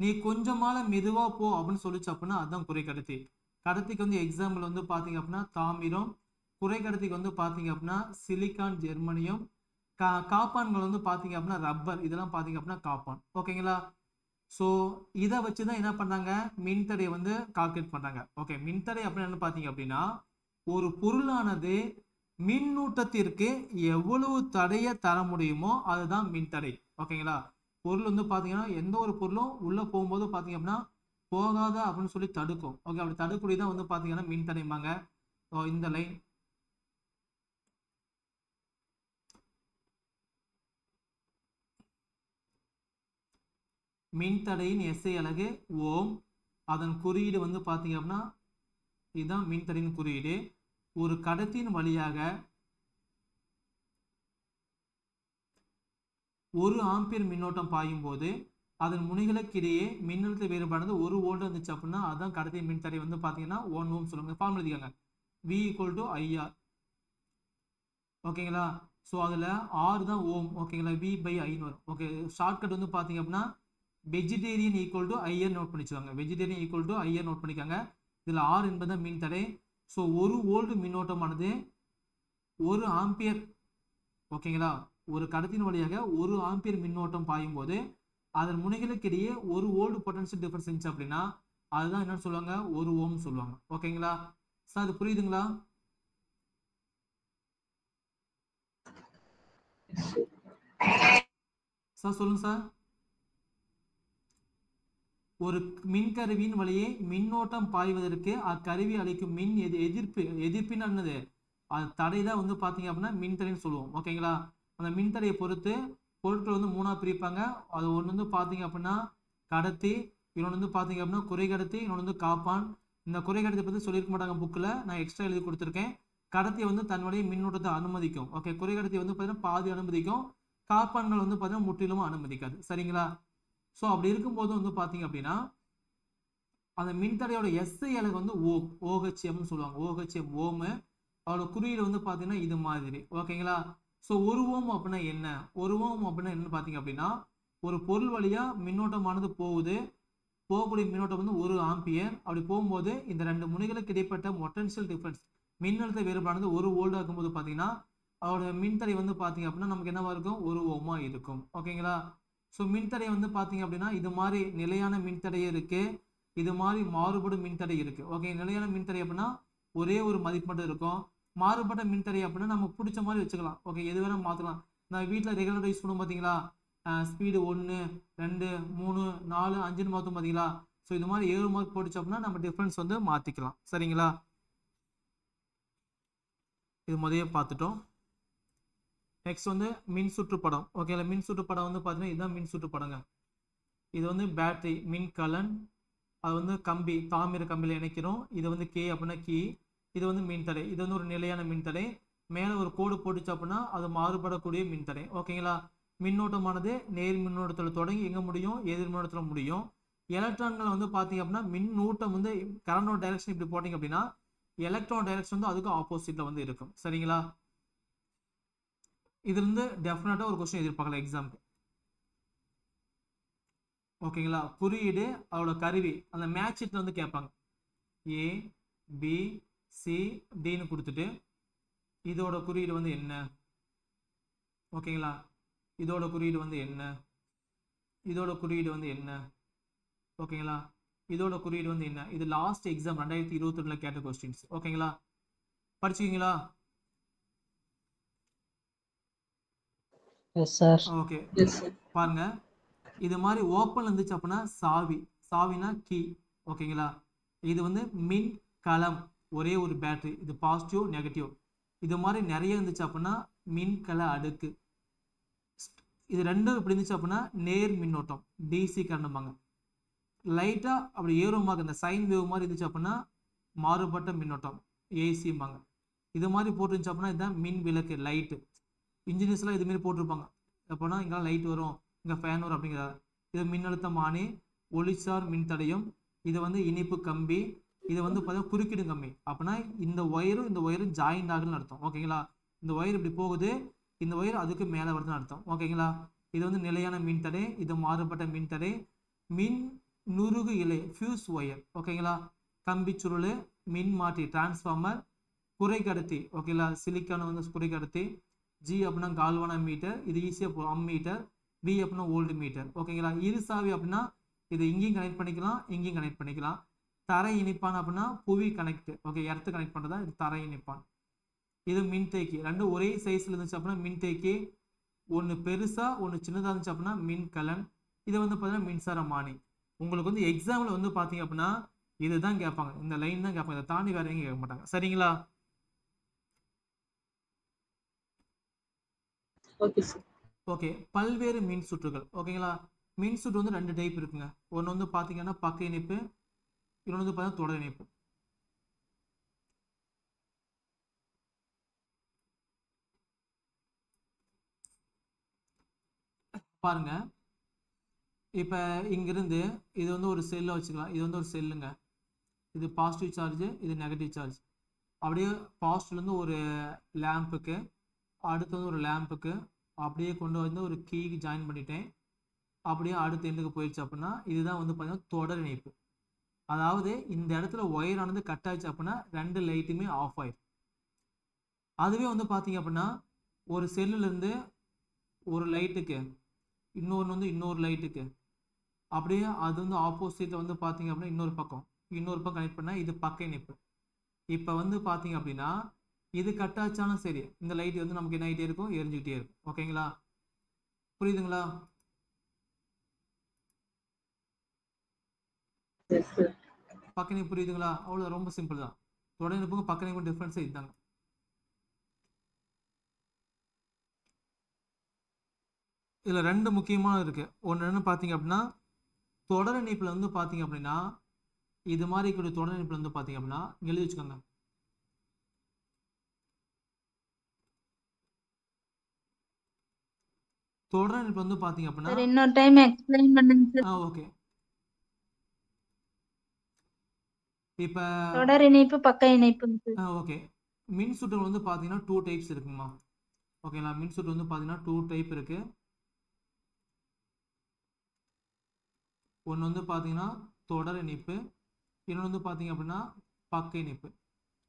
நீ கொஞ்சமால மெதுவா போ அப்படின்னு சொல்லிச்சு அப்படின்னா அதுதான் குறை கடத்தி. கடத்திக்கு வந்து எக்ஸாம்பிள் வந்து பார்த்தீங்க அப்படின்னா தாமிரம், குறை கடத்திக்கு வந்து பார்த்தீங்க அப்படின்னா சிலிக்கான், ஜெர்மனியம், காப்பான்கள் வந்து பார்த்தீங்க அப்படின்னா ரப்பர், இதெல்லாம் பார்த்தீங்க அப்படின்னா காப்பான். ஓகேங்களா? ஸோ இதை வச்சு தான் என்ன பண்ணாங்க? மின்தடையை வந்து கால்குலேட் பண்ணாங்க. ஓகே, மின்தடை அப்படின்னு பார்த்தீங்க அப்படின்னா ஒரு பொருளானது மின்னூட்டத்திற்கு எவ்வளவு தடையை தர முடியுமோ அதுதான் மின்தடை. ஓகேங்களா? பொருள் வந்து பார்த்தீங்கன்னா எந்த ஒரு பொருளும் உள்ளே போகும்போது பார்த்தீங்க அப்படின்னா போகாத அப்படின்னு சொல்லி தடுக்கும். ஓகே, அப்படி தடுக்கக்கூடியதான் வந்து பார்த்தீங்கன்னா மின்தடைம்பாங்க. இந்த லைன் மின்தடையின் எஸ்ஐ அலகு ஓம். அதன் குறியீடு வந்து பார்த்தீங்க அப்படின்னா இதுதான் மின்தடையின் குறியீடு. ஒரு கடத்தின் வழியாக 1 ஆம்பியர் மின்னோட்டம் பாயும் போது அதன் முனைகளுக்கு இடையே மின்னழுத்த வேறுபாடு 1 வோல்ட் இருந்துச்சு அப்படின்னா அதுதான் கடத்தி மின்தடை வந்து பார்த்தீங்கன்னா 1 ஓம் சொல்லுவாங்க. ஃபார்முலா எழுதிக்கோங்க. V = IR. ஓகேங்களா? ஸோ அதில் R தான் ஓம். ஓகேங்களா? V/I வரும். ஓகே, ஷார்ட்கட் வந்து பார்த்தீங்க அப்படின்னா வெஜிடேரியன் = IR நோட் பண்ணிச்சுவாங்க. வெஜிடேரியன் = IR நோட் பண்ணிக்காங்க. இதில் R என்பது மின்தடை. ஸோ 1 வோல்ட் மின்னோட்டமானது 1 ஆம்பியர், ஓகேங்களா, ஒரு கடத்தின் வழியாக 1 ஆம்பியர் மின்னோட்டம் பாயும் போது அதன் முனைகளுக்கு இடையே 1 வோல்ட் பொட்டன்ஷியல் டிஃபரன்ஸ் இருந்துச்சு அப்படின்னா அதுதான் என்னன்னு சொல்லுவாங்க? 1 ஓம் சொல்லுவாங்க. ஓகேங்களா சார்? அது புரியுதுங்களா? சார் சொல்லுங்க சார். ஒரு மின்கருவியின் வழியே மின்னோட்டம் பாய்வதற்கு அக்கருவி அளிக்கும் மின் எதிர்ப்பின்னு என்னது? அது தடை தான் வந்து பார்த்தீங்க அப்படின்னா மின்தடைன்னு சொல்லுவோம். ஓகேங்களா? அந்த மின்தடையை பொறுத்து பொருட்கள் வந்து 3ஆக பிரிப்பாங்க. அது ஒன்று வந்து பார்த்தீங்க அப்படின்னா கடத்தி, இன்னொன்று வந்து பார்த்தீங்க அப்படின்னா குறை கடத்தி, இன்னொன்று வந்து காப்பான். இந்த குறை கடத்தி பற்றி சொல்லியிருக்க மாட்டாங்க புக்கில், நான் எக்ஸ்ட்ரா எழுதி கொடுத்துருக்கேன். கடத்தி வந்து தன்னுடைய மின்னோட்டத்தை அனுமதிக்கும். ஓகே, குறை கடத்தி வந்து பார்த்தீங்கன்னா பாதி அனுமதிக்கும், காப்பான்கள் வந்து பார்த்தீங்கன்னா முற்றிலும் அனுமதிக்காது. சரிங்களா? ஸோ அப்படி இருக்கும்போது வந்து பார்த்தீங்க அப்படின்னா அந்த மின்தடையோட எஸ்ஐ அலகு வந்து ஓம், OHM சொல்லுவாங்க. OHM ohm. அதோட குறியீடு வந்து பார்த்தீங்கன்னா இது மாதிரி. ஓகேங்களா? ஸோ 1 ஓம் அப்படின்னா என்ன? 1 ஓம் அப்படின்னா என்னன்னு பார்த்தீங்க அப்படின்னா ஒரு பொருள் வழியாக மின்னோட்டமானது போகுது. போகக்கூடிய மின்னோட்டம் வந்து 1 ஆம்பியர். அப்படி போகும்போது இந்த 2 முனைகளுக்கு இடைப்பட்ட பொட்டன்ஷியல் டிஃபரன்ஸ் மின்னழுத்த வேறுபாடானது 1 வோல்ட் இருக்கும்போது பார்த்தீங்கன்னா அதோட மின்தடை வந்து பார்த்தீங்க அப்படின்னா நமக்கு என்னவா இருக்கும் 1 ஓமா இருக்கும். ஓகேங்களா. ஸோ மின்தடை வந்து பார்த்தீங்க அப்படின்னா இது மாதிரி நிலையான மின்தடையே இருக்கு, இது மாதிரி மாறுபடும் மின்தடை இருக்கு. ஓகே, நிலையான மின்தடை அப்படின்னா ஒரே ஒரு மதிப்பு மட்டும் இருக்கும். மாறுபட்ட மின்தடை அப்படின்னா நமக்கு பிடிச்ச மாதிரி வச்சுக்கலாம். ஓகே, எது வேணா மாற்றலாம். நான் வீட்டில் ரெகுலர் யூஸ் பண்ணுவோம் பார்த்தீங்களா, ஸ்பீடு 1 2 3 4 5ன்னு மாற்றும் பார்த்தீங்களா. ஸோ இது மாதிரி 7 மார்க் போட்டுச்சு அப்படின்னா நம்ம டிஃப்ரென்ஸ் வந்து மாற்றிக்கலாம். சரிங்களா. இது முதல்ல பார்த்துட்டோம். நெக்ஸ்ட் வந்து மின் சுற்று படம். ஓகேங்களா. மின் சுற்று படம் வந்து பார்த்தீங்கன்னா இதுதான் மின் சுற்று படங்க. இது வந்து பேட்டரி மின்கலன், அது வந்து கம்பி தாமிர கம்பியில் இணைக்கிறோம். இது வந்து கே அப்படின்னா கீ, இது வந்து மின்தடை, இது வந்து ஒரு நிலையான மின்தடை. மேலே ஒரு கோடு போட்டுச்சு அப்படின்னா அது மாறுபடக்கூடிய மின்தடை. ஓகேங்களா. மின்னோட்டமானது நேர் மின்னோட்டத்தில் தொடங்கி எங்கே முடியும், எதிர் மின்னோட்டத்தில் முடியும். எலக்ட்ரான்கள் வந்து பார்த்தீங்க அப்படின்னா மின்னூட்டம் வந்து கரண்டோட டைரக்ஷன் இப்படி போட்டிங்க அப்படின்னா எலக்ட்ரான் டைரக்ஷன் வந்து அதுக்கு ஆப்போசிட்டில் வந்து இருக்கும். சரிங்களா. இதுலேருந்து டெஃபினட்டாக ஒரு கொஸ்டின் எதிர்பார்க்கலாம் எக்ஸாமுக்கு. ஓகேங்களா. குறியீடு அதோட கருவி அந்த மேட்ச் ஷீட்டில் வந்து கேட்பாங்க. ஏ பி சி டின்னு கொடுத்துட்டு இதோட குறியீடு வந்து என்ன, ஓகேங்களா, இதோட குறியீடு வந்து என்ன, இதோட குறியீடு வந்து என்ன, ஓகேங்களா, இதோட குறியீடு வந்து என்ன. இது லாஸ்ட் எக்ஸாம் 2022 கேட்ட கொஸ்டின்ஸ். ஓகேங்களா. படிச்சுக்கிங்களா. Yes sir. ஓகே பாருங்க, இது மாதிரி ஓப்பன் இருந்துச்சு அப்படின்னா சாவி, சாவினா கீ. ஓகேங்களா. இது வந்து மின் களம், ஒரே ஒரு பேட்டரி, இது பாசிட்டிவ் நெகட்டிவ். இது மாதிரி நிறைய இருந்துச்சு அப்படின்னா மின்கல அடுக்கு. இது ரெண்டும் இப்படி இருந்துச்சு அப்படின்னா நேர் மின்னோட்டம் டிசி கரண்ட்பாங்க. லைட்டாக அப்படி ஏறுமாங்க, இந்த சைன் வேவ் மாதிரி இருந்துச்சு அப்படின்னா மாறுபட்ட மின்னோட்டம் ஏசிம்பாங்க. இது மாதிரி போட்டுருந்துச்சு அப்படின்னா இதுதான் மின் விளக்கு லைட்டு. இன்ஜினியர்ஸ்லாம் இதுமாரி போட்டிருப்பாங்க. அப்போனா இங்கெல்லாம் லைட் வரும், இங்கே ஃபேன் வரும் அப்படிங்கிறத. இது மின்னழுத்தமானி, ஒளிசார் மின்தடையம், இது வந்து இனிப்பு கம்பி, இது வந்து பார்த்தீங்கன்னா குறுக்கிடும் கம்பி. அப்படின்னா இந்த ஒயரும் ஜாயிண்ட் ஆகுதுன்னு அர்த்தம். ஓகேங்களா. இந்த ஒயர் இப்படி போகுது, இந்த ஒயர் அதுக்கு மேலே வருதுன்னு அர்த்தம். ஓகேங்களா. இது வந்து நிலையான மின்தடை, இது மாறுபட்ட மின்தடை. மின் நுருகு இலை ஃபியூஸ் ஒயர். ஓகேங்களா. கம்பி சுருள், மின் மாற்றி டிரான்ஸ்ஃபார்மர், குறைக்கடத்தி. ஓகேங்களா. சிலிக்கான் வந்து குறைக்கடத்தி. ஜி அப்படின்னா கால்வான மீட்டர், இது ஈஸியாக அம்மீட்டர். பி அப்படின்னா வோல்ட் மீட்டர். ஓகேங்களா. இருசாவி அப்படின்னா இது இங்கேயும் கனெக்ட் பண்ணிக்கலாம், இங்கேயும் கனெக்ட் பண்ணிக்கலாம். தரை இணைப்பான் அப்படின்னா புவி கனெக்ட். ஓகே, எர்த்து கனெக்ட் பண்ணுறதா இது தரை இணைப்பான். இது மின்தேக்கி, ரெண்டும் ஒரே சைஸில் இருந்துச்சு அப்படின்னா மின்தேக்கி. ஒன்று பெருசாக ஒன்று சின்னதாக இருந்துச்சு அப்படின்னா மின்கலன். இதை வந்து பார்த்தீங்கன்னா மின்சாரமானி. உங்களுக்கு வந்து எக்ஸாமில் வந்து பார்த்தீங்க அப்படின்னா இதுதான் கேட்பாங்க, இந்த லைன் தான் கேட்பாங்க, இதை தாண்டி வேற எங்கேயும் கேட்க மாட்டாங்க. சரிங்களா. ஓகே, பல்வேறு மின் சுற்றுகள். ஓகேங்களா. மின் சுற்று வந்து 2 டைப் இருக்குங்க. ஒன்று வந்து பார்த்தீங்கன்னா பக்க இணைப்பு, இன்னொன்று வந்து பார்த்தீங்கன்னா தொடர் இணைப்பு. பாருங்க, இப்போ இங்கிருந்து இது வந்து ஒரு செல்லை வச்சுக்கலாம். இது வந்து ஒரு செல்லுங்க, இது பாசிட்டிவ் சார்ஜ், இது நெகட்டிவ் சார்ஜ். அப்படியே பாசிட்டிவ்லேருந்து ஒரு லேம்புக்கு, அடுத்து வந்து ஒரு லேம்புக்கு அப்படியே கொண்டு வந்து ஒரு கீக்கு ஜாயின் பண்ணிட்டேன். அப்படியே அடுத்த எண்டுக்கு போயிடுச்சு அப்படின்னா இதுதான் வந்து பார்த்தீங்கன்னா தொடர் இணைப்பு. அதாவது இந்த இடத்துல ஒயரானது கட் ஆச்சு அப்படின்னா 2 லைட்டுமே ஆஃப் ஆயிடும். அதுவே வந்து பார்த்தீங்க அப்படின்னா ஒரு செல்லுலேருந்து ஒரு லைட்டுக்கு, இன்னொன்று வந்து இன்னொரு லைட்டுக்கு, அப்படியே அது வந்து ஆப்போசிட்டில் வந்து பார்த்தீங்க அப்படின்னா இன்னொரு பக்கம் கனெக்ட் பண்ணால் இது பக்க இணைப்பு. இப்போ வந்து பார்த்தீங்க அப்படின்னா இது கட் ஆச்சாலும் சரி, இந்த லைட் வந்து நமக்கு என்ன ஆகிட்டே இருக்கும், எரிஞ்சுக்கிட்டே இருக்கும். ஓகேங்களா. புரியுதுங்களா. பக்க இணைப்பு புரியுதுங்களா. அவ்வளோ ரொம்ப சிம்பிள் தான். தொடர் இணைப்புக்கும் பக்க இணைப்புக்கும் டிஃப்ரென்ஸே இதுதாங்க. இதில் 2 முக்கியமான இருக்குது. ஒன்று என்ன பார்த்தீங்க அப்படின்னா தொடர் இணைப்பில் வந்து பார்த்தீங்க அப்படின்னா இது மாதிரி கூட தொடர் இணைப்பில் வந்து பார்த்தீங்க அப்படின்னா எழுதி வச்சுக்கோங்க. தொடர் இணைப்பு வந்து பார்த்தீங்க அப்படின்னா இன்னொரு டைம் எக்ஸ்பிளைன் பண்ணுங்க சார். ஓகே. இப்போ தொடர் இணைப்பு பக்க இணைப்பு. ஓகே, மின் சுற்றுகள் வந்து பார்த்தீங்கன்னா 2 டைப்ஸ் இருக்குங்கம்மா. ஓகேங்களா. மின் சுற்று வந்து பார்த்தீங்கன்னா 2 டைப் இருக்கு. ஒன்று வந்து பார்த்தீங்கன்னா தொடர் இணைப்பு, இன்னொன்று வந்து பார்த்தீங்க அப்படின்னா பக்க இணைப்பு.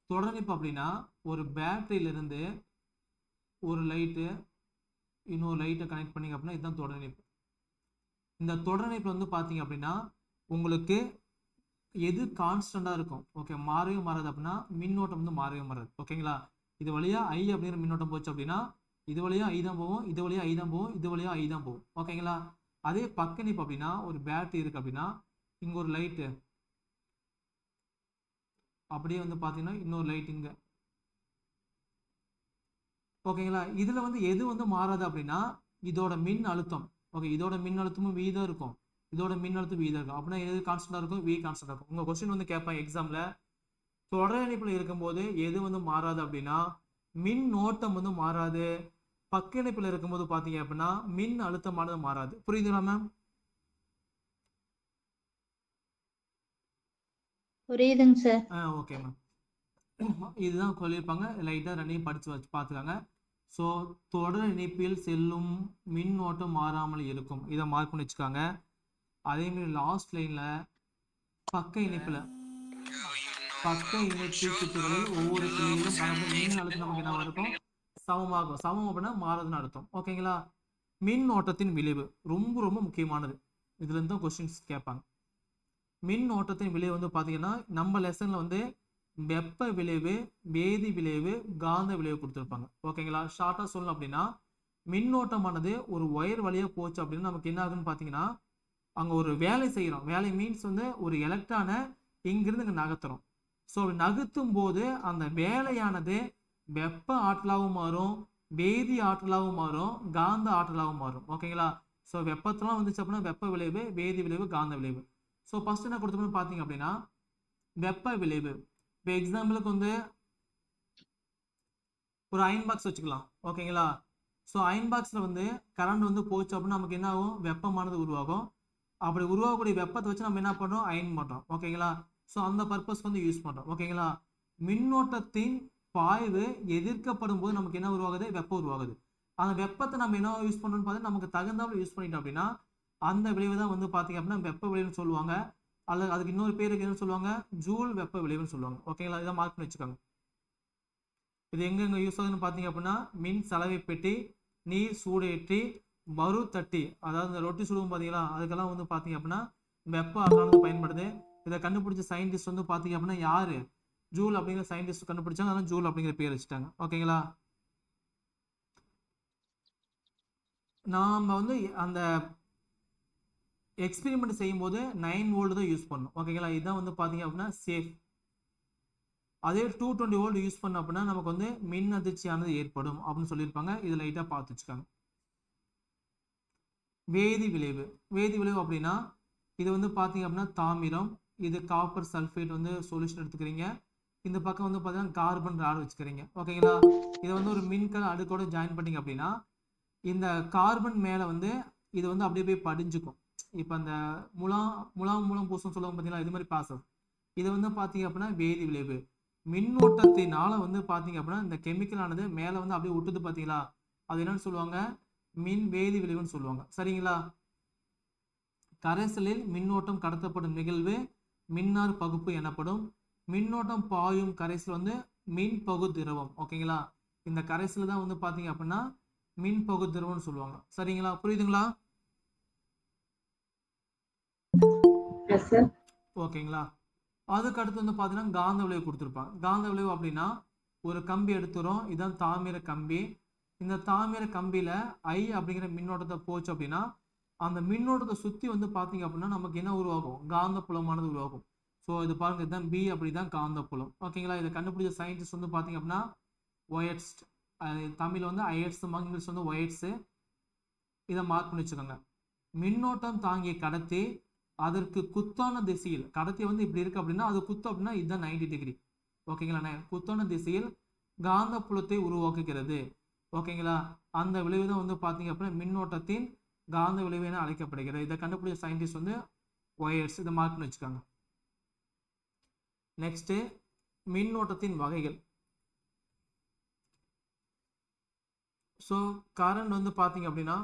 தொடர் இணைப்பு அப்படின்னா ஒரு பேட்டரியிலிருந்து ஒரு லைட்டு இன்னொரு லைட்டை கனெக்ட் பண்ணிங்க அப்படின்னா இதுதான் தொடர் இணைப்பு. இந்த தொடர் இணைப்பு வந்து பார்த்தீங்க அப்படின்னா உங்களுக்கு எது கான்ஸ்டண்டாக இருக்கும், ஓகே, மாறவே மாறாது அப்படின்னா மின்னோட்டம் வந்து மாறவே மாறாது. ஓகேங்களா, இது வழியாக ஐ அப்படிங்கிற மின்னோட்டம் போச்சு அப்படின்னா இது வழியாக ஐ தான் போகும், இது வழியாக ஐ தான் போகும், இது வழியாக ஐ தான் போகும். ஓகேங்களா, அதே பக்க இணைப்பு அப்படின்னா ஒரு பேட்டரி இருக்குது அப்படின்னா இங்கே ஒரு லைட்டு, அப்படியே வந்து பார்த்தீங்கன்னா இன்னொரு லைட் இங்கே. ஓகேங்களா, இதில் வந்து எது வந்து மாறாது அப்படின்னா இதோட மின் அழுத்தம். ஓகே, இதோட மின் அழுத்தமும் வி தான் இருக்கும், இதோட மின் அழுத்தம் வி தான் இருக்கும். அப்படின்னா எது கான்ஸ்டண்டாக இருக்கும், வி கான்ஸ்டண்டாக இருக்கும். உங்கள் கொஸ்டின் வந்து கேட்பாங்க எக்ஸாமில், தொடர் இணைப்பில் இருக்கும்போது எது வந்து மாறாது அப்படின்னா மின் ஓட்டம் வந்து மாறாது, பக்க இணைப்பில் இருக்கும்போது பார்த்தீங்க அப்படின்னா மின் அழுத்தமானது மாறாது. புரியுதுங்களா மேம்? புரியுதுங்க சார். ஓகே மேம், இதுதான் சொல்லியிருப்பாங்க. லைட்டாக ரெண்டையும் படித்து வச்சு பார்த்துக்காங்க. ஸோ தொடர் இணைப்பில் செல்லும் மின் ஓட்டம் மாறாமல் இருக்கும், இதை மார்க் பண்ணி வச்சுக்காங்க. அதேமாரி லாஸ்ட் லைனில் பக்க இணைப்பில் பக்க இணைப்பு சுற்றுகளில் ஒவ்வொரு கிளையிலும் காணப்படும் மின் அழுத்தம் நமக்கு என்ன இருக்கும், சமமாகும். சமம் அப்படின்னா மாறுதுன்னு அர்த்தம். ஓகேங்களா, மின் ஓட்டத்தின் விளைவு ரொம்ப ரொம்ப முக்கியமானது, இதுலேருந்து தான் கொஸ்டின்ஸ் கேட்பாங்க. மின் ஓட்டத்தின் விளைவு வந்து பார்த்தீங்கன்னா நம்ம லெசனில் வந்து வெப்ப விளைவு, வேதி விளைவு, காந்த விளைவு கொடுத்துருப்பாங்க. ஓகேங்களா, ஷார்ட்டாக சொல்லணும் அப்படின்னா மின்னோட்டமானது ஒரு ஒயர் வழியாக போச்சு அப்படின்னா நமக்கு என்ன ஆகுன்னு பார்த்தீங்கன்னா அங்கே ஒரு வேலை செய்கிறோம். வேலை மீன்ஸ் வந்து ஒரு எலக்ட்ரானை இங்கிருந்து இங்கே நகர்த்துறோம். ஸோ நகர்த்தும் போது அந்த வேலையானது வெப்ப ஆற்றலாகவும் மாறும், வேதி ஆற்றலாகவும் மாறும், காந்த ஆற்றலாகவும் மாறும். ஓகேங்களா, ஸோ வெப்பத்தெல்லாம் வந்துச்சு அப்படின்னா வெப்ப விளைவு, வேதி விளைவு, காந்த விளைவு. ஸோ ஃபர்ஸ்ட் என்ன கொடுத்தோம்னு பார்த்தீங்க அப்படின்னா வெப்ப விளைவு. இப்போ எக்ஸாம்பிளுக்கு வந்து ஒரு அயன் பாக்ஸ் வச்சுக்கலாம். ஓகேங்களா, ஸோ அயன் பாக்ஸில் வந்து கரண்ட் வந்து போச்சு அப்படின்னா நமக்கு என்ன ஆகும், வெப்பமானது உருவாகும். அப்படி உருவாகக்கூடிய வெப்பத்தை வச்சு நம்ம என்ன பண்ணுறோம், அயன் பண்ணுறோம். ஓகேங்களா, ஸோ அந்த பர்பஸ்க்கு வந்து யூஸ் பண்ணுறோம். ஓகேங்களா, மின்னோட்டத்தின் பாய்வு எதிர்க்கப்படும் போது நமக்கு என்ன உருவாகுது, வெப்பம் உருவாகுது. அந்த வெப்பத்தை நம்ம என்ன யூஸ் பண்ணுறோம்னு பார்த்தா நமக்கு தகுந்தாப்புல யூஸ் பண்ணிட்டோம் அப்படின்னா அந்த விளைவு தான் வந்து பார்த்தீங்க அப்படின்னா வெப்ப விளைவுன்னு சொல்லுவாங்க. அல்லது அதுக்கு இன்னொரு பேருக்கு என்ன சொல்லுவாங்க, ஜூல் வெப்ப விளைவுன்னு சொல்லுவாங்க. ஓகேங்களா, இதை மார்க் பண்ணி வச்சுக்கோங்க. இது எங்கெங்க யூஸ் ஆகுதுன்னு பார்த்தீங்க அப்படின்னா மின் சலவை பெட்டி, நீர் சூடேற்றி, பரு தட்டி, அதாவது இந்த ரொட்டி சுடுவோம் பார்த்தீங்களா, அதுக்கெல்லாம் வந்து பார்த்தீங்க அப்படின்னா வெப்ப ஆற்றல் பயன்படுது. இதை கண்டுபிடிச்ச சயின்டிஸ்ட் வந்து பார்த்தீங்க அப்படின்னா யாரு, ஜூல் அப்படிங்கிற சயின்டிஸ்ட் கண்டுபிடிச்சாங்க, அதனால ஜூல் அப்படிங்கிற பேர் வச்சுட்டாங்க. ஓகேங்களா, நாம் வந்து அந்த எக்ஸ்பெரிமெண்ட் செய்யும் போது 9 வோல்ட் தான் யூஸ் பண்ணணும். ஓகேங்களா, இதுதான் வந்து பார்த்தீங்க அப்படின்னா சேஃப். அதே 220 வோல்ட் யூஸ் பண்ண அப்படின்னா நமக்கு வந்து மின் அதிர்ச்சியானது ஏற்படும் அப்படின்னு சொல்லியிருப்பாங்க. இதை லைட்டாக பார்த்து வச்சுக்காங்க. வேதி விளைவு. வேதி விளைவு அப்படின்னா இது வந்து பார்த்தீங்க அப்படின்னா தாமிரம், இது காப்பர் சல்ஃபேட் வந்து சொல்யூஷன் எடுத்துக்கிறீங்க. இந்த பக்கம் வந்து பார்த்தீங்கன்னா கார்பன் ராட் வச்சுக்கிறீங்க. ஓகேங்களா, இதை வந்து ஒரு மின்கல அடுக்கோட ஜாயின் பண்ணிங்க அப்படின்னா இந்த கார்பன் மேலே வந்து இது வந்து அப்படியே போய் படிஞ்சுக்கும். இப்போ அந்த முலாம் பூசம் சொல்லுவாங்க பார்த்தீங்களா, இது மாதிரி பாசம். இது வந்து பார்த்தீங்க அப்படின்னா வேதி விளைவு. மின்னோட்டத்தினால வந்து பார்த்தீங்க அப்படின்னா இந்த கெமிக்கல் ஆனது மேலே வந்து அப்படியே விட்டுது பார்த்தீங்களா, அது என்னன்னு சொல்லுவாங்க, மின் வேதி விளைவுன்னு சொல்லுவாங்க. சரிங்களா, கரைசலில் மின்னோட்டம் கடத்தப்படும் நிகழ்வு மின்னார் பகுப்பு எனப்படும். மின்னோட்டம் பாயும் கரைசல் வந்து மின் பகு திரவம். ஓகேங்களா, இந்த கரைசல் தான் வந்து பார்த்தீங்க அப்படின்னா மின் பகு திரவம்னு சொல்லுவாங்க. சரிங்களா, புரியுதுங்களா? ஓகேங்களா, அதுக்கு அடுத்து வந்து பார்த்தீங்கன்னா காந்த விளைவு கொடுத்துருப்பாங்க. காந்த விளைவு அப்படின்னா ஒரு கம்பி எடுத்துறோம், இதுதான் தாமிர கம்பி. இந்த தாமிர கம்பியில ஐ அப்படிங்கிற மின்னோட்டத்தை போச்சு அப்படின்னா அந்த மின்னோட்டத்தை சுற்றி வந்து பார்த்தீங்க அப்படின்னா நமக்கு என்ன உருவாகும், காந்த புலமானது உருவாகும். ஸோ இது பாருங்க, இதுதான் பி, அப்படிதான் காந்த புலம். ஓகேங்களா, இதை கண்டுபிடிச்ச சயின்டிஸ்ட் வந்து பார்த்தீங்க அப்படின்னா ஒயட்ஸ்ட், தமிழ் வந்து ஐஎட்ஸ், இங்கிலீஷ் வந்து ஒயட்ஸு. இதை மார்க் பண்ணி வச்சுக்கோங்க. மின்னோட்டம் தாங்கிய கடத்தி அதற்கு குத்தான திசையில், கடத்தி வந்து இப்படி இருக்கு அப்படின்னா அது குத்து அப்படின்னா இதுதான் 90 டிகிரி. ஓகேங்களா, குத்தான திசையில் காந்த புலத்தை உருவாக்குகிறது. ஓகேங்களா, அந்த விளைவு தான் வந்து பார்த்தீங்க அப்படின்னா மின்னோட்டத்தின் காந்த விளைவு என அழைக்கப்படுகிறது. இதை கண்டுபிடிச்ச சயின்டிஸ்ட் வந்து ஒயர்ஸ். இதை மார்க் பண்ணி வச்சுக்காங்க. நெக்ஸ்ட், மின்னோட்டத்தின் வகைகள். ஸோ கரண்ட் வந்து பார்த்தீங்க அப்படின்னா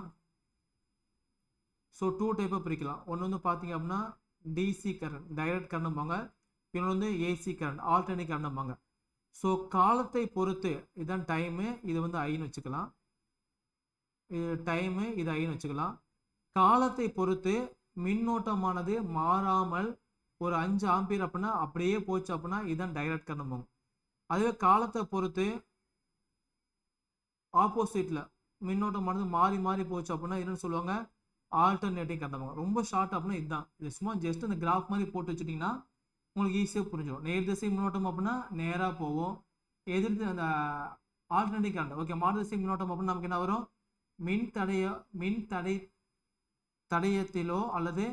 ஸோ 2 டைப்பாக பிரிக்கலாம். ஒன்று வந்து பார்த்தீங்க அப்படின்னா டிசி கரண்ட் டைரக்ட் கரண்ட்பாங்க, இன்னொன்று வந்து ஏசி கரண்ட் ஆல்டர்னேட் கரண்ட்பாங்க. ஸோ காலத்தை பொறுத்து இதுதான் டைமு, இது வந்து ஐன்னு வச்சுக்கலாம், இது டைமு, இது ஐன்னு வச்சுக்கலாம். காலத்தை பொறுத்து மின்னோட்டமானது மாறாமல் ஒரு 5 ஆம்பியர் அப்படின்னா அப்படியே போச்சு அப்படின்னா இதுதான் டைரக்ட் கரண்ட் போகும். அதுவே காலத்தை பொறுத்து ஆப்போசிட்டில் மின்னோட்டமானது மாறி மாறி போச்சு அப்படின்னா என்னன்னு சொல்லுவாங்க, ஆல்டர்னேட்டிங் கரண்ட் போகும். ரொம்ப ஷார்ட் அப்படின்னா இதுதான். இது சும்மா ஜஸ்ட் இந்த கிராஃப் மாதிரி போட்டு வச்சுட்டிங்கன்னா உங்களுக்கு ஈஸியாக புரிஞ்சிடும். நேர் திசை மின்னோட்டம் அப்படின்னா நேராக போகும், எதிர்த்து அந்த ஆல்டர்னேட்டிங் கரண்ட் ஓகே மாறு திசை மின்னோட்டம் அப்படின்னா நமக்கு என்ன வரும், மின் தடயத்திலோ அல்லது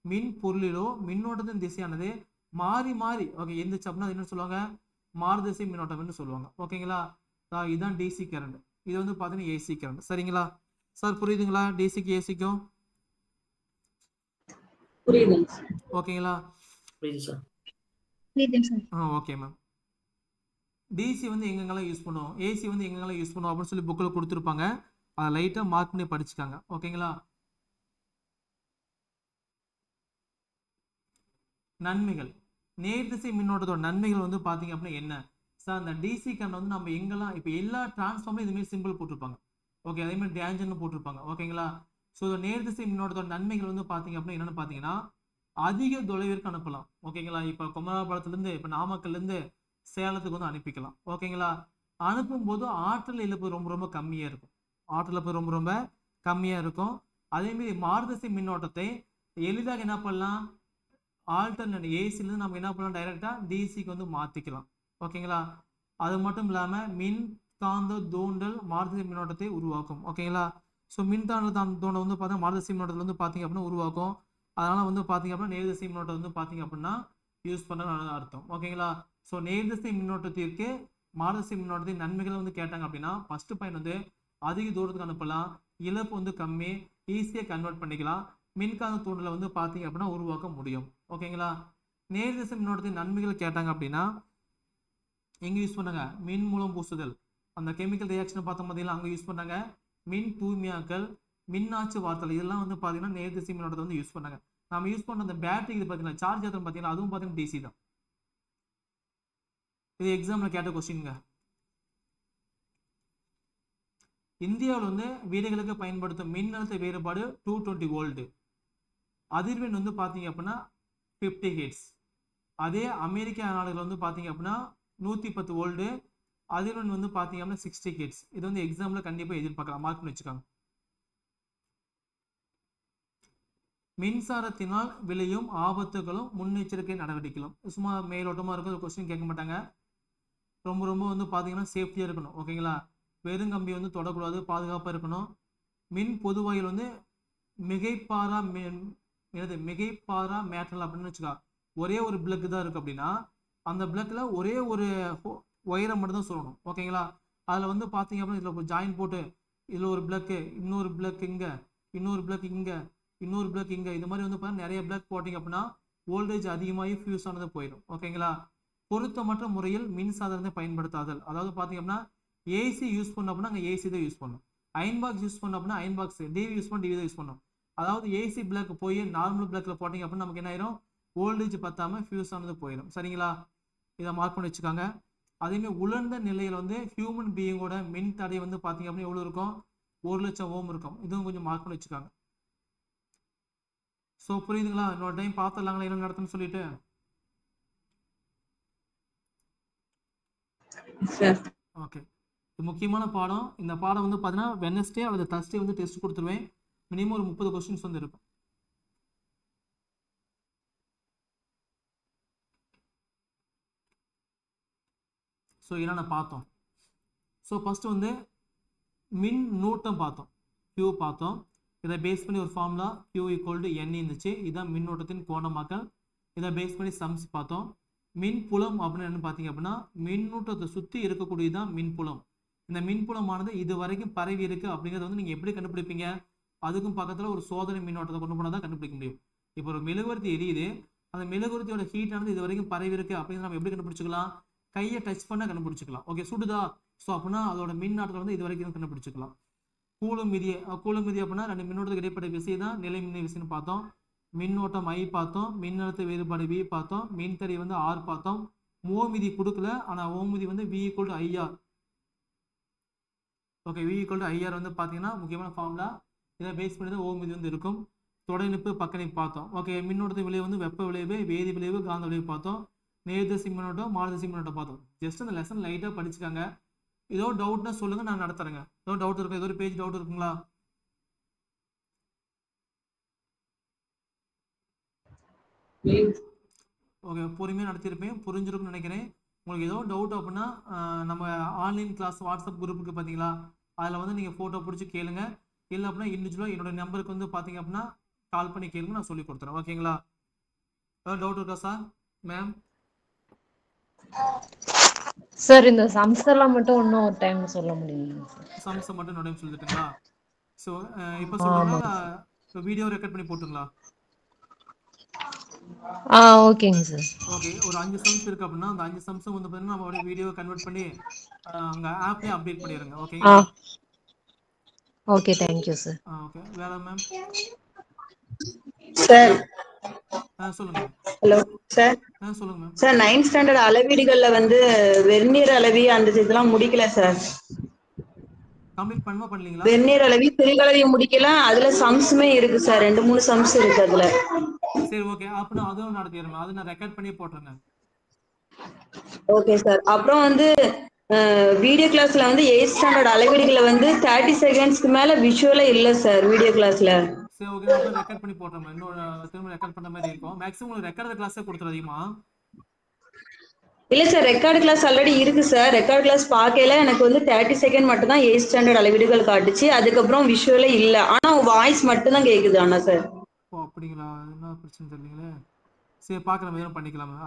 மின் பொருளிலோ மின்னோட்டத்தின் திசையானது மாறி மாறி ஓகே இருந்துச்சு அப்படின்னா என்ன சொல்லுவாங்க, மாறுதிசை மின்னோட்டம்னு சொல்லுவாங்க. ஓகேங்களா, இதுதான் டிசி கரண்ட். இது வந்து பார்த்தீங்கன்னா ஏசி கரண்ட். சரிங்களா சார், புரியுதுங்களா? டிசிக்கு ஏசிக்கும் புரியுதுங்க. ஓகேங்களா? புரியுது சார். Okay ma'am. டிசி வந்து எங்கெங்கெல்லாம் யூஸ் பண்ணுவோம், ஏசி வந்து எங்கெங்கெல்லாம் யூஸ் பண்ணுவோம் அப்படின்னு சொல்லி புக்கில் கொடுத்துருப்பாங்க. அதை லைட்டாக மார்க் பண்ணி படிச்சுக்காங்க. ஓகேங்களா? நன்மைகள், நேர்திசை மின்னோட்டத்தோட நன்மைகள் வந்து பார்த்தீங்க அப்படின்னா என்ன சார், அந்த டிசி கரண்ட் வந்து நம்ம எங்கெல்லாம் இப்போ எல்லா டிரான்ஸ்ஃபார்ம்லையும் இதுமாரி சிம்பிள் போட்டிருப்பாங்க. ஓகே, அதேமாதிரி டேஞ்சர்னு போட்டிருப்பாங்க. ஓகேங்களா? ஸோ நேர்திசை மின்னோட்டத்தோட நன்மைகள் வந்து பார்த்தீங்க அப்படின்னா என்னென்னு பார்த்தீங்கன்னா அதிக தொலைவிற்கு அனுப்பலாம். ஓகேங்களா? இப்போ குமராபாளையத்துலேருந்து இப்போ நாமக்கல்லேருந்து சேலத்துக்கு வந்து அனுப்பிக்கலாம். ஓகேங்களா? அனுப்பும்போது ஆற்றல் இழப்பு ரொம்ப ரொம்ப கம்மியாக இருக்கும். ஆற்றல் இழப்பு ரொம்ப ரொம்ப கம்மியாக இருக்கும். அதேமாரி மாறுதிசை மின்னோட்டத்தை எளிதாக என்ன பண்ணலாம், ஆல்டர்னேட் ஏசிலேருந்து நம்ம என்ன பண்ணலாம், டைரெக்டாக டிசிக்கு வந்து மாற்றிக்கலாம். ஓகேங்களா? அது மட்டும் இல்லாமல் மின் காந்த தூண்டல் மாறுதிசை மின்னோட்டத்தை உருவாக்கும். ஓகேங்களா? ஸோ மின்காந்த தூண்டல் வந்து பார்த்தீங்கன்னா மாறுதிசை மின்னோட்டத்தில் வந்து பார்த்தீங்க அப்படின்னா உருவாக்கும். அதனால் வந்து பார்த்தீங்க அப்படின்னா நேர்திசை மின்னோட்டம் வந்து பார்த்தீங்க அப்படின்னா யூஸ் பண்ண அர்த்தம். ஓகேங்களா? ஸோ நேர்திசை மின்னோட்டத்திற்கு மாறுதிசை மின்னோட்டத்தின் நன்மைகள் வந்து கேட்டாங்க அப்படின்னா ஃபர்ஸ்ட் பாயிண்ட் வந்து அதிக தூரத்துக்கு அனுப்பலாம், இழப்பு வந்து கம்மி, ஈஸியாக கன்வெர்ட் பண்ணிக்கலாம், மின்காந்த தூண்டலை வந்து பார்த்தீங்க அப்படின்னா உருவாக்க முடியும். ஓகேங்களா? நேர்திசை மின்னோட்டத்தின் நன்மைகள் கேட்டாங்க அப்படின்னா எங்கே யூஸ் பண்ணாங்க, மின் மூலம் பூசுதல், அந்த கெமிக்கல் ரியாக்ஷன் பார்த்தோம் பார்த்தீங்கன்னா அங்கே யூஸ் பண்ணாங்க. மின் தூய்மையாக்கல், மின்னாச்சு வார்த்தல், இதெல்லாம் வந்து பார்த்தீங்கன்னா நேர்திசை மின்னோட்டத்தை வந்து யூஸ் பண்ணாங்க. நம்ம யூஸ் பண்ண அந்த பேட்டரி இது பார்த்தீங்கன்னா சார்ஜ் ஏற்றம் பார்த்தீங்கன்னா அதுவும் பார்த்தீங்கன்னா டிசி தான். இது எக்ஸாமில் கேட்ட கொஸ்டின்ங்க. இந்தியாவில் வந்து வீடுகளுக்கு பயன்படுத்தும் மின்னழுத்த வேறுபாடு 220 வோல்ட், அதிர்வெண் வந்து பார்த்தீங்க அப்படின்னா 50 ஹெர்ட்ஸ். அதே அமெரிக்கா நாடுகள் வந்து பார்த்தீங்க அப்படின்னா 110 வோல்ட், அதிர்வெண் வந்து பார்த்தீங்க அப்படின்னா 60 ஹெர்ட்ஸ். இது வந்து எக்ஸாமில் கண்டிப்பாக எதிர்பார்க்கலாம், மார்க் பண்ணி வச்சுக்காங்க. மின்சாரத்தினால் விளையும் ஆபத்துகளும் முன்னெச்சரிக்கை நடவடிக்கைகளும் சும்மா மேலோட்டமாக இருக்கும், கொஸ்டின் கேட்க மாட்டாங்க. ரொம்ப ரொம்ப வந்து பார்த்தீங்கன்னா சேஃப்டியாக இருக்கணும். ஓகேங்களா? வெறுங்கம்பி வந்து தொடக்கூடாது, பாதுகாப்பாக இருக்கணும். மின் பொதுவாயில் வந்து மிகைப்பாரா மேட்டல் அப்படின்னு வச்சுக்கா, ஒரே ஒரு பிளக் தான் இருக்குது அப்படின்னா அந்த பிளக்கில் ஒரே ஒரு ஒயரை மட்டும் தான் சொல்லணும். ஓகேங்களா? அதில் வந்து பார்த்தீங்க அப்படின்னா இதில் ஜாயின் போட்டு இதில் ஒரு பிளக்கு, இன்னொரு பிளக் இங்கே, இன்னொரு பிளக் இங்கே, இன்னொரு பிளக் இங்கே, இது மாதிரி வந்து பார்த்தீங்கன்னா நிறைய பிளக் போட்டிங்க அப்படின்னா வோல்டேஜ் அதிகமாகி ஃபியூஸ் ஆனது போயிடும். ஓகேங்களா? பொருத்தமற்ற முறையில் மின் சாதனத்தை பயன்படுத்தாதல், அதாவது பார்த்தீங்க அப்படின்னா ஏசி யூஸ் பண்ண அப்படின்னா அங்கே ஏசி தான் யூஸ் பண்ணணும், அயன் பாக்ஸ் யூஸ் பண்ண அப்படின்னா அயன் பாக்ஸ், டிவி யூஸ் பண்ண டிவி தான் யூஸ் பண்ணணும். அதாவது ஏசி பிளக் போய் நார்மல் பிளக்கில் போட்டிங்க அப்படின்னா நமக்கு என்ன ஆயிரும், வோல்டேஜ் பத்தாமல் ஃபியூஸ் ஆனது போயிடும். சரிங்களா? இதை மார்க் பண்ணி வச்சுக்காங்க. அதேமாதிரி உலர்ந்த நிலையில் வந்து ஹியூமன் பீயிங்கோட மின் தடை வந்து பார்த்தீங்க அப்படின்னா எவ்வளோ இருக்கும், 1,00,000 ஓம் இருக்கும். இதுவும் கொஞ்சம் மார்க் பண்ணி வச்சுக்காங்க. ஸோ புரியுதுங்களா? இன்னொரு டைம் பார்த்துடலாங்களா என்ன நடத்துன்னு சொல்லிட்டு. ஓகே, இது முக்கியமான பாடம். இந்த பாடம் வந்து பார்த்தீங்கன்னா வெனஸ்டே அல்லது தர்ஸ்டே வந்து டெஸ்ட் கொடுத்துருவேன். மினிமம் ஒரு 30 கொஸ்டின்ஸ் வந்து இருக்கும். ஸோ என்னென்ன பார்த்தோம். ஸோ ஃபஸ்ட்டு வந்து மின் நூட்டம் பார்த்தோம், Q பார்த்தோம். இதை பேஸ் பண்ணி ஒரு ஃபார்முலா Q = N இருந்துச்சு. இதுதான் மின்னோட்டத்தின் கோணமாக்கல். இதை பேஸ் பண்ணி சம்ஸ் பார்த்தோம். மின் புலம் அப்படின்னு என்ன பார்த்தீங்க அப்படின்னா மின்னூட்டத்தை சுற்றி இருக்கக்கூடியதான் மின்புலம். இந்த மின்புலமானது இது வரைக்கும் பரவி இருக்கு அப்படிங்கிறத வந்து நீங்கள் எப்படி கண்டுபிடிப்பீங்க, அதுக்கும் பக்கத்தில் ஒரு சோதனை மின்னோட்டத்தை கொண்டு போனால் தான் கண்டுபிடிக்க முடியும். இப்போ ஒரு மெழுகுவர்த்தி எரியுது, அந்த மெழுகுவர்த்தியோட ஹீட்டானது இது வரைக்கும் பரவி இருக்கு அப்படிங்கிறத நம்ம எப்படி கண்டுபிடிச்சிக்கலாம், கையை டச் பண்ண கண்டுபிடிச்சிக்கலாம். ஓகே, சுடுதா, ஸோ அப்படின்னா அதோட மின்னாற்றல் வந்து இது வரைக்கும் கண்டுபிடிச்சிக்கலாம். கூலும் விதி அப்படின்னா 2 மின்னோட்டத்துக்கு இடைப்பட்ட விசை தான் நிலை மின் விசைன்னு பார்த்தோம். மின்னோட்டம் I பார்த்தோம், மின்னழுத்த வேறுபாடு V பார்த்தோம், மின்தடை வந்து R பார்த்தோம். ஓமிதி கொடுக்கல, ஆனால் ஓமிதி வந்து V = IR. Okay, V = IR வந்து பார்த்தீங்கன்னா முக்கியமான ஃபார்முலா. இதை பேஸ் பண்ணி தான் ஓமிதி வந்து இருக்கும். தொடர்நிப்பு பக்கநிப்பு பார்த்தோம். ஓகே, மின்னோட்டத்தின் விளைவு வந்து வெப்ப விளைவு, வேதி விளைவு, காந்த விளைவு பார்த்தோம். நேர்திசை மின்னோட்டம், மாறுதிசை மின்னோட்டம் பார்த்தோம். ஜஸ்ட் அந்த லெசன் லைட்டாக படிச்சுக்காங்க. ஏதோ டவுட்னா சொல்லுங்க, நான் நடத்துறேங்க. ஏதோ டவுட் இருக்கு, ஏதோ ஒரு பேஜ் டவுட் இருக்குங்களா? ஓகே, பொறுமையாக நடத்தியிருப்பேன், புரிஞ்சிருக்கும்னு நினைக்கிறேன். உங்களுக்கு ஏதோ டவுட் அப்படின்னா நம்ம ஆன்லைன் கிளாஸ் வாட்ஸ்அப் குரூப்புக்கு பார்த்தீங்களா, அதில் வந்து நீங்கள் ஃபோட்டோ பிடிச்சி கேளுங்க. இல்லை அப்படின்னா இண்டிவிஜுவலாக என்னோட நம்பருக்கு வந்து பார்த்தீங்க அப்படின்னா கால் பண்ணி கேளுங்க, நான் சொல்லி கொடுத்துறேன். ஓகேங்களா? ஏதாவது டவுட் இருக்கா சார், மேம்? சார் இந்த சம்ஸ் எல்லாம் மட்டும் இன்னும் ஒரு டைம் சொல்ல முடியுமா சார்? சம்ஸை மட்டும் என்னோட சொல்லிட்டுங்களா? ஸோ இப்போ சொல்லுங்களா, இப்போ வீடியோ ரெக்கார்ட் பண்ணி போட்டுங்களா? ஓகேங்க சார். ஓகே, ஒரு 5 சம்ஸ் இருக்கு அப்படின்னா அந்த 5 சம்ஸும் வந்து பார்த்தீங்கன்னா நம்ம அப்படியே வீடியோ கன்வெர்ட் பண்ணி அங்கே ஆப்லேயே அப்டேட் பண்ணிடுங்க. ஓகேங்களா? Okay, thank you sir. ஓகே, வேற மேம்? சார் சொல்லுங்க. Hello sir. சொல்லுங்க மேம். சார் 9th ஸ்டாண்டர்ட் அளவீடுகள்ல வந்து வெர்னியர் அளவி அந்த இதெல்லாம் முடிக்கல சார். கம்ப்ளீட் பண்ணீங்களா? வெர்னியர் அளவி, திரிகளவி முடிக்கல. அதுல சம்ஸுமே இருக்கு சார், 2-3 சம்ஸ் இருக்கு அதுல. சரி, ஓகே, அப்படின்னா அதுவும் நடத்திடுறேன். அது நான் ரெக்கார்ட் பண்ணி போட்டுறேன். Okay sir. அப்புறம் வந்து வீடியோ கிளாஸ்ல வந்து 8th ஸ்டாண்டர்ட் அளவீடுகளை வந்து 30 செகண்ட்ஸ்க்கு மேல விஷுவலே இல்ல சார் வீடியோ கிளாஸ்ல. சரி, ஓகே, நான் அப்படியே ரெக்கார்ட் பண்ணி போட்டுறேன். இன்னொரு திரும்ப ரெக்கார்ட் பண்ண மாதிரி இருக்கும். மேக்ஸிமம் உங்களுக்கு ரெக்கார்ட் கிளாஸே கொடுத்துரு அதிகமா. இல்ல சார், ரெக்கார்டு கிளாஸ் ஆல்ரெடி இருக்கு சார். ரெக்கார்டு கிளாஸ் பார்க்கல, எனக்கு வந்து 30 செகண்ட் மட்டும் தான் 8th ஸ்டாண்டர்ட் அளவீடுகள் காட்டுச்சு. அதுக்கப்புறம் விஷுவலே இல்ல. ஆனா வாய்ஸ் மட்டும் தான் கேக்குது. ஆனா சார். ஓ அப்படிங்களா? என்ன பிரச்சனை தெரியலீங்களே. சரி, பார்க்குற மாதிரி பண்ணிக்கலாமா?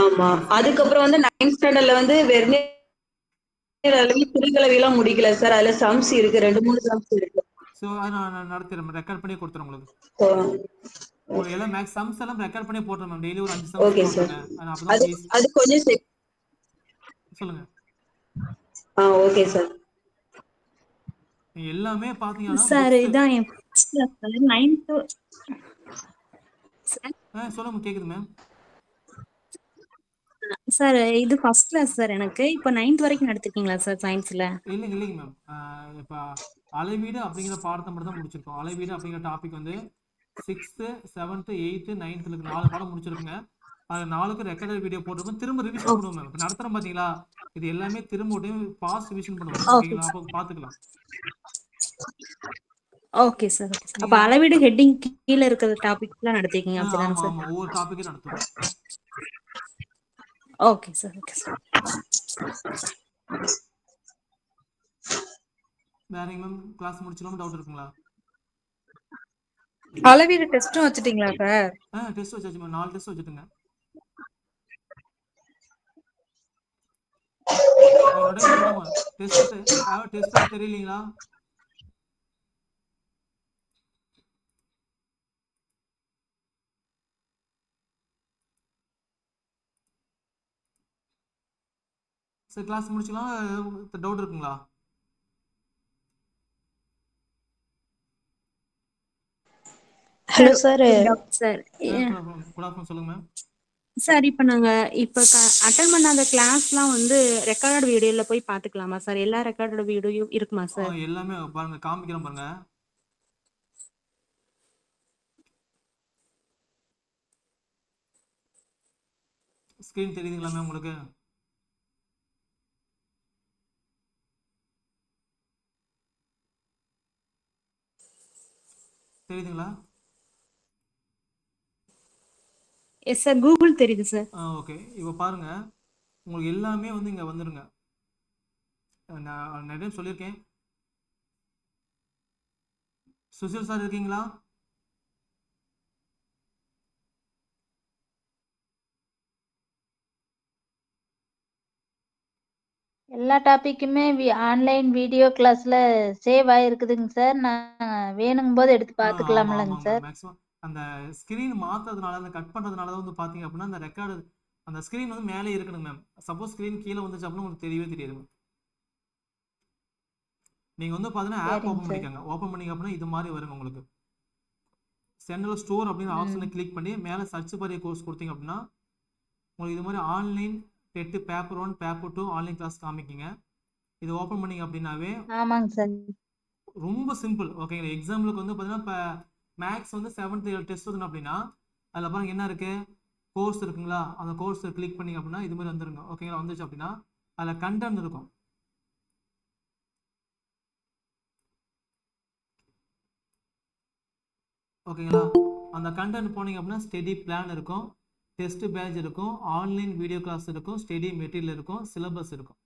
ஆமா. அதுக்கப்புறம் வந்து 9th ஸ்டாண்டர்ட்ல வந்து வெர்னியர் அளவி, திரிகளவி எல்லாம் முடிக்கல சார். அதுல சம்ஸ் இருக்கு, 2-3 சம்ஸ் இருக்கு. ஸோ அது நான் நடத்திடுறேன், ரெக்கார்ட் பண்ணி கொடுத்துறேன் உங்களுக்கு. ஓ, உங்களுக்கு எல்லாம் மேக்ஸ் சம்ஸ் எல்லாம் ரெக்கார்ட் பண்ணி போட்டுறேன் மேம். டெய்லி ஒரு 5 சம்ஸ் ஓகே சார். போட்டுருங்க. அப்பதான் ஈஸி. அது கொஞ்சம் சொல்லுங்க. Okay sir. எல்லாமே பாத்தீங்கன்னா சார் இதான் என் ஃபர்ஸ்ட் கிளாஸ் சார் 9th சொல்லுங்க, கேக்குது மேம். சார் இது ஃபர்ஸ்ட் கிளாஸ் சார் எனக்கு. இப்போ 9th வரைக்கும் நடத்திருக்கீங்களா சார் சயின்ஸ்ல? இல்லைங்க மேம். இப்போ அளவீடு அப்படிங்கிற பாடத்தை மட்டும் தான் முடிச்சிருக்கோம். அளவீடு அப்படிங்கிற டாபிக் வந்து 6th 7th 8th 9th 4 பாடம் முடிச்சிருக்குங்க. அது 4க்கு ரெக்கார்டட் வீடியோ போட்டுருப்போம். திரும்ப ரிவிஷன் பண்ணுவோம் மேம். இப்போ நடத்துறோம் பாத்தீங்களா, இது எல்லாமே திரும்ப பாஸ் ரிவிஷன் பண்ணுவோம். ஓகேங்களா? அப்போ பாத்துக்கலாம். Okay sir. Okay sir. அப்ப அளவீடு ஹெட்டிங் கீழ இருக்கிற டாபிக்லாம் நடத்திருக்கீங்க அப்படிதானே ஆமா சார்? ஆமா, ஒவ்வொரு டாபிக்கும் நடத்துவோம். Okay sir. Okay sir. வேற மேம், கிளாஸ் முடிச்சிடலாம். டவுட் இருக்குங்களா? அளவீடு டெஸ்டும் வச்சிட்டீங்களா சார்? டெஸ்ட் வச்சாச்சு மேம். 4 டெஸ்ட் வச்சுட்டுங்க. டெஸ்ட் தெரியலீங்களா? சார் கிளாஸ் முடிச்சுக்கலாம். டவுட் இருக்குங்களா? Hello sir. Sir good afternoon. சொல்லுங்க மேம். சார் இப்போ நாங்க அட்டெண்ட் பண்ண அந்த கிளாஸ்லாம் வந்து ரெக்கார்டட் வீடியோல போய் பாத்துக்கலாமா சார்? எல்லா ரெக்கார்டட் வீடியோயும் இருக்குமா சார்? எல்லாமே பாருங்க, காமிக்கிறேன் பாருங்க. ஸ்கிரீன் தெரியுதுங்களா மேம் உங்களுக்கு? தெரியுதுங்களா? எஸ் சார், கூகுள் தெரியுது சார். ஓகே, இப்போ பாருங்க, உங்களுக்கு எல்லாமே வந்து இங்க வந்துருங்க. நான் நிறைய சொல்லியிருக்கேன். சுசில் சார் இருக்கீங்களா? எல்லா டாபிக்குமே ஆன்லைன் வீடியோ கிளாஸ்ல சேவ் ஆயிருக்குதுங்க சார். நான் வேணுங்கும் போது எடுத்து பார்த்துக்கலாம்லங்க சார்? மேக்ஸிமம் அந்த ஸ்கிரீன் மாத்துறதுனால, அந்த கட் பண்றதுனால வந்து பாத்தீங்க அப்படின்னா அந்த ரெக்கார்டு, அந்த ஸ்கிரீன் வந்து மேலே இருக்கணும் மேம். சப்போஸ் ஸ்கிரீன் கீழே வந்துச்சு அப்படின்னா உங்களுக்கு தெரியவே தெரியாது மேம். நீங்க வந்து பாத்தீங்கன்னா ஆப் ஓபன் பண்ணிக்கோங்க. ஓபன் பண்ணீங்க அப்படின்னா இது மாதிரி வருங்க உங்களுக்கு. சென்ட்ரல் ஸ்டோர் அப்படிங்கிற ஆப்ஷனை கிளிக் பண்ணி மேலே சர்ச் பார் கோர்ஸ் கொடுத்தீங்க அப்படின்னா உங்களுக்கு இது மாதிரி online TET paper 1 paper 2 online class காமிக்கிங்க. இது ஓப்பன் பண்ணிங்க அப்படின்னாவே ஆமாங்க சார். ரொம்ப சிம்பிள். ஓகேங்களா, எக்ஸாம்பிளுக்கு வந்து பார்த்தீங்கன்னா இப்போ மேக்ஸ் வந்து 7th டெஸ்ட் வந்து அப்படின்னா அதில் பாருங்க என்ன இருக்கு, கோர்ஸ் இருக்குங்களா, அந்த கோர்ஸ் கிளிக் பண்ணிங்க அப்படின்னா இது மாதிரி வந்துருங்க. ஓகேங்களா, வந்துச்சு அப்படின்னா அதில் கண்டென்ட் இருக்கும். ஓகேங்களா, அந்த கண்டென்ட் போனீங்க அப்படின்னா ஸ்டடி பிளான் இருக்கும், டெஸ்ட் பேட்ச் இருக்கும், ஆன்லைன் வீடியோ கிளாஸ் இருக்கும், ஸ்டடி மெட்டீரியல் இருக்கும், சிலபஸ் இருக்கும்.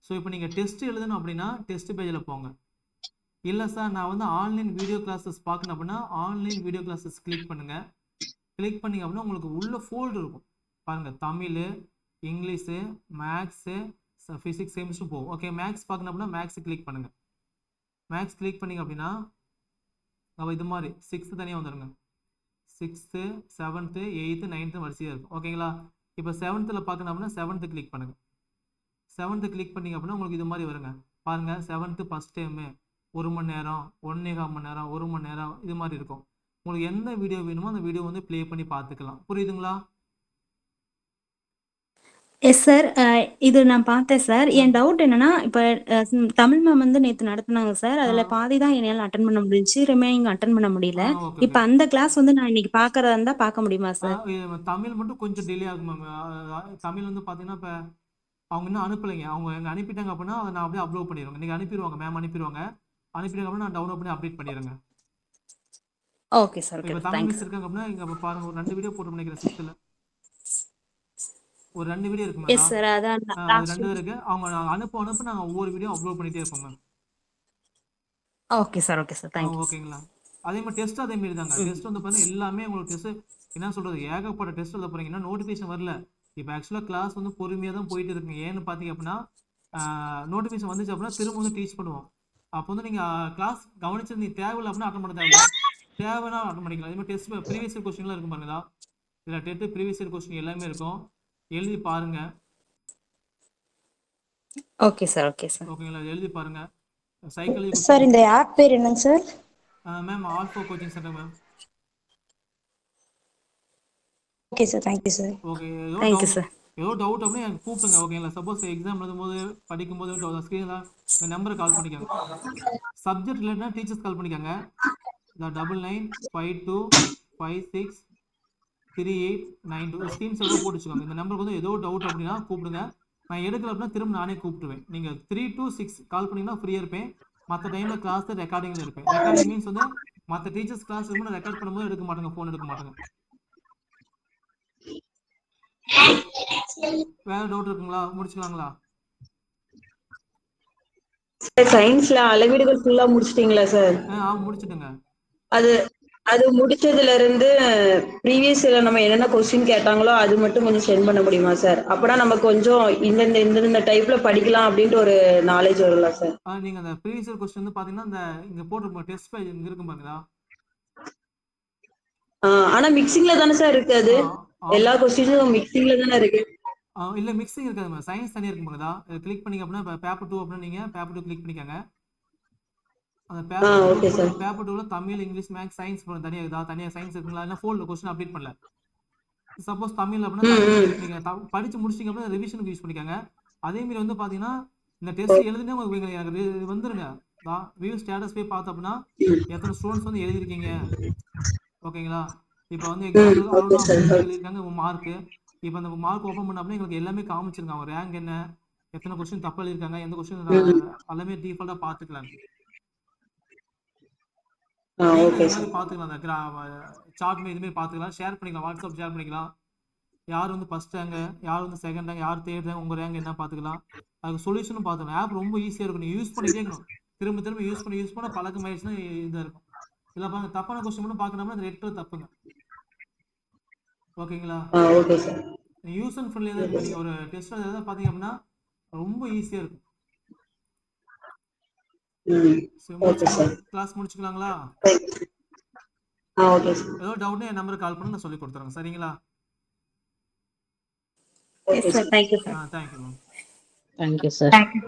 ஸோ இப்போ நீங்கள் டெஸ்ட் எழுதணும் அப்படின்னா டெஸ்ட் பேஜில் போங்க. இல்லை சார் நான் வந்து ஆன்லைன் வீடியோ கிளாஸஸ் பார்க்கணும் அப்படின்னா ஆன்லைன் வீடியோ கிளாஸஸ் கிளிக் பண்ணுங்கள். கிளிக் பண்ணிங்க அப்படின்னா உங்களுக்கு உள்ள ஃபோல்டர் இருக்கும் பாருங்கள், Tamil, English, maths, physics, chemistry போகும். ஓகே, மேக்ஸ் பார்க்கணும் அப்படின்னா மேக்ஸ் கிளிக் பண்ணுங்கள். மேக்ஸ் கிளிக் பண்ணிங்க அப்படின்னா அப்போ இது மாதிரி 6th தனியாக வந்துடுங்க. 6th 7th 8th 9th வரிசையாக இருக்கும். ஓகேங்களா, இப்போ 7th பார்க்கணும் அப்படின்னா 7th கிளிக் பண்ணுங்கள். 7th கிளிக் பண்ணிங்க அப்படின்னா உங்களுக்கு இது மாதிரி வருங்க. பாருங்கள் 7th ஃபஸ்ட் டைமு 1 மணி நேரம், 1.25 மணி நேரம், 1 மணி நேரம் இது மாதிரி இருக்கும். உங்களுக்கு எந்த வீடியோ வேணுமோ அந்த வீடியோ வந்து ப்ளே பண்ணி பார்த்துக்கலாம். புரியுதுங்களா? எஸ் சார், இது நான் பார்த்தேன் சார். என் டவுட் என்னன்னா, இப்போ தமிழ் மேம் வந்து நேற்று நடத்துனாங்க சார். அதில் பாதி தான் என்னால் அட்டன் பண்ண முடிஞ்சுச்சு, ரிமைனிங் அட்டன் பண்ண முடியல. ஓகே இப்போ அந்த கிளாஸ் வந்து நான் இன்னைக்கு பார்க்கறதா இருந்தால் பார்க்க முடியுமா சார்? தமிழ் மட்டும் கொஞ்சம் டிலே ஆகும் மேம். தமிழ் வந்து பார்த்தீங்கன்னா இப்போ அவங்க இன்னும் அனுப்பலைங்க. அவங்க எங்கே அனுப்பிட்டாங்க அப்படின்னா அதை நான் அப்படியே அப்லோட் பண்ணிடுவேங்க. நீங்கள் அனுப்பிடுவாங்க, மேம் அனுப்பிடுவாங்க. அனுப்பிட்டாங்க அப்படின்னா நான் டவுன்லோட் பண்ணி அப்டேட் பண்ணிடுறேங்க. ஓகே சார், ஓகே, இப்போ தமிழ் தேங்க்ஸ் மிஸ் இருக்காங்க அப்படின்னா இங்கே பாருங்க, ஒரு 2 வீடியோ போட்டு நினைக்கிறேன். 6th ஒரு 2 வீடியோ இருக்கு மேம். எஸ் சார், அதான் அது 2 இருக்கு. அவங்க அனுப்ப நாங்கள் ஒவ்வொரு வீடியோ அப்லோட் பண்ணிட்டே இருப்போம் ma'am. Okay sir, okay sir, thank you. ஓகேங்களா, அதே மாதிரி டெஸ்ட் அதே மாதிரி தாங்க. டெஸ்ட் வந்து பார்த்தீங்கன்னா எல்லாமே உங்களுக்கு டெஸ்ட் என்ன சொல்கிறது, ஏகப்பட்ட டெஸ்ட் எழுத போகிறீங்கன்னா நோட்டிஃபிகேஷன் வரல. இப்போ ஆக்சுவலாக கிளாஸ் வந்து பொறுமையாக தான் போயிட்டு இருக்குங்க. ஏன்னு பார்த்தீங்க அப்படின்னா நோட்டிஃபிகேஷன் வந்துச்சு அப்படின்னா திரும்ப வந்து டீச் பண்ணுவோம். அப்போ வந்து நீங்கள் கிளாஸ் கவனிச்சு நீங்கள் தேவையில்லை அப்படின்னா அட்டன் பண்ண தேவைன்னா அட்டன் பண்ணிக்கலாம். அதே மாதிரி டெஸ்ட் ப்ரீவியஸ் இயர் கொஸ்டின்லாம் இருக்கும் பாருங்களா, இதில் டெட் ப்ரீவியஸ் இயர் கொஸ்டின் எல்லாமே இருக்கும், எழுதி பாருங்க. Okay sir, okay sir. ஓகேங்களா, எழுதி பாருங்க. சைக்காலஜி சார், இந்த ஆப் பேர் என்னங்க sir? Ma'am alpha coaching centre ma'am. Okay sir, thank you sir. Okay, thank you sir. ஏதோ டவுட் அப்படின்னா எனக்கு கூப்பிடுங்க. ஓகேங்களா, சப்போஸ் எக்ஸாம் எழுதும்போது படிக்கும்போது ஸ்க்ரீனில் இந்த நம்பரை கால் பண்ணிக்கோங்க. சப்ஜெக்ட் ரிலேட்டடாக டீச்சர்ஸ் கால் பண்ணிக்கோங்க. இந்த 9952563892 ஸ்க்ரீன் ஷாட் போட்டு வச்சுக்கோங்க. இந்த நம்பருக்கு வந்து ஏதோ டவுட் அப்படின்னா கூப்பிடுங்க. நான் எடுக்கல அப்படின்னா திரும்ப நானே கூப்பிட்டுவேன். நீங்கள் 3 to 6 கால் பண்ணிங்கன்னா ஃப்ரீயாக இருப்பேன். மற்ற டைமில் கிளாஸ் ரெக்கார்டிங்கில் இருப்பேன். ரெக்கார்டிங் மீன்ஸ் வந்து மற்ற டீச்சர்ஸ் கிளாஸ் இருக்கும்போது ரெக்கார்ட் பண்ணும்போது எடுக்க மாட்டாங்க, ஃபோன் எடுக்க மாட்டாங்க. வேற டவுட் இருக்குங்களா? முடிச்சுக்கலாங்களா? சயின்ஸ்ல அளவீடுகள் ஃபுல்லா முடிச்சிட்டீங்களா சார்? முடிச்சிட்டுங்க. அது முடிச்சதுல இருந்து ப்ரீவியஸ் இயர்ல நம்ம என்னென்ன கொஸ்டின் கேட்டாங்களோ அது மட்டும் கொஞ்சம் சென்ட் பண்ண முடியுமா சார்? அப்பதான் நம்ம கொஞ்சம் இந்த டைப்ல படிக்கலாம் அப்படின்ட்டு ஒரு நாலேஜ் வரும்ல சார்? நீங்க அந்த ப்ரீவியஸ் இயர் கொஸ்டின் வந்து பாத்தீங்கன்னா இந்த இங்க போட்டு டெஸ்ட் பேஜ் இங்க இருக்கு பாருங்களா. ஆனா மிக்சிங்ல தானே சார் இருக்கு? அது எல்லா கொஸ்டினும் மிக்சிங்ல தானே இருக்கு? இல்ல மிக்சிங் இருக்காது மேம், சயின்ஸ் தனியா இருக்கு பாருங்களா. கிளிக் பண்ணீங்க அப்படின்னா பேப்பர் 2 அப்படின்னா நீங்க பேப்பர் 2 கிளிக் பண்ணிக்கங்க. அந்த பேப்பர் 2ல தமிழ், இங்கிலீஷ், மேக்ஸ், சயின்ஸ் தனியா இருக்குதா? தனியா சயின்ஸ் இருக்குங்களா? இல்ல ஃபோல்டர் கொஸ்டின் அப்டேட் பண்ணல. சப்போஸ் தமிழ் அப்படின்னா நீங்க படிச்சு முடிச்சிங்க அப்படின்னா ரிவிஷனுக்கு யூஸ் பண்ணிக்கங்க. அதே மாதிரி வந்து பாத்தீங்கன்னா இந்த டெஸ்ட் எழுதுனே எனக்கு வந்துருங்க. வியூ ஸ்டேட்டஸ் போய் பார்த்தோம் அப்படின்னா எத்தனை ஸ்டூடெண்ட்ஸ் வந்து எழுதிருக்கீங்க. ஓகேங்களா, இப்போ வந்து எக்ஸாம்பிள் எழுதிருக்காங்க மார்க்கு. இப்போ அந்த மார்க் ஓப்பன் பண்ண அப்படின்னா எங்களுக்கு எல்லாமே காமிச்சிருங்க. அவங்க ரேங்க் என்ன, எத்தனை கொஸ்டின் தப்பு எழுதிருக்காங்க, எந்த கொஸ்டின் எல்லாமே டிஃபால்ட்டா பார்த்துக்கலாம். பார்த்துக்கலாம். அந்த சார்ட் இதுமாரி பார்த்துக்கலாம், ஷேர் பண்ணிக்கலாம், வாட்ஸ்அப் ஷேர் பண்ணிக்கலாம். யார் வந்து ஃபர்ஸ்ட் ரேங்க், யார் வந்து செகண்ட் ரேங்க், யார் தேர்ட் ரேங்க், உங்க ரேங்க் என்ன பார்த்துக்கலாம். அதுக்கு சொல்யூஷனும் பார்த்துக்கலாம். ஆப் ரொம்ப ஈஸியாக இருக்கும். நீங்கள் யூஸ் பண்ணிட்டே இருக்கணும். திரும்ப திரும்ப யூஸ் பண்ண பழக்கம் ஆயிடுச்சுன்னா இதாக இருக்கும். இல்லை பாருங்க, தப்பான கொஸ்டின் மட்டும் பார்க்கணும்னா அந்த ரெட் கலர் தப்புங்க. ஓகேங்களா, யூஸ் அண்ட் ஃப்ரெண்ட்லியாக தான் இருக்கும். நீங்கள் ஒரு டெஸ்ட் எதாவது பார்த்தீங்க அப்படின்னா ரொம்ப ஈஸியாக இருக்கும். கிளாஸ் முடிச்சுக்கலாங்களா? ஏதோ டவுட்னா என் நம்பருக்கு கால் பண்ணி நான் சொல்லி கொடுத்துறேன். சரிங்களா? Yes sir, thank you sir. Thank you ma'am. Thank you sir. Thank you.